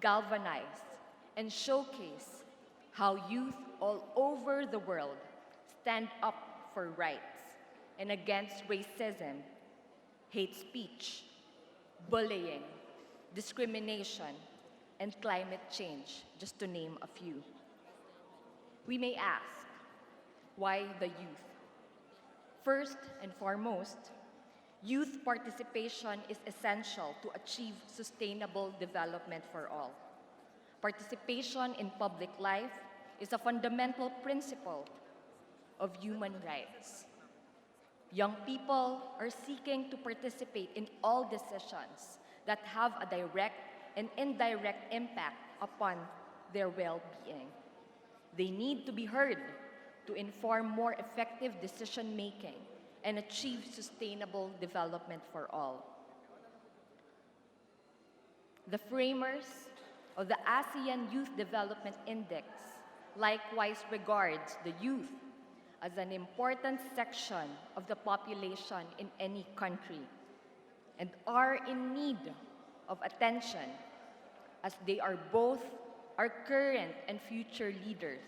galvanize, and showcase how youth all over the world stand up for rights and against racism, hate speech, bullying, discrimination, and climate change, just to name a few. We may ask, why the youth? First and foremost, youth participation is essential to achieve sustainable development for all. Participation in public life is a fundamental principle of human rights. Young people are seeking to participate in all decisions that have a direct and indirect impact upon their well-being. They need to be heard to inform more effective decision-making and achieve sustainable development for all. The framers of the ASEAN Youth Development Index likewise regards the youth as an important section of the population in any country and are in need of attention as they are both our current and future leaders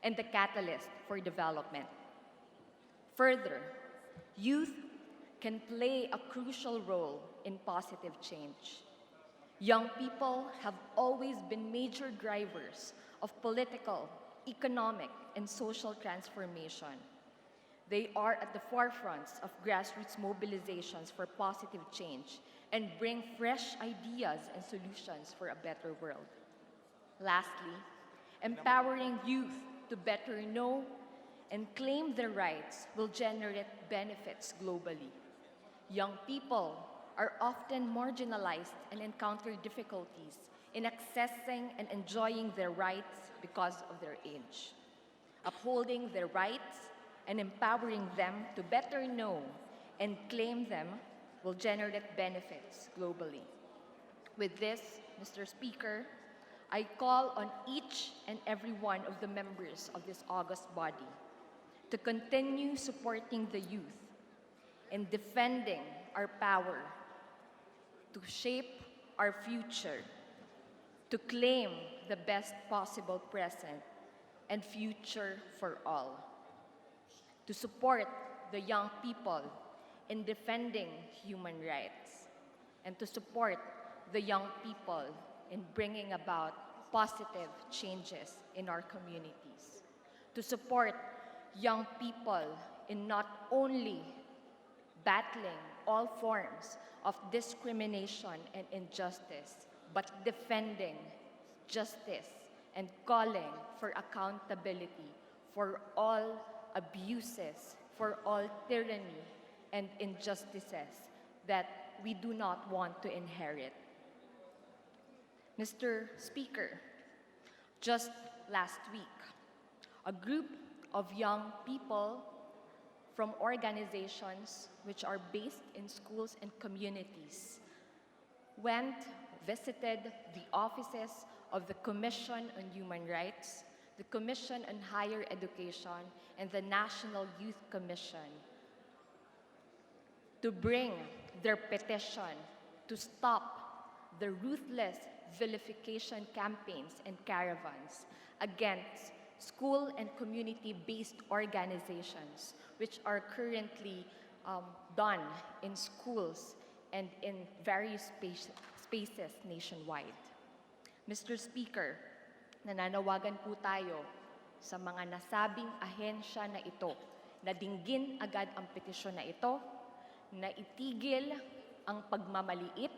and the catalyst for development. Further, youth can play a crucial role in positive change. Young people have always been major drivers of political, economic, and social transformation. They are at the forefronts of grassroots mobilizations for positive change and bring fresh ideas and solutions for a better world. Lastly, empowering youth to better know and claim their rights will generate benefits globally. Young people are often marginalized and encounter difficulties in accessing and enjoying their rights because of their age. Upholding their rights and empowering them to better know and claim them will generate benefits globally. With this, Mr. Speaker, I call on each and every one of the members of this august body to continue supporting the youth in defending our power, to shape our future, to claim the best possible present and future for all, to support the young people in defending human rights, and to support the young people in bringing about positive changes in our communities, to support young people in not only battling all forms of discrimination and injustice, but defending justice and calling for accountability for all abuses, for all tyranny and injustices that we do not want to inherit. Mr. Speaker, just last week, a group of young people from organizations which are based in schools and communities visited the offices of the Commission on Human Rights, the Commission on Higher Education, and the National Youth Commission to bring their petition to stop the ruthless vilification campaigns and caravans against school and community-based organizations which are currently done in schools and in various spaces nationwide. Mr. Speaker, nananawagan po tayo sa mga nasabing ahensya na ito na dinggin agad ang petisyon na ito na itigil ang pagmamaliit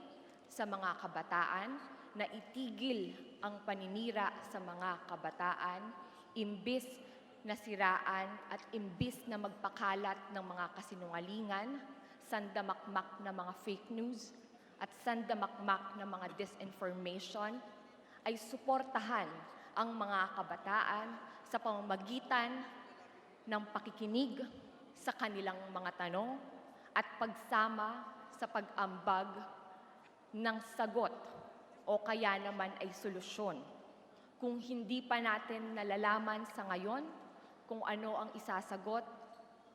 sa mga kabataan, na itigil ang paninira sa mga kabataan, imbis na siraan at imbis na magpakalat ng mga kasinungalingan, sandamakmak na mga fake news, at sandamakmak na mga disinformation, ay suportahan ang mga kabataan sa pamamagitan ng pakikinig sa kanilang mga tanong at pagsama sa pag-ambag ng sagot o kaya naman ay solusyon. Kung hindi pa natin nalalaman sa ngayon kung ano ang isasagot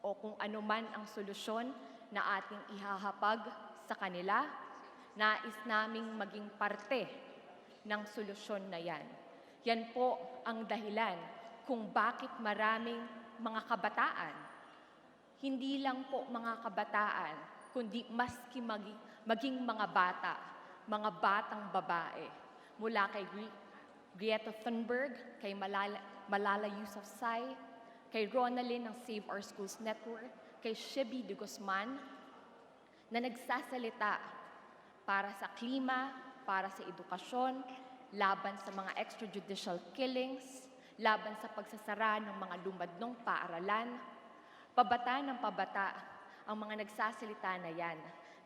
o kung ano man ang solusyon na ating ihahapag sa kanila, nais naming maging parte ng solusyon na yan. Yan po ang dahilan kung bakit maraming mga kabataan, hindi lang po mga kabataan, kundi maski maging mga bata, mga batang babae, mula kay Greta Thunberg, kay Malala Yousafzai, kay Ronalyn ng Save Our Schools Network, kay Shibi de Guzman, na nagsasalita para sa klima, para sa edukasyon, laban sa mga extrajudicial killings, laban sa pagsasara ng mga lumadnong paaralan. Pabata ng pabata ang mga nagsasalita na yan.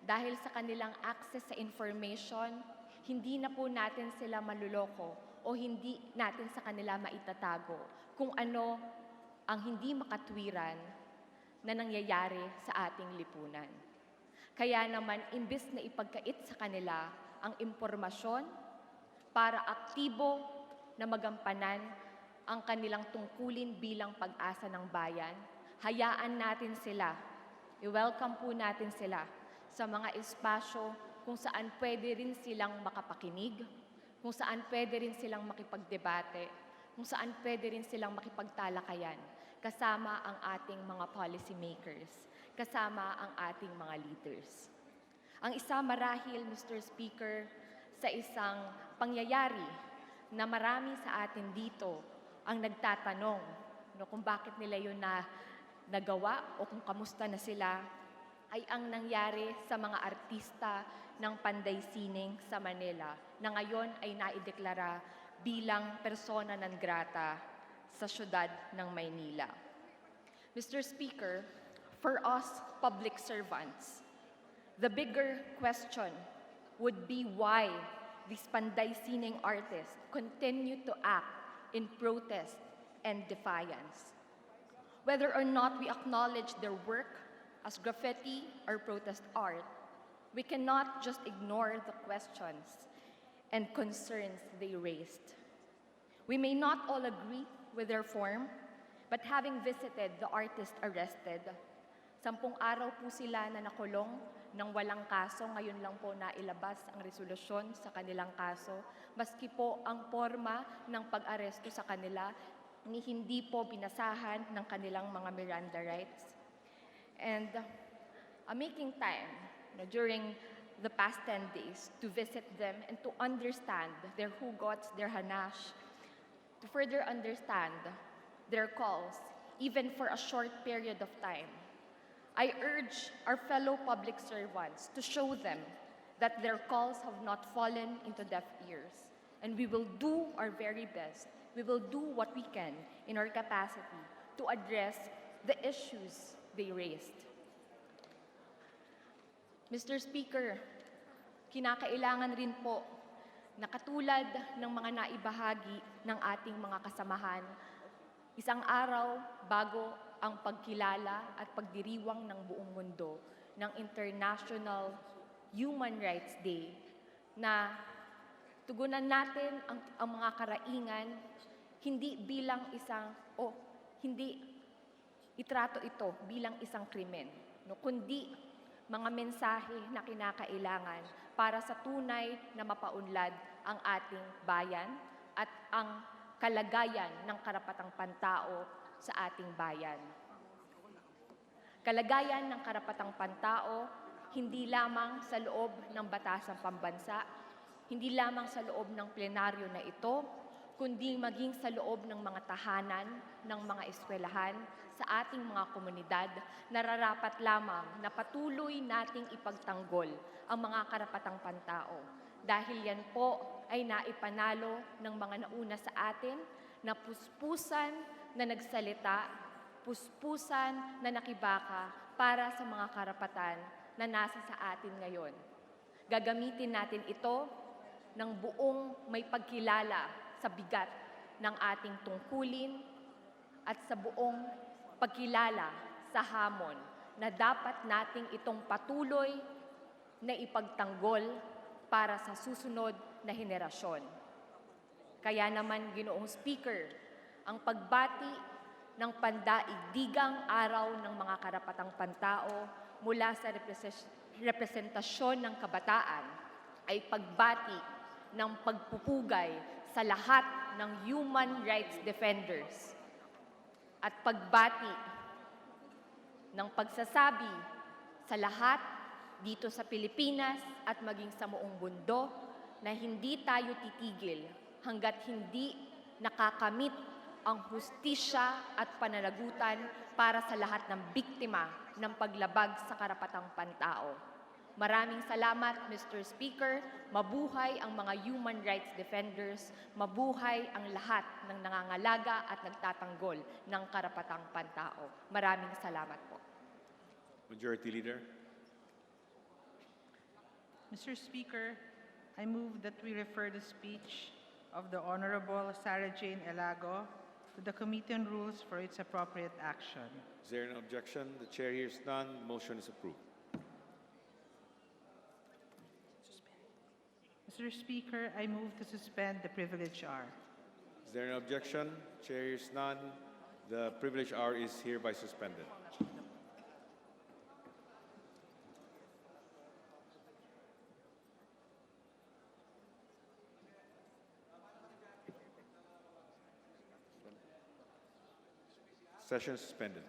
Dahil sa kanilang access sa information, hindi na po natin sila maluloko o hindi natin sa kanila maitatago kung ano ang hindi makatwiran na nangyayari sa ating lipunan. Kaya naman, imbis na ipagkait sa kanila ang impormasyon para aktibo na magampanan ang kanilang tungkulin bilang pag-asa ng bayan, hayaan natin sila, i-welcome po natin sila sa mga espasyo kung saan pwede rin silang makapakinig, kung saan pwede rin silang makipagdebate, kung saan pwede rin silang makipagtalakayan, kasama ang ating mga policy makers, kasama ang ating mga leaders. Ang isa marahil, Mr. Speaker, sa isang pangyayari na marami sa atin dito ang nagtatanong kung bakit nila yun nagawa o kung kamusta na sila, ay ang nangyari sa mga artista ng Panday Sining sa Manila na ngayon ay naideklara bilang persona non grata sa syudad ng Maynila. Mr. Speaker, for us public servants, the bigger question would be why these Panday Sining artists continue to act in protest and defiance. Whether or not we acknowledge their work as graffiti or protest art, we cannot just ignore the questions and concerns they raised. We may not all agree with their form, but having visited the artist arrested, 10 araw po sila na nakulong nang walang kaso. Ngayon lang po nailabas ang resolusyon sa kanilang kaso. Maski po ang forma ng pag-aresto sa kanila ni hindi po binasahan ng kanilang mga Miranda rights. And making time during the past 10 days to visit them and to understand their hugots, their hanash, to further understand their calls, even for a short period of time. I urge our fellow public servants to show them that their calls have not fallen into deaf ears. And we will do our very best. We will do what we can in our capacity to address the issues they raised. Mr. Speaker, kinakailangan rin po na katulad ng mga naibahagi ng ating mga kasamahan, isang araw bago ang pagkilala at pagdiriwang ng buong mundo ng International Human Rights Day, na tugunan natin ang mga karaingan hindi bilang hindi itrato ito bilang isang krimen, kundi mga mensahe na kinakailangan para sa tunay na mapaunlad ang ating bayan at ang kalagayan ng karapatang pantao sa ating bayan. Kalagayan ng karapatang pantao hindi lamang sa loob ng batasang pambansa, hindi lamang sa loob ng plenaryo na ito, kundi maging sa loob ng mga tahanan, ng mga eskwelahan, sa ating mga komunidad, nararapat lamang na patuloy nating ipagtanggol ang mga karapatang pantao. Dahil yan po ay naipanalo ng mga nauna sa atin na puspusan na nagsalita, puspusan na nakibaka para sa mga karapatan na nasa sa atin ngayon. Gagamitin natin ito ng buong may pagkilala sa bigat ng ating tungkulin at sa buong pagkilala sa hamon na dapat nating itong patuloy na ipagtanggol para sa susunod na henerasyon. Kaya naman, Ginoong Speaker, ang pagbati ng pandaigdigang araw ng mga karapatang pantao mula sa representasyon ng kabataan ay pagbati ng pagpupugay sa lahat ng human rights defenders at pagbati ng pagsasabi sa lahat dito sa Pilipinas at maging sa buong mundo na hindi tayo titigil hanggat hindi nakakamit ang hustisya at pananagutan para sa lahat ng biktima ng paglabag sa karapatang pantao. Maraming salamat, Mr. Speaker. Mabuhay ang mga human rights defenders. Mabuhay ang lahat ng nangangalaga at nagtatanggol ng karapatang pantao. Maraming salamat po. Majority Leader. Mr. Speaker, I move that we refer the speech of the Honorable Sarah Jane Elago to the Committee on Rules for its appropriate action. Is there an objection? The chair hears none. Motion is approved. Mr. Speaker, I move to suspend the privilege hour. Is there an objection? Chair hears none. The privilege hour is hereby suspended. Session suspended.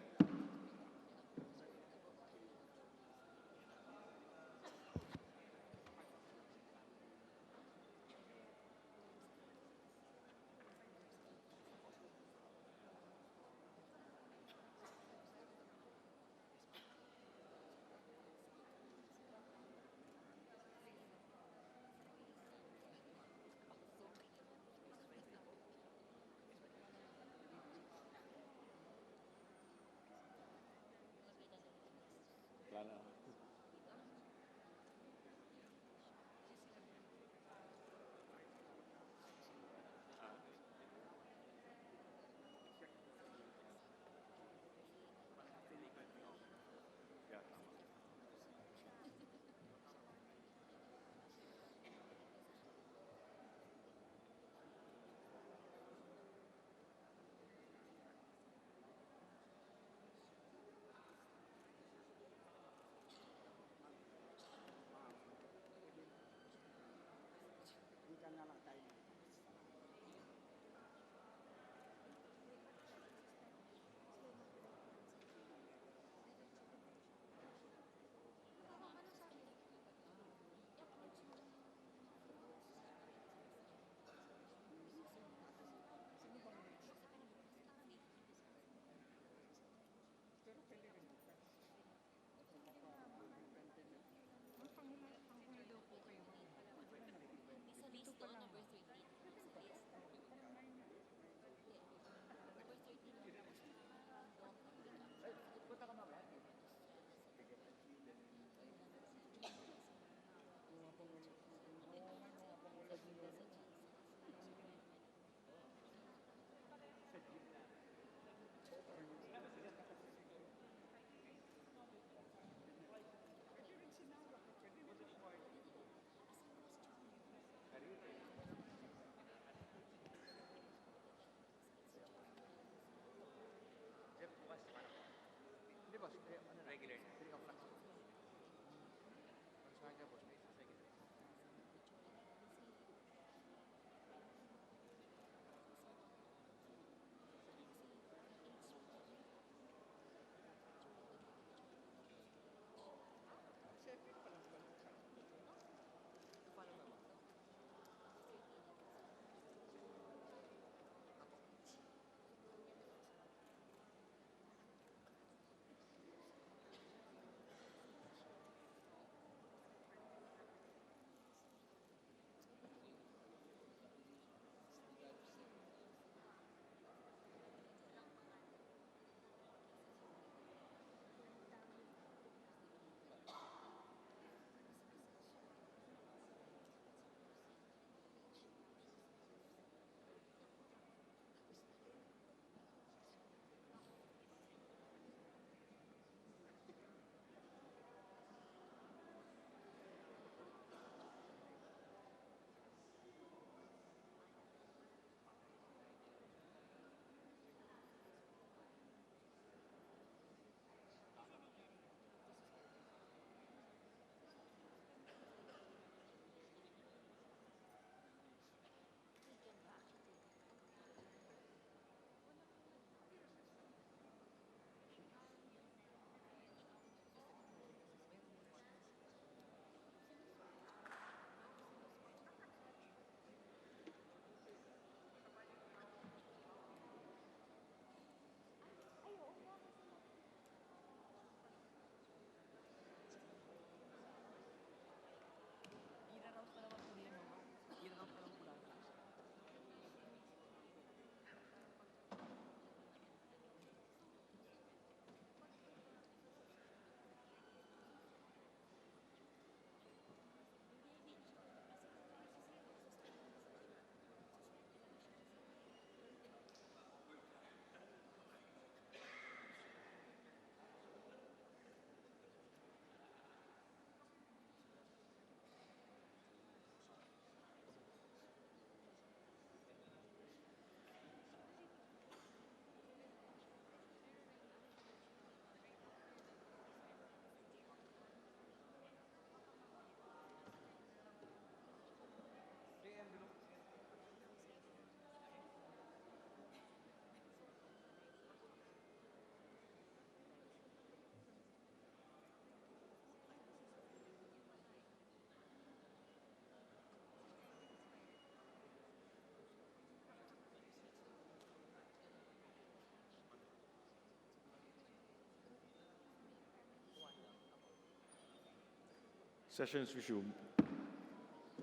Sessions resumed.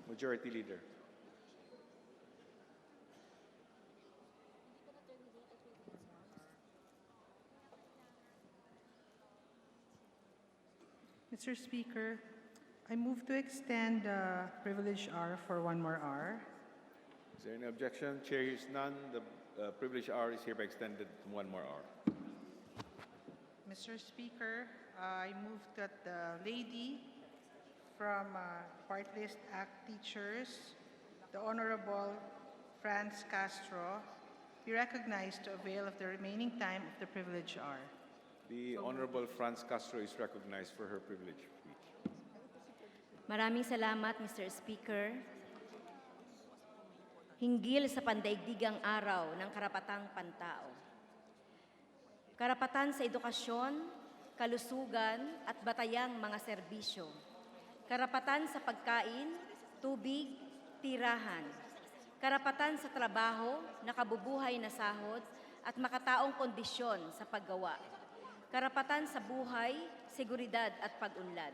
Majority Leader. Mr. Speaker, I move to extend the privilege hour for 1 more hour. Is there any objection? Chair hears none. The privilege hour is hereby extended to 1 more hour. Mr. Speaker, I move that the lady from Part List Act Teachers, the Honorable Franz Castro, be recognized to avail of the remaining time of the privilege hour. The Honorable Franz Castro is recognized for her privilege speech. Maraming salamat, Mr. Speaker. Hinggil sa pandaigdigang araw ng karapatang pantao. Karapatan sa edukasyon, kalusugan at batayang mga serbisyo. Karapatan sa pagkain, tubig, tirahan. Karapatan sa trabaho, nakabubuhay na sahod at makataong kondisyon sa paggawa. Karapatan sa buhay, seguridad at pag-unlad.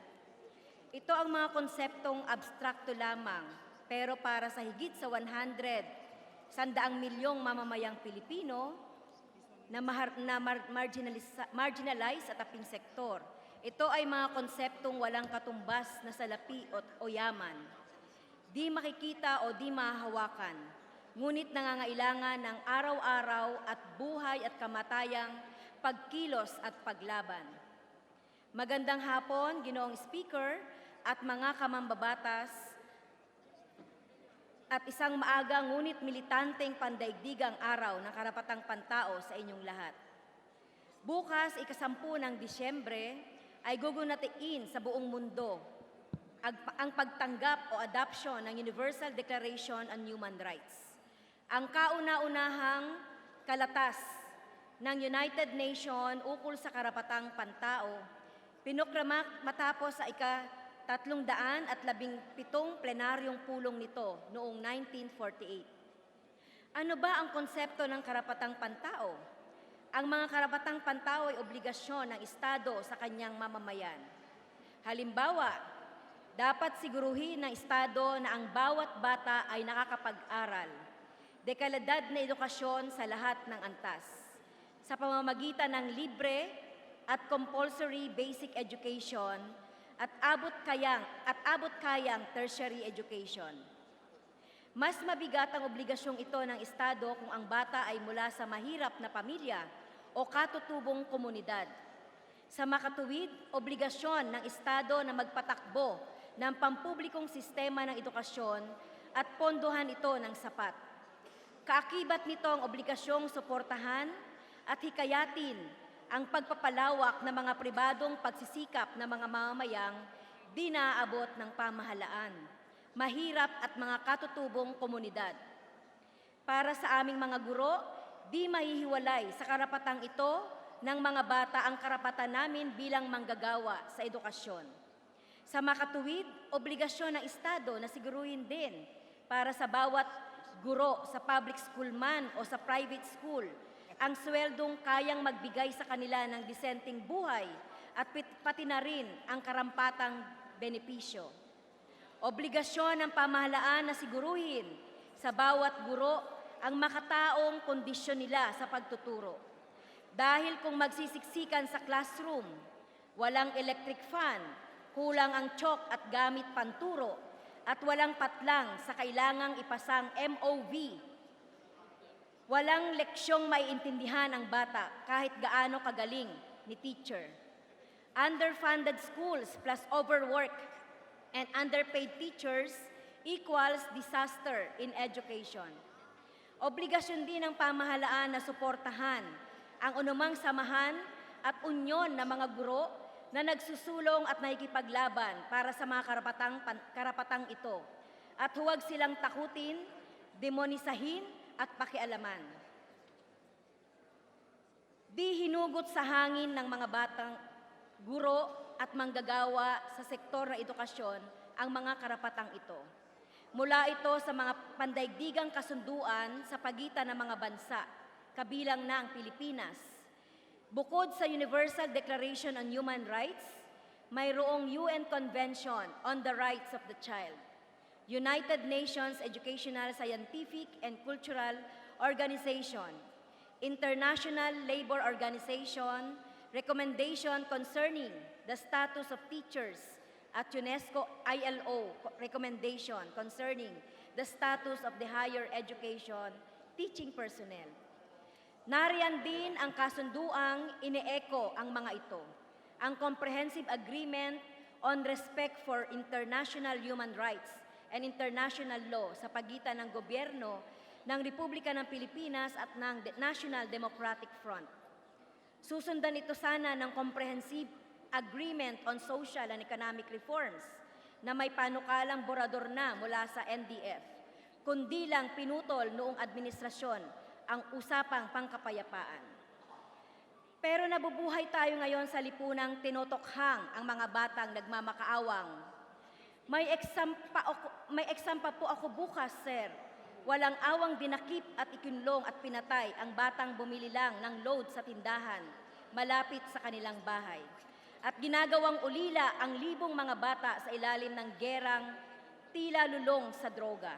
Ito ang mga konseptong abstrakto lamang, pero para sa higit sa 100 milyong mamamayang Pilipino na marginalized at aping sektor, ito ay mga konseptong walang katumbas na salapi o yaman. Di makikita o di mahahawakan, ngunit nangangailangan ng araw-araw at buhay at kamatayang pagkilos at paglaban. Magandang hapon, Ginoong Speaker at mga kamambabatas, at isang maaga ngunit militanteng pandaigdigang araw ng karapatang pantao sa inyong lahat. Bukas, ika-10 ng Disyembre, ay gugunatiin sa buong mundo ang pagtanggap o adoption ng Universal Declaration on Human Rights. Ang kauna-unahang kalatas ng United Nations ukol sa karapatang pantao, pinokrama matapos sa ika-317 plenaryong pulong nito noong 1948. Ano ba ang konsepto ng karapatang pantao? Ang mga karapatang pantao ay obligasyon ng Estado sa kanyang mamamayan. Halimbawa, dapat siguruhin ng Estado na ang bawat bata ay nakakapag-aral, dekalidad na edukasyon sa lahat ng antas, sa pamamagitan ng libre at compulsory basic education at abot kayang tertiary education. Mas mabigat ang obligasyong ito ng Estado kung ang bata ay mula sa mahirap na pamilya o katutubong komunidad. Sa makatuwid, obligasyon ng Estado na magpatakbo ng pampublikong sistema ng edukasyon at pondohan ito ng sapat. Kaakibat nito ang obligasyong suportahan at hikayatin ang pagpapalawak ng mga pribadong pagsisikap ng mga mamamayang di naaabot ng pamahalaan, mahirap at mga katutubong komunidad. Para sa aming mga guro, di mahihiwalay sa karapatang ito ng mga bata ang karapatan namin bilang manggagawa sa edukasyon. Sa makatuwid, obligasyon ng Estado na siguruhin din para sa bawat guro sa public school man o sa private school ang sweldong kayang magbigay sa kanila ng disenteng buhay at pati na rin ang karampatang benepisyo. Obligasyon ng pamahalaan na siguruhin sa bawat guro ang makataong kondisyon nila sa pagtuturo. Dahil kung magsisiksikan sa classroom, walang electric fan, kulang ang chalk at gamit panturo, at walang patlang sa kailangang ipasang MOV, walang leksyong maiintindihan ang bata kahit gaano kagaling ni teacher. Underfunded schools plus overwork and underpaid teachers equals disaster in education. Obligasyon din ng pamahalaan na suportahan ang anumang samahan at unyon ng mga guro na nagsusulong at nakikipaglaban para sa mga karapatang ito, at huwag silang takutin, demonisahin at pakialaman. Di hinugot sa hangin ng mga batang guro at manggagawa sa sektor ng edukasyon ang mga karapatang ito. Mula ito sa mga pandaigdigang kasunduan sa pagitan ng mga bansa, kabilang na ang Pilipinas. Bukod sa Universal Declaration on Human Rights, mayroong UN Convention on the Rights of the Child, United Nations Educational, Scientific, and Cultural Organization, International Labor Organization, recommendation concerning the status of teachers at UNESCO ILO recommendation concerning the status of the higher education teaching personnel. Nariyan din ang kasunduang ine-echo ang mga ito, ang Comprehensive Agreement on Respect for International Human Rights and International Law sa pagitan ng gobyerno ng Republika ng Pilipinas at ng National Democratic Front. Susundan ito sana ng Comprehensive Agreement on Social and Economic Reforms na may panukalang borador na mula sa NDF, kundi lang pinutol noong administrasyon ang usapang pangkapayapaan. Pero nabubuhay tayo ngayon sa lipunang tinotokhang ang mga batang nagmamakaawang. May exam pa po ako bukas, sir. Walang awang dinakip at ikinlong at pinatay ang batang bumili lang ng load sa tindahan malapit sa kanilang bahay. At ginagawang ulila ang libong mga bata sa ilalim ng gerang tila lulong sa droga.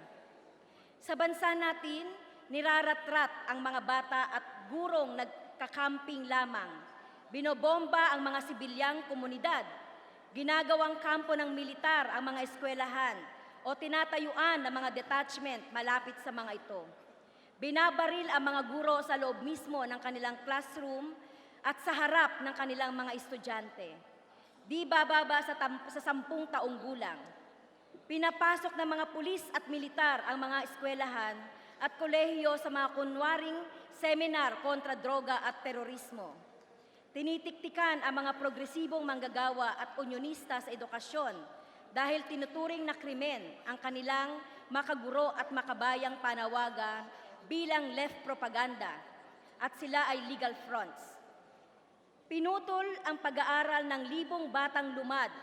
Sa bansa natin, niraratrat ang mga bata at gurong nagkakamping lamang. Binobomba ang mga sibilyang komunidad. Ginagawang kampo ng militar ang mga eskwelahan o tinatayuan ng mga detachment malapit sa mga ito. Binabaril ang mga guro sa loob mismo ng kanilang classroom at sa harap ng kanilang mga estudyante. Di bababa sa 10 taong gulang. Pinapasok ng mga pulis at militar ang mga eskwelahan at kolehiyo sa mga kunwaring seminar kontra droga at terorismo. Tinitiktikan ang mga progresibong manggagawa at unionista sa edukasyon dahil tinuturing na krimen ang kanilang makaguro at makabayang panawagan bilang left propaganda at sila ay legal fronts. Pinutol ang pag-aaral ng libong batang lumad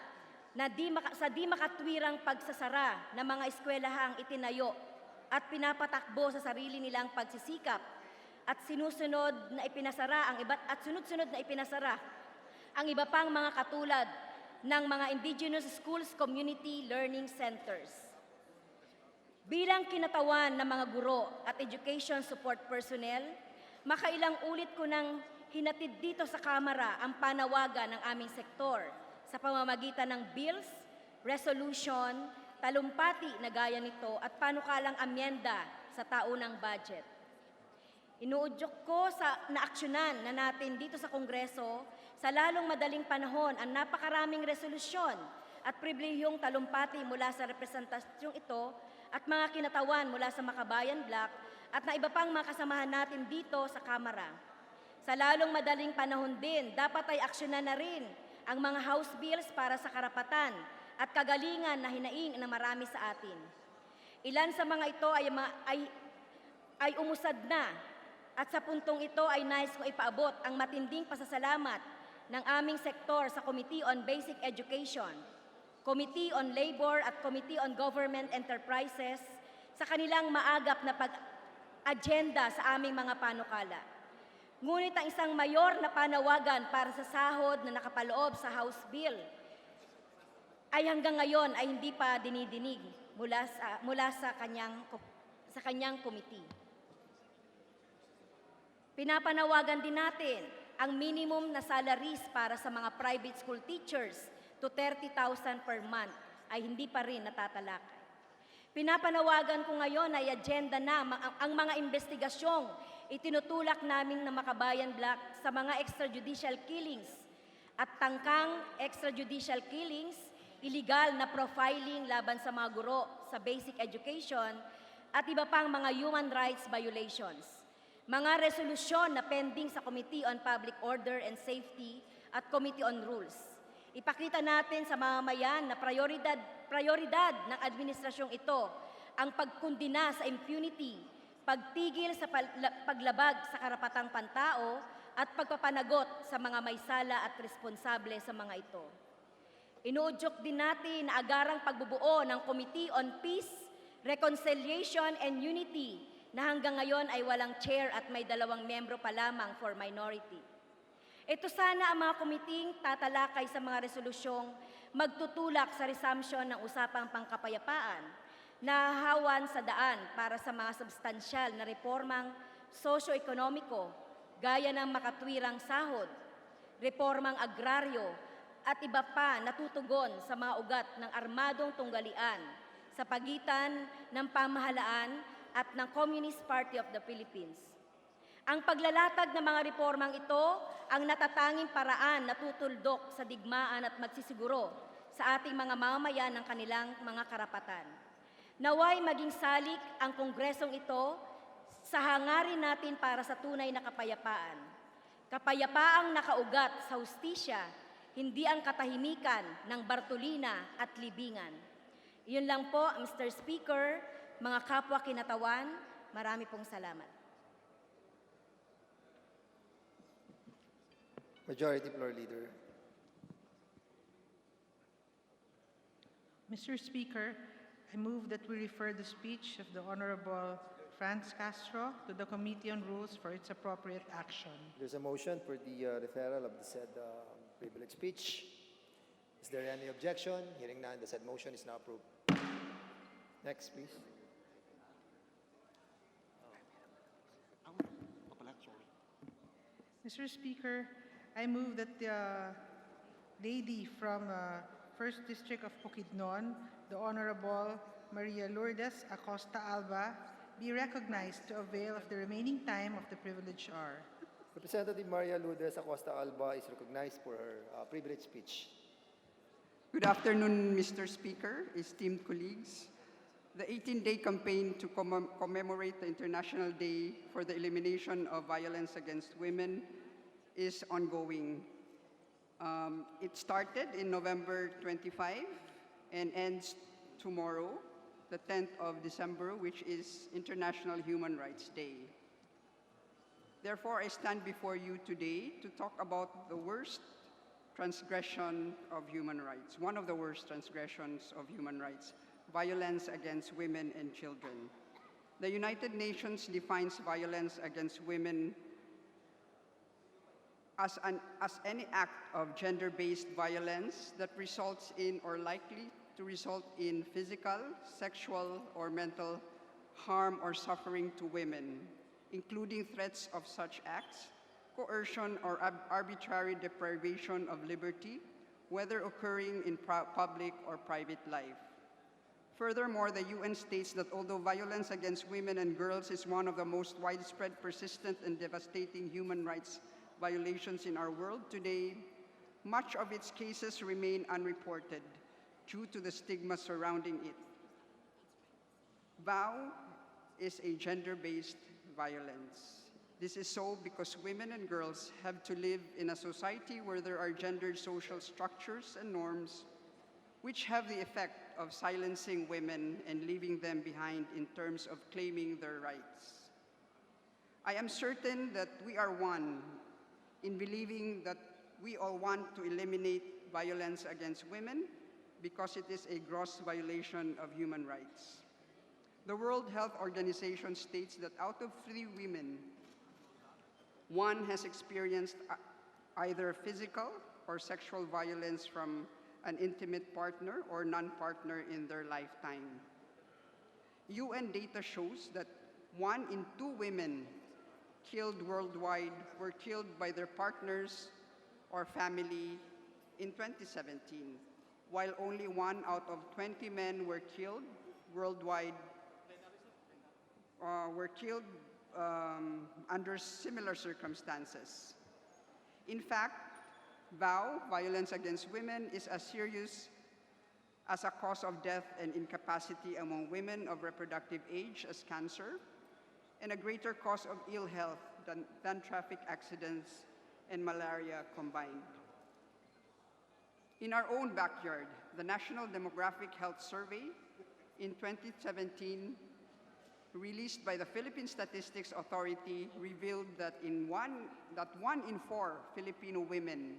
na sa di makatwirang pagsasara ng mga eskwelahang itinayo at pinapatakbo sa sarili nilang pagsisikap at sunod-sunod na ipinasara ang iba pang mga katulad ng mga Indigenous Schools Community Learning Centers. Bilang kinatawan ng mga guro at education support personnel, makailang ulit ko nang hinatid dito sa Kamara ang panawagan ng aming sektor sa pamamagitan ng bills, resolution, talumpati na gaya nito at panukalang amyenda sa taunang budget. Inuudyok ko na aksyonan na natin dito sa Kongreso sa lalong madaling panahon ang napakaraming resolusyon at pribilehiyong talumpati mula sa representasyong ito at mga kinatawan mula sa Makabayan Bloc at na iba pang mga kasamahan natin dito sa Kamara. Sa lalong madaling panahon din, dapat ay aksyonan na rin ang mga House bills para sa karapatan at kagalingan na hinaing ng marami sa atin. Ilan sa mga ito ay umusad na at sa puntong ito ay nais ko ipaabot ang matinding pasasalamat ng aming sektor sa Committee on Basic Education, Committee on Labor at Committee on Government Enterprises sa kanilang maagap na pag-agenda sa aming mga panukala. Ngunit ang isang mayor na panawagan para sa sahod na nakapaloob sa House Bill ay hanggang ngayon ay hindi pa dinidinig mula sa kanyang committee. Pinapanawagan din natin ang minimum na salaries para sa mga private school teachers to 30,000 per month ay hindi pa rin natatalakay. Pinapanawagan ko ngayon ay agenda na ang mga investigasyong itinutulak namin na Makabayan Bloc sa mga extrajudicial killings at tangkang extrajudicial killings, illegal na profiling laban sa mga guro sa basic education at iba pang mga human rights violations. Mga resolusyon na pending sa Committee on Public Order and Safety at Committee on Rules. Ipakita natin sa mamamayan na prioridad ng administrasyong ito ang pagkundina sa impunity, pagtigil sa paglabag sa karapatang pantao at pagpapanagot sa mga may sala at responsable sa mga ito. Inuudyok din natin na agarang pagbubuo ng Committee on Peace, Reconciliation and Unity na hanggang ngayon ay walang chair at may 2 miyembro pa lamang for minority. Ito sana ang mga komiting tatalakay sa mga resolusyong magtutulak sa resumption ng usapang pangkapayapaan na hahawan sa daan para sa mga substansyal na reformang socio-ekonomiko gaya ng makatwirang sahod, reformang agraryo at iba pa na tutugon sa mga ugat ng armadong tunggalian sa pagitan ng pamahalaan at ng Communist Party of the Philippines. Ang paglalatag ng mga reformang ito ang natatanging paraan na tutuldok sa digmaan at magsisiguro sa ating mga mamamayan ng kanilang mga karapatan. Naway maging salik ang kongresong ito sa hangarin natin para sa tunay na kapayapaan. Kapayapaang nakaugat sa hustisya, hindi ang katahimikan ng Bartolina at libingan. Iyon lang po, Mr. Speaker, mga kapwa kinatawan, marami pong salamat. Majority Floor Leader. Mr. Speaker, I move that we refer the speech of the Honorable Franz Castro to the Committee on Rules for its appropriate action. There's a motion for the referral of the said privilege speech. Is there any objection? Hearing none, the said motion is now approved. Next, please. Mr. Speaker, I move that the lady from 1st District of Bukidnon, the Honorable Maria Lourdes Acosta Alba, be recognized to avail of the remaining time of the privilege hour. Representative Maria Lourdes Acosta Alba is recognized for her privilege speech. Good afternoon, Mr. Speaker, esteemed colleagues. The 18-day campaign to commemorate the International Day for the Elimination of Violence Against Women is ongoing. It started in November 25 and ends tomorrow, the 10th of December, which is International Human Rights Day. Therefore, I stand before you today to talk about the worst transgression of human rights, one of the worst transgressions of human rights, violence against women and children. The United Nations defines violence against women as any act of gender-based violence that results in or likely to result in physical, sexual, or mental harm or suffering to women, including threats of such acts, coercion or arbitrary deprivation of liberty, whether occurring in public or private life. Furthermore, the UN states that although violence against women and girls is one of the most widespread, persistent, and devastating human rights violations in our world today, much of its cases remain unreported due to the stigma surrounding it. VOW is a gender-based violence. This is so because women and girls have to live in a society where there are gendered social structures and norms which have the effect of silencing women and leaving them behind in terms of claiming their rights. I am certain that we are one in believing that we all want to eliminate violence against women because it is a gross violation of human rights. The World Health Organization states that out of 3 women, 1 has experienced either physical or sexual violence from an intimate partner or non-partner in their lifetime. UN data shows that 1 in 2 women killed worldwide were killed by their partners or family in 2017, while only 1 out of 20 men were killed worldwide under similar circumstances. In fact, VOW, violence against women, is as serious as a cause of death and incapacity among women of reproductive age as cancer, and a greater cause of ill health than traffic accidents and malaria combined. In our own backyard, the National Demographic Health Survey in 2017, released by the Philippine Statistics Authority, revealed that 1 in 4 Filipino women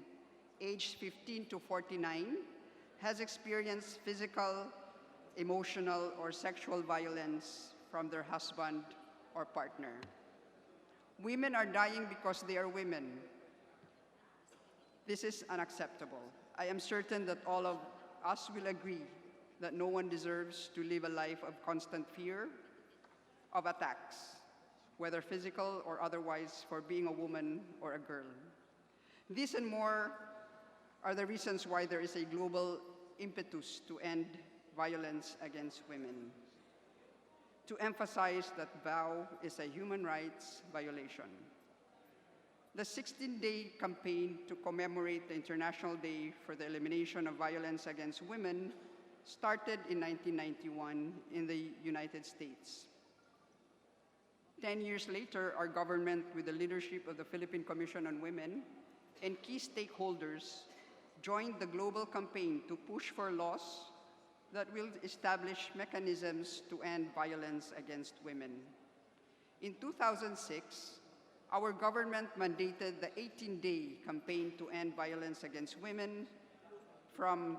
aged 15 to 49 has experienced physical, emotional, or sexual violence from their husband or partner. Women are dying because they are women. This is unacceptable. I am certain that all of us will agree that no one deserves to live a life of constant fear of attacks, whether physical or otherwise, for being a woman or a girl. These and more are the reasons why there is a global impetus to end violence against women, to emphasize that vow is a human rights violation. The 16-day campaign to commemorate the International Day for the Elimination of Violence Against Women started in 1991 in the United States. 10 years later, our government, with the leadership of the Philippine Commission on Women and key stakeholders, joined the global campaign to push for laws that will establish mechanisms to end violence against women. In 2006, our government mandated the 18-day campaign to end violence against women from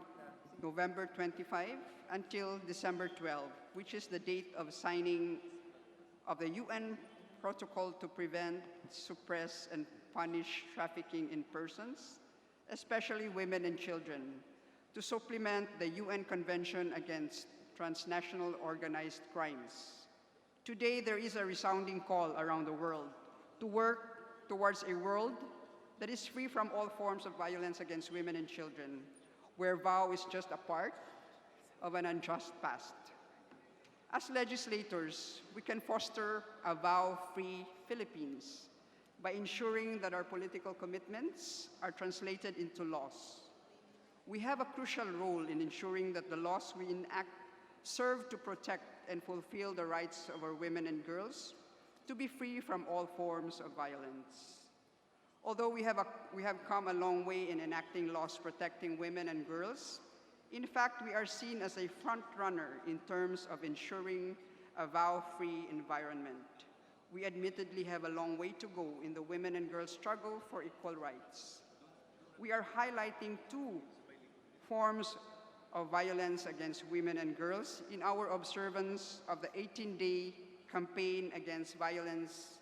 November 25 until December 12, which is the date of signing of the UN Protocol to Prevent, Suppress, and Punish Trafficking in Persons, especially women and children, to supplement the UN Convention Against Transnational Organized Crimes. Today, there is a resounding call around the world to work towards a world that is free from all forms of violence against women and children, where vow is just a part of an unjust past. As legislators, we can foster a vow-free Philippines by ensuring that our political commitments are translated into laws. We have a crucial role in ensuring that the laws we enact serve to protect and fulfill the rights of our women and girls to be free from all forms of violence. Although we have come a long way in enacting laws protecting women and girls, in fact, we are seen as a front runner in terms of ensuring a vow-free environment. We admittedly have a long way to go in the women and girls struggle for equal rights. We are highlighting two forms of violence against women and girls in our observance of the 18-day campaign against violence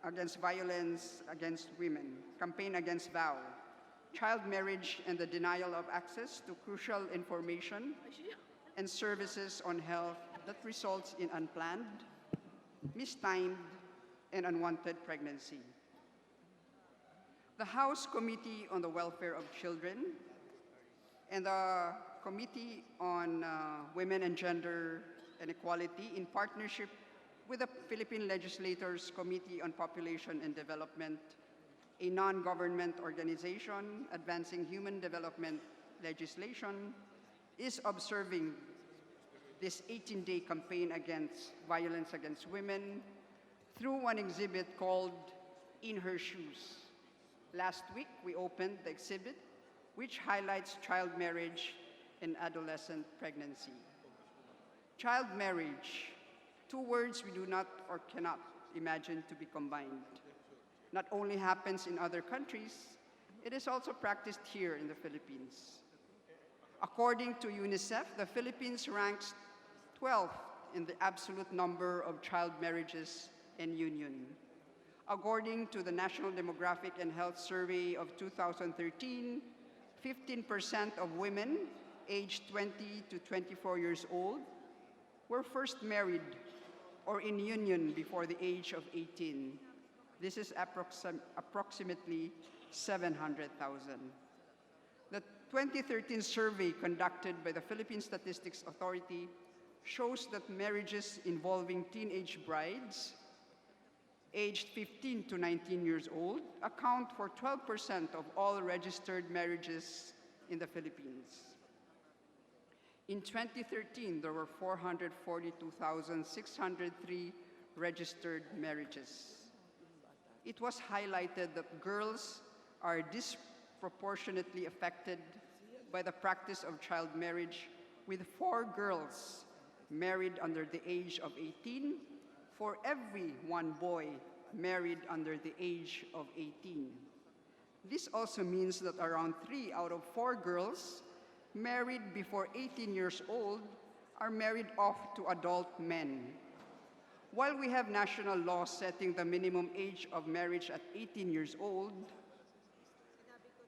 against women, campaign against vow, child marriage, and the denial of access to crucial information and services on health that results in unplanned, mistimed, and unwanted pregnancy. The House Committee on the Welfare of Children and the Committee on Women and Gender and Equality, in partnership with the Philippine Legislators Committee on Population and Development, a non-government organization advancing human development legislation, is observing this 18-day campaign against violence against women through one exhibit called In Her Shoes. Last week, we opened the exhibit, which highlights child marriage and adolescent pregnancy. Child marriage, two words we do not or cannot imagine to be combined, not only happens in other countries, it is also practiced here in the Philippines. According to UNICEF, the Philippines ranks 12th in the absolute number of child marriages and union. According to the National Demographic and Health Survey of 2013, 15% of women aged 20 to 24 years old were first married or in union before the age of 18. This is approximately 700,000. The 2013 survey conducted by the Philippine Statistics Authority shows that marriages involving teenage brides aged 15 to 19 years old account for 12% of all registered marriages in the Philippines. In 2013, there were 442,603 registered marriages. It was highlighted that girls are disproportionately affected by the practice of child marriage, with 4 girls married under the age of 18 for every 1 boy married under the age of 18. This also means that around 3 out of 4 girls married before 18 years old are married off to adult men. While we have national laws setting the minimum age of marriage at 18 years old,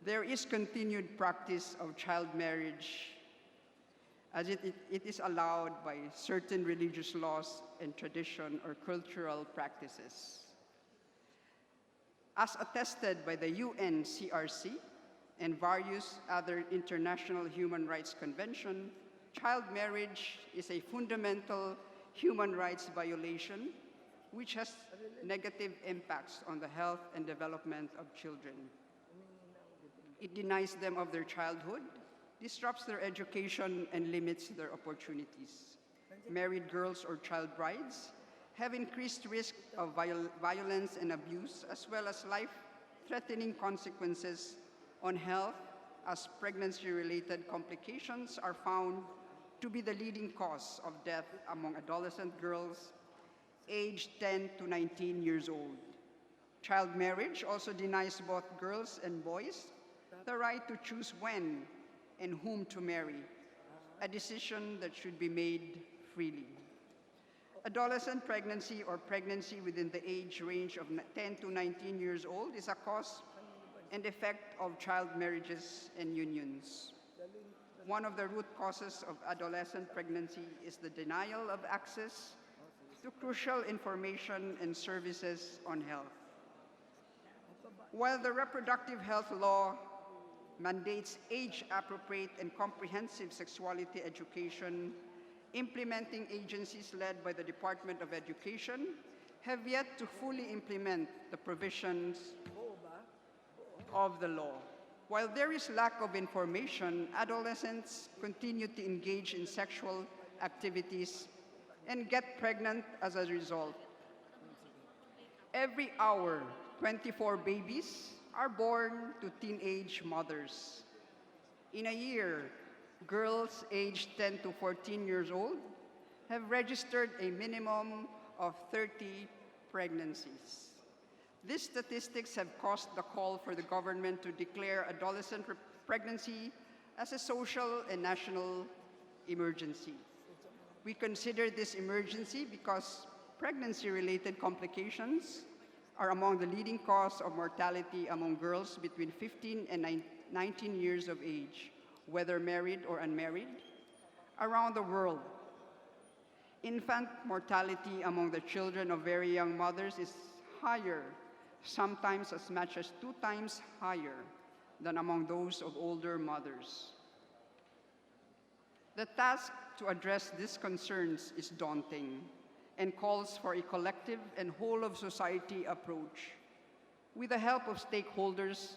there is continued practice of child marriage as it is allowed by certain religious laws and tradition or cultural practices. As attested by the UNCRC and various other international human rights conventions, child marriage is a fundamental human rights violation which has negative impacts on the health and development of children. It denies them of their childhood, disrupts their education, and limits their opportunities. Married girls or child brides have increased risk of violence and abuse, as well as life-threatening consequences on health, as pregnancy-related complications are found to be the leading cause of death among adolescent girls aged 10 to 19 years old. Child marriage also denies both girls and boys the right to choose when and whom to marry, a decision that should be made freely. Adolescent pregnancy or pregnancy within the age range of 10 to 19 years old is a cause and effect of child marriages and unions. One of the root causes of adolescent pregnancy is the denial of access to crucial information and services on health. While the reproductive health law mandates age-appropriate and comprehensive sexuality education, implementing agencies led by the Department of Education have yet to fully implement the provisions of the law. While there is lack of information, adolescents continue to engage in sexual activities and get pregnant as a result. Every hour, 24 babies are born to teenage mothers. In a year, girls aged 10 to 14 years old have registered a minimum of 30 pregnancies. These statistics have caused the call for the government to declare adolescent pregnancy as a social and national emergency. We consider this emergency because pregnancy-related complications are among the leading cause of mortality among girls between 15 and 19 years of age, whether married or unmarried, around the world. Infant mortality among the children of very young mothers is higher, sometimes as much as 2 times higher than among those of older mothers. The task to address these concerns is daunting and calls for a collective and whole-of-society approach. With the help of stakeholders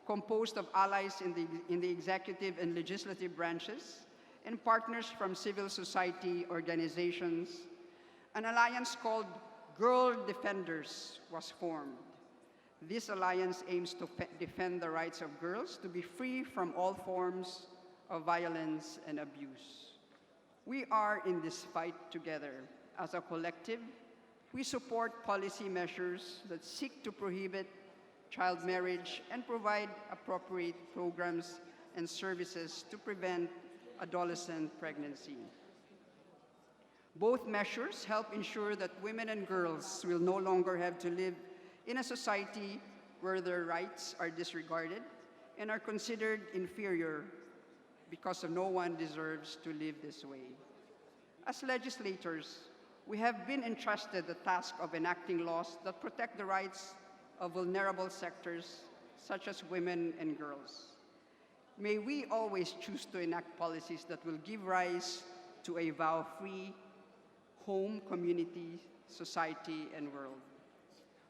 composed of allies in the executive and legislative branches and partners from civil society organizations, an alliance called Girl Defenders was formed. This alliance aims to defend the rights of girls to be free from all forms of violence and abuse. We are in this fight together. As a collective, we support policy measures that seek to prohibit child marriage and provide appropriate programs and services to prevent adolescent pregnancy. Both measures help ensure that women and girls will no longer have to live in a society where their rights are disregarded and are considered inferior because no one deserves to live this way. As legislators, we have been entrusted the task of enacting laws that protect the rights of vulnerable sectors such as women and girls. May we always choose to enact policies that will give rise to a vow-free home, community, society, and world.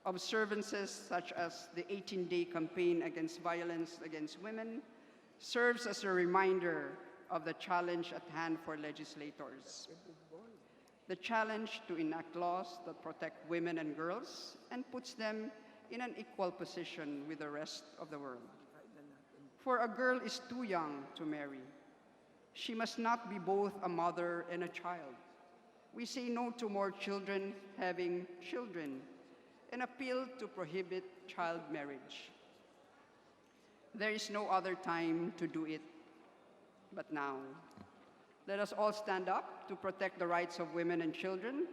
Observances such as the 18-day campaign against violence against women serves as a reminder of the challenge at hand for legislators. The challenge to enact laws that protect women and girls and puts them in an equal position with the rest of the world. For a girl is too young to marry. She must not be both a mother and a child. We say no to more children having children and appeal to prohibit child marriage. There is no other time to do it but now. Let us all stand up to protect the rights of women and children.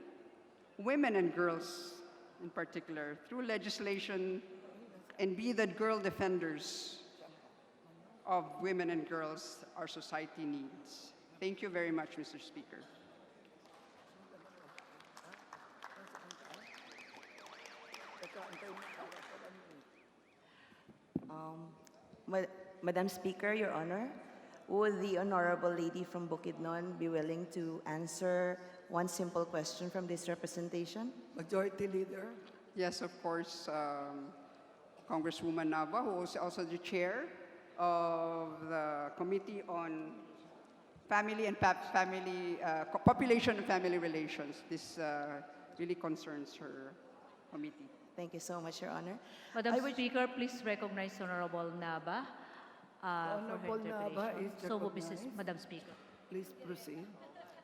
women and girls in particular through legislation and be the girl defenders of women and girls our society needs. Thank you very much, Mr. Speaker. Madam Speaker, Your Honor, would the Honorable Lady from Bukidnon be willing to answer one simple question from this representation? Majority Leader. Yes, of course, Congresswoman Nava, who is also the chair of the Committee on Population and Family Relations. This really concerns her committee. Thank you so much, Your Honor. Madam I would- Speaker, please recognize Honorable Naba. Honorable Naba is So, recognized. Madam Speaker. Please proceed.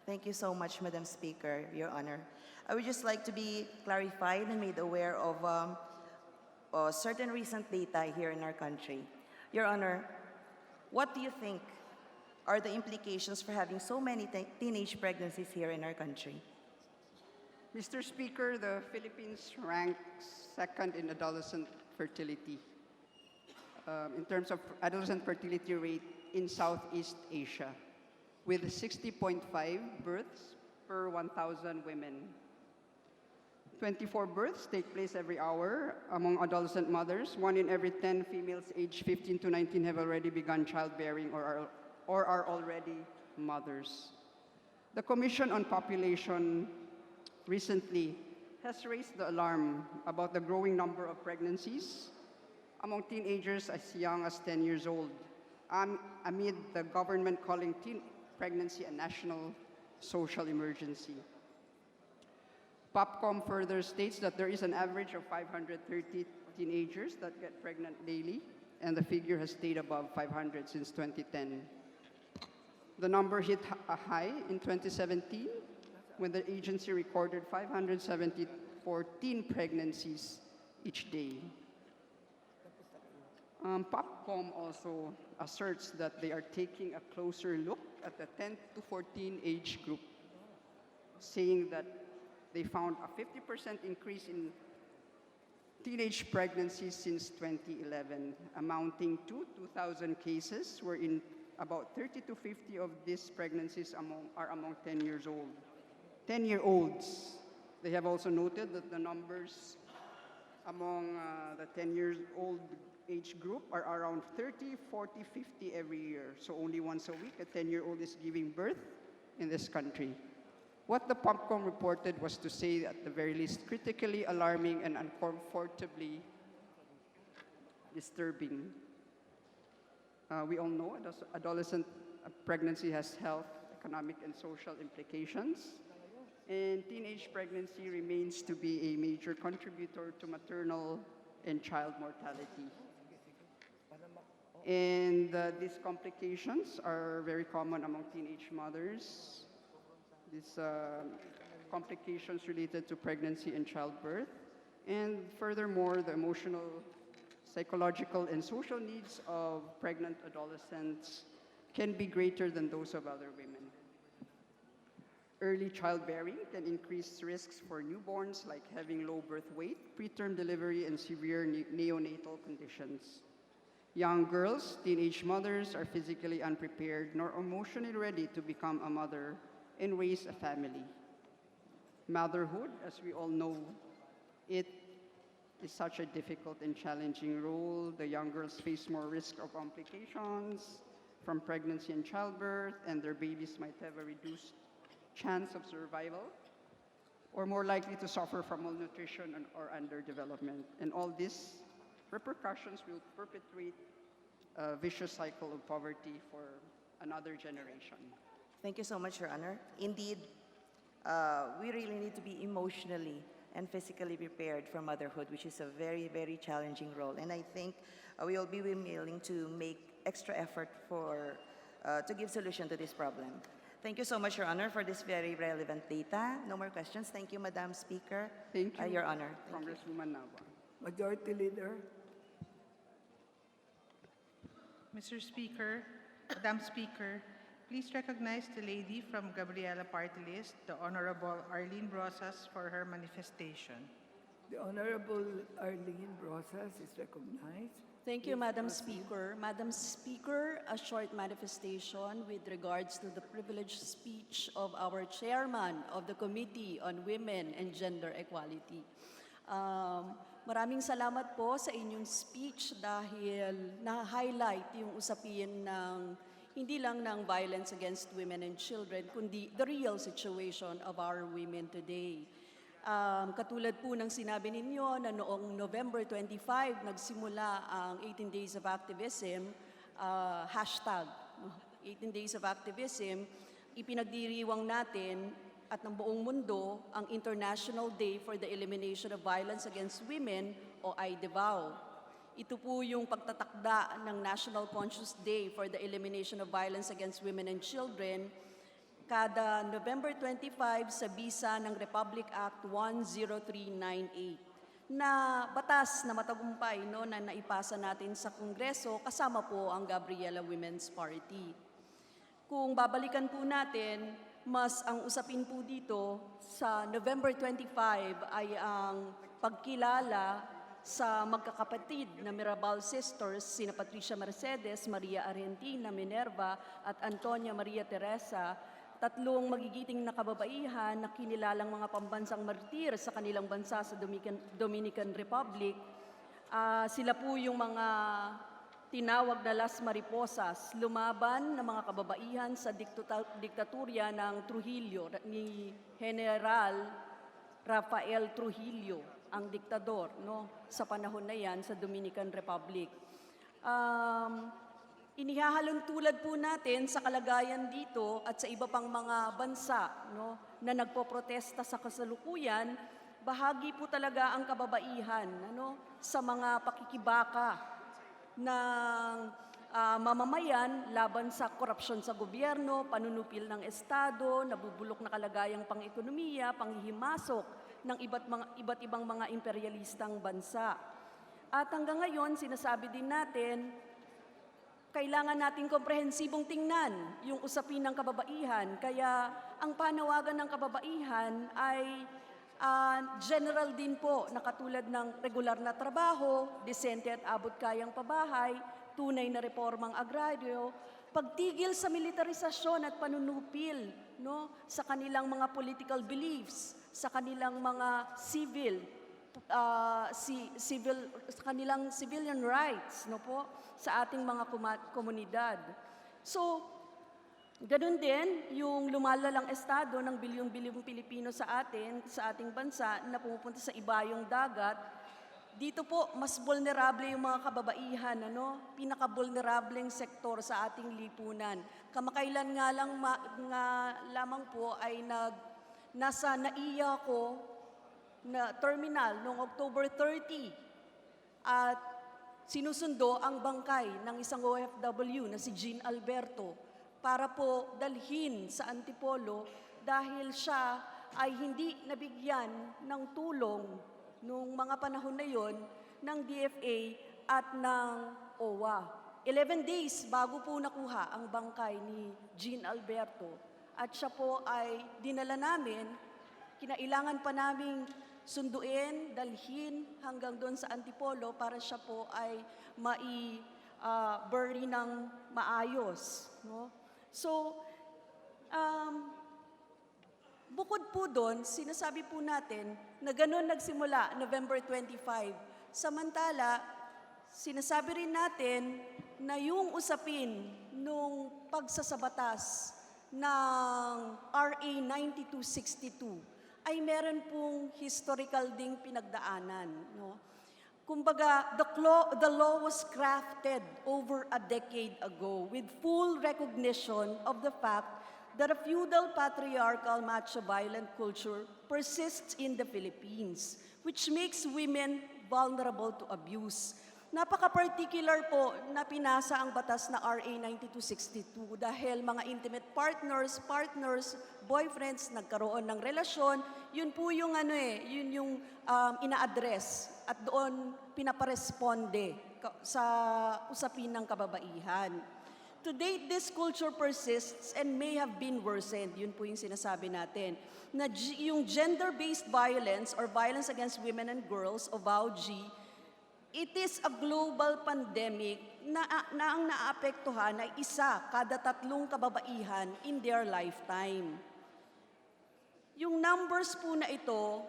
Thank you so much, Madam Speaker, Your Honor. I would just like to be clarified and made aware of certain recent data here in our country. Your Honor, what do you think are the implications for having so many teenage pregnancies here in our country? Mr. Speaker, the Philippines ranks second in adolescent fertility. In terms of adolescent fertility rate in Southeast Asia, with 60.5 births per 1,000 women. 24 births take place every hour among adolescent mothers. 1 in every 10 females aged 15 to 19 have already begun childbearing or are already mothers. The Commission on Population recently has raised the alarm about the growing number of pregnancies among teenagers as young as 10 years old, amid the government calling teen pregnancy a national social emergency. POPCOM further states that there is an average of 530 teenagers that get pregnant daily, and the figure has stayed above 500 since 2010. The number hit a high in 2017 when the agency recorded 574 teen pregnancies each day. POPCOM also asserts that they are taking a closer look at the 10 to 14 age group, saying that they found a 50% increase in teenage pregnancies since 2011, amounting to 2,000 cases, wherein about 30 to 50 of these pregnancies are among 10 years old. 10-year-olds. They have also noted that the numbers among the 10-year-old age group are around 30, 40, 50 every year. So only once a week, a 10-year-old is giving birth in this country. What the POPCOM reported was, to say at the very least, critically alarming and uncomfortably disturbing. We all know adolescent pregnancy has health, economic, and social implications. And teenage pregnancy remains to be a major contributor to maternal and child mortality. And these complications are very common among teenage mothers. These complications related to pregnancy and childbirth. And furthermore, the emotional, psychological, and social needs of pregnant adolescents can be greater than those of other women. Early childbearing can increase risks for newborns, like having low birth weight, preterm delivery, and severe neonatal conditions. Young girls, teenage mothers, are physically unprepared nor emotionally ready to become a mother and raise a family. Motherhood, as we all know, it is such a difficult and challenging role. The young girls face more risk of complications from pregnancy and childbirth, and their babies might have a reduced chance of survival, or more likely to suffer from malnutrition or underdevelopment. And all these repercussions will perpetuate a vicious cycle of poverty for another generation. Thank you so much, Your Honor. Indeed, we really need to be emotionally and physically prepared for motherhood, which is a very, very challenging role. And I think we will be willing to make extra effort to give solution to this problem. Thank you so much, Your Honor, for this very relevant data. No more questions. Thank you, Madam Speaker. Thank you, Your Honor. Thank you. Congresswoman Nava. Majority Leader. Mr. Speaker, Madam Speaker, Please recognize the lady from Gabriela Party List, the Honorable Arlene Brosas, for her manifestation. The Honorable Arlene Brosas is recognized. Thank you, Madam Speaker. Madam Speaker, a short manifestation with regards to the privileged speech of our chairman of the Committee on Women and Gender Equality. Maraming salamat po sa inyong speech dahil na-highlight yung usapin ng hindi lang ng violence against women and children, kundi the real situation of our women today. Katulad po ng sinabi ninyo na noong November 25, nagsimula ang 18 Days of Activism, hashtag 18 Days of Activism, ipinagdiriwang natin at ng buong mundo ang International Day for the Elimination of Violence Against Women o IDVAO. Ito po yung pagtatakda ng National Conscious Day for the Elimination of Violence Against Women and Children kada November 25 sa bisa ng Republic Act 10398 na batas na matagumpay no, na naipasa natin sa Kongreso kasama po ang Gabriela Women's Party. Kung babalikan po natin, mas ang usapin po dito sa November 25 ay ang pagkilala sa magkakapatid na Mirabal sisters, sina Patricia Mercedes, Maria Argentina Minerva at Antonia Maria Teresa, tatlong magigiting na kababaihan na kinilalang mga pambansang martir sa kanilang bansa sa Dominican Republic. Sila po yung mga tinawag na Las Mariposas, lumaban ng mga kababaihan sa diktatorya ng Trujillo, ni General Rafael Trujillo, ang diktador no, sa panahon na yan sa Dominican Republic. Inihahalong tulad po natin sa kalagayan dito at sa iba pang mga bansa no, na nagpoprotesta sa kasalukuyan, bahagi po talaga ang kababaihan ano, sa mga pakikibaka ng mamamayan laban sa korupsyon sa gobyerno, panunupil ng Estado, nabubulok na kalagayang pang-ekonomiya, panghihimasok ng iba't ibang mga imperialistang bansa. At hanggang ngayon, sinasabi din natin, kailangan nating komprehensibong tingnan yung usapin ng kababaihan. Kaya ang panawagan ng kababaihan ay general din po na katulad ng regular na trabaho, disente at abot-kayang pabahay, tunay na reformang agraryo, pagtigil sa militarisasyon at panunupil no, sa kanilang mga political beliefs, sa kanilang mga sa kanilang civilian rights no po, sa ating mga komunidad. So, ganun din yung lumalalang estado ng bilyong-bilyong Pilipino sa ating bansa na pumupunta sa ibayong dagat. Dito po, mas vulnerable yung mga kababaihan, ano? Pinaka-vulnerableng sektor sa ating lipunan. Kamakailan nga lamang po ay nasa NAIA ko na terminal noong October 30 at sinusundo ang bangkay ng isang OFW na si Jean Alberto para po dalhin sa Antipolo dahil siya ay hindi nabigyan ng tulong noong mga panahon na yon ng DFA at ng OWA. 11 days bago po nakuha ang bangkay ni Jean Alberto at siya po ay dinala namin, kinailangan pa naming sunduin, dalhin hanggang doon sa Antipolo para siya po ay bury ng maayos. No? So, bukod po doon, sinasabi po natin na ganun nagsimula November 25. Samantala, sinasabi rin natin na yung usapin nung pagsasabatas ng RA 9262 ay meron pong historical ding pinagdaanan. No? Kumbaga, the law was crafted over a decade ago with full recognition of the fact that a feudal patriarchal macho-violent culture persists in the Philippines, which makes women vulnerable to abuse. Napaka-particular po na pinasa ang batas na RA 9262 dahil mga intimate partners, boyfriends, nagkaroon ng relasyon, yun po yung yun yung ina-address at doon pinaparesponde sa usapin ng kababaihan. To date, this culture persists and may have been worsened. Yun po yung sinasabi natin. Na yung gender-based violence or violence against women and girls o VAUG, it is a global pandemic na ang naapektuhan ay isa kada 3 kababaihan in their lifetime. Yung numbers po na ito,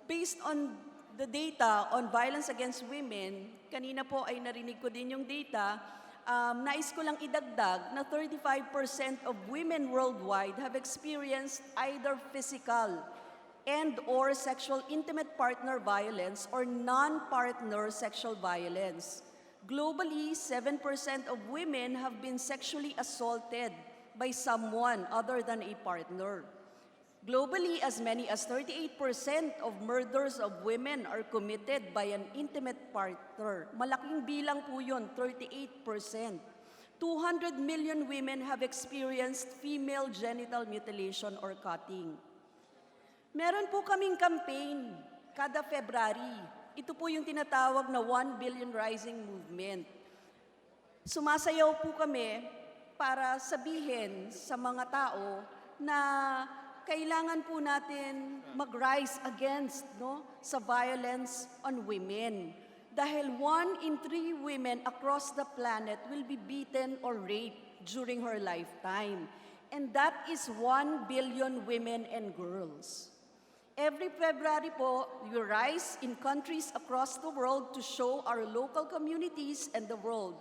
based on the data on violence against women, kanina po ay narinig ko din yung data, nais ko lang idagdag na 35% of women worldwide have experienced either physical and or sexual intimate partner violence or non-partner sexual violence. Globally, 7% of women have been sexually assaulted by someone other than a partner. Globally, as many as 38% of murders of women are committed by an intimate partner. Malaking bilang po yun, 38%. 200 million women have experienced female genital mutilation or cutting. Meron po kaming campaign kada February. Ito po yung tinatawag na 1 Billion Rising Movement. Sumasayaw po kami para sabihin sa mga tao na kailangan po natin mag-rise against sa violence on women. Dahil 1 in 3 women across the planet will be beaten or raped during her lifetime. And that is 1 billion women and girls. Every February po, we rise in countries across the world to show our local communities and the world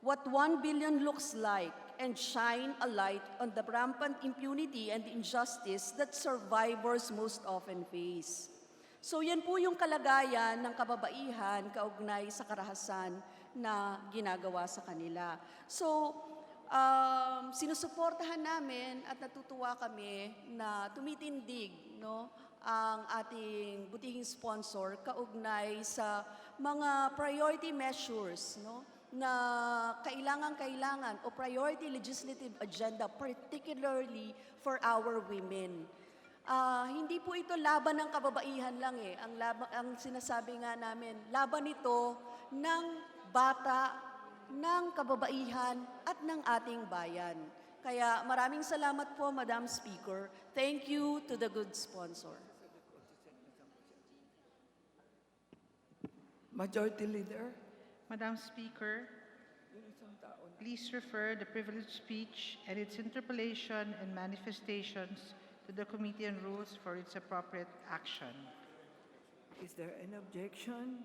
what 1 billion looks like and shine a light on the rampant impunity and injustice that survivors most often face. So yan po yung kalagayan ng kababaihan kaugnay sa karahasan na ginagawa sa kanila. So, sinusuportahan namin at natutuwa kami na tumitindig ang ating butihing sponsor kaugnay sa mga priority measures na kailangan o priority legislative agenda, particularly for our women. Hindi po ito laban ng kababaihan lang eh. Ang sinasabi nga namin, laban ito ng bata, ng kababaihan at ng ating bayan. Kaya maraming salamat po, Madam Speaker. Thank you to the good sponsor. Majority Leader. Madam Speaker, please refer the privileged speech and its interpolation and manifestations to the Committee on Rules for its appropriate action. Is there an objection?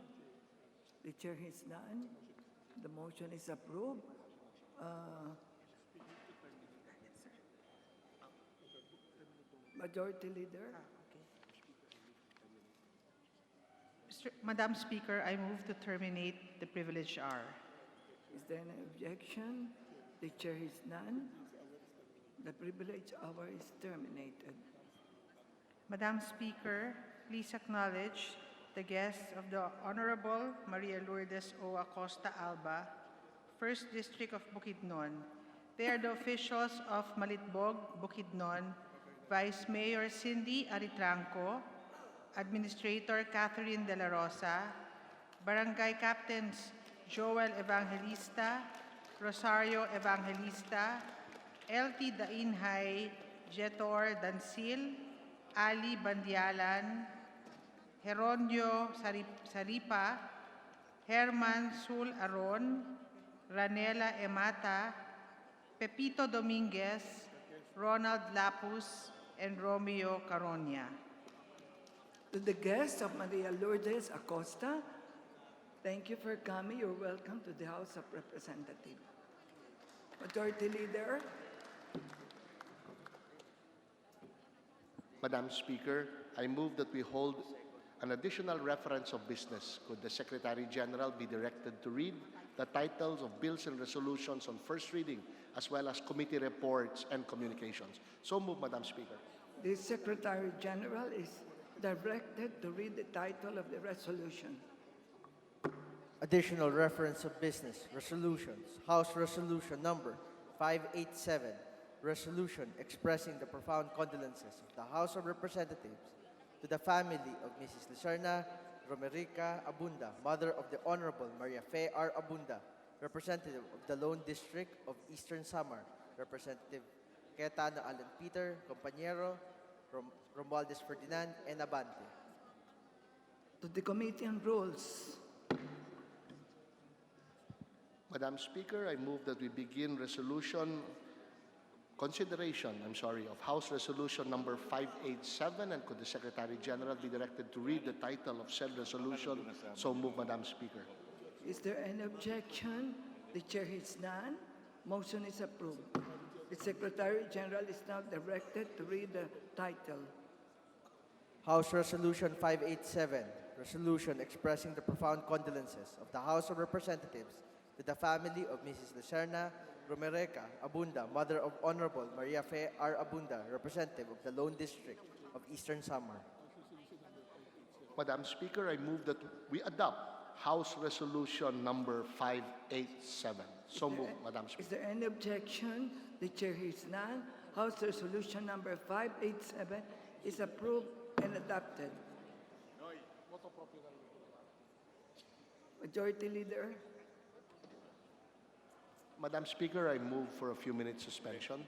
The chair has none. The motion is approved. Majority Leader. Madam Speaker, I move to terminate the privilege R. Is there an objection? The chair has none. The privilege hour is terminated. Madam Speaker, please acknowledge the guests of the Honorable Maria Lourdes O. Acosta Alba, 1st District of Bukidnon. They are the officials of Malitbog, Bukidnon, Vice Mayor Cindy Aritranco, Administrator Catherine De La Rosa, Barangay Captains Joel Evangelista, Rosario Evangelista, LT Dainhay, Jetor Dansil, Ali Bandialan, Herondio Saripa, Herman Sul Aron, Ranela Emata, Pepito Dominguez, Ronald Lapus, and Romeo Caronia. To the guests of Maria Lourdes Acosta, thank you for coming. You're welcome to the House of Representatives. Majority Leader. Madam Speaker, I move that we hold an additional reference of business. Could the Secretary General be directed to read the titles of bills and resolutions on first reading, as well as committee reports and communications? So move, Madam Speaker. The Secretary General is directed to read the title of the resolution. Additional reference of business, resolutions, House Resolution Number 587, resolution expressing the profound condolences of the House of Representatives to the family of Mrs. Licerna Romerica Abunda, mother of the Honorable Maria Fe R. Abunda, Representative of the Lone District of Eastern Samar, Representative Cayetano Alan Peter, Compañero, Romualdez Ferdinand, and Abante. To the Committee on Rules. Madam Speaker, I move that we begin consideration of House Resolution number 587, and could the Secretary General be directed to read the title of said resolution? So move, Madam Speaker. Is there any objection? The chair hears none. Motion is approved. The Secretary General is now directed to read the title. House Resolution 587, resolution expressing the profound condolences of the House of Representatives to the family of Mrs. Lucerna Romereca Abunda, mother of Honorable Maria Fe R. Abunda, representative of the Lone District of Eastern Samar. Madam Speaker, I move that we adopt House Resolution number 587. So move, Madam Is Speaker. there any objection? The chair hears none. House Resolution number 587 is approved and adopted. Majority Leader. Madam Speaker, I move for a few minutes suspension.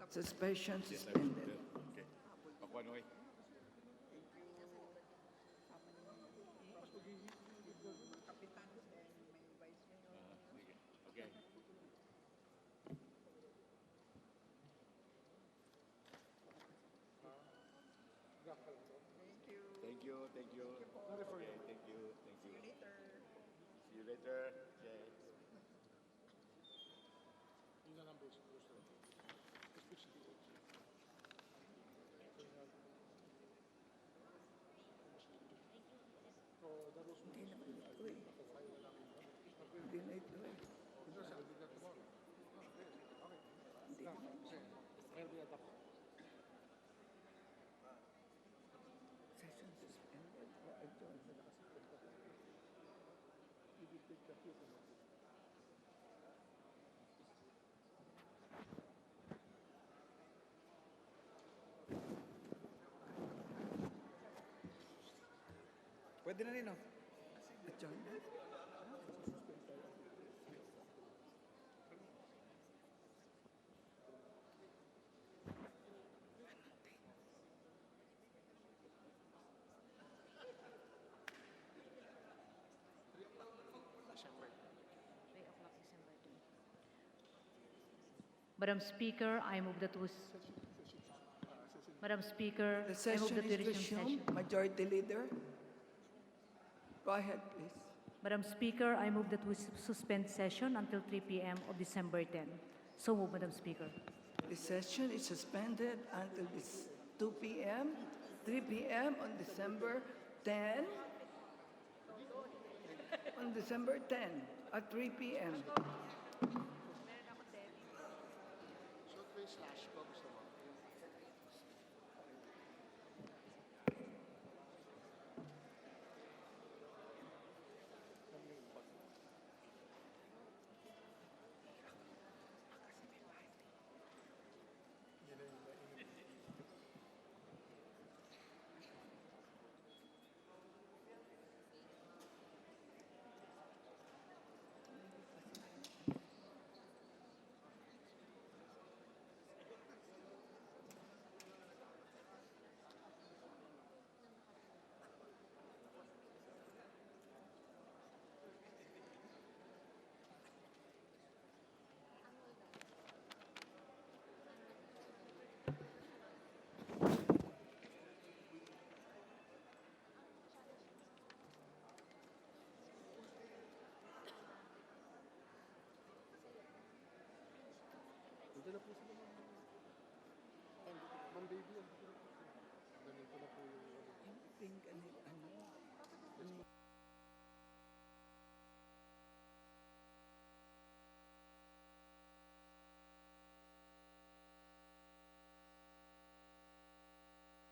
Suspension suspended. Thank you. Okay, thank you. See you later. See you later. Okay. Hindi na ito eh. Session suspended. Adjourned. Pwede na rin, no? Adjourned. Madam Speaker, I move that was. Madam Speaker, The I move session that we is resume resumed. session. Majority Leader. Go ahead, please. Madam Speaker, I move that we suspend session until 3 p.m. of December 10. So move, Madam Speaker. The session is suspended until this 2 p.m., 3 p.m. on December 10. On December 10 at 3 p.m. Ma'am Baby, ganito na po yung...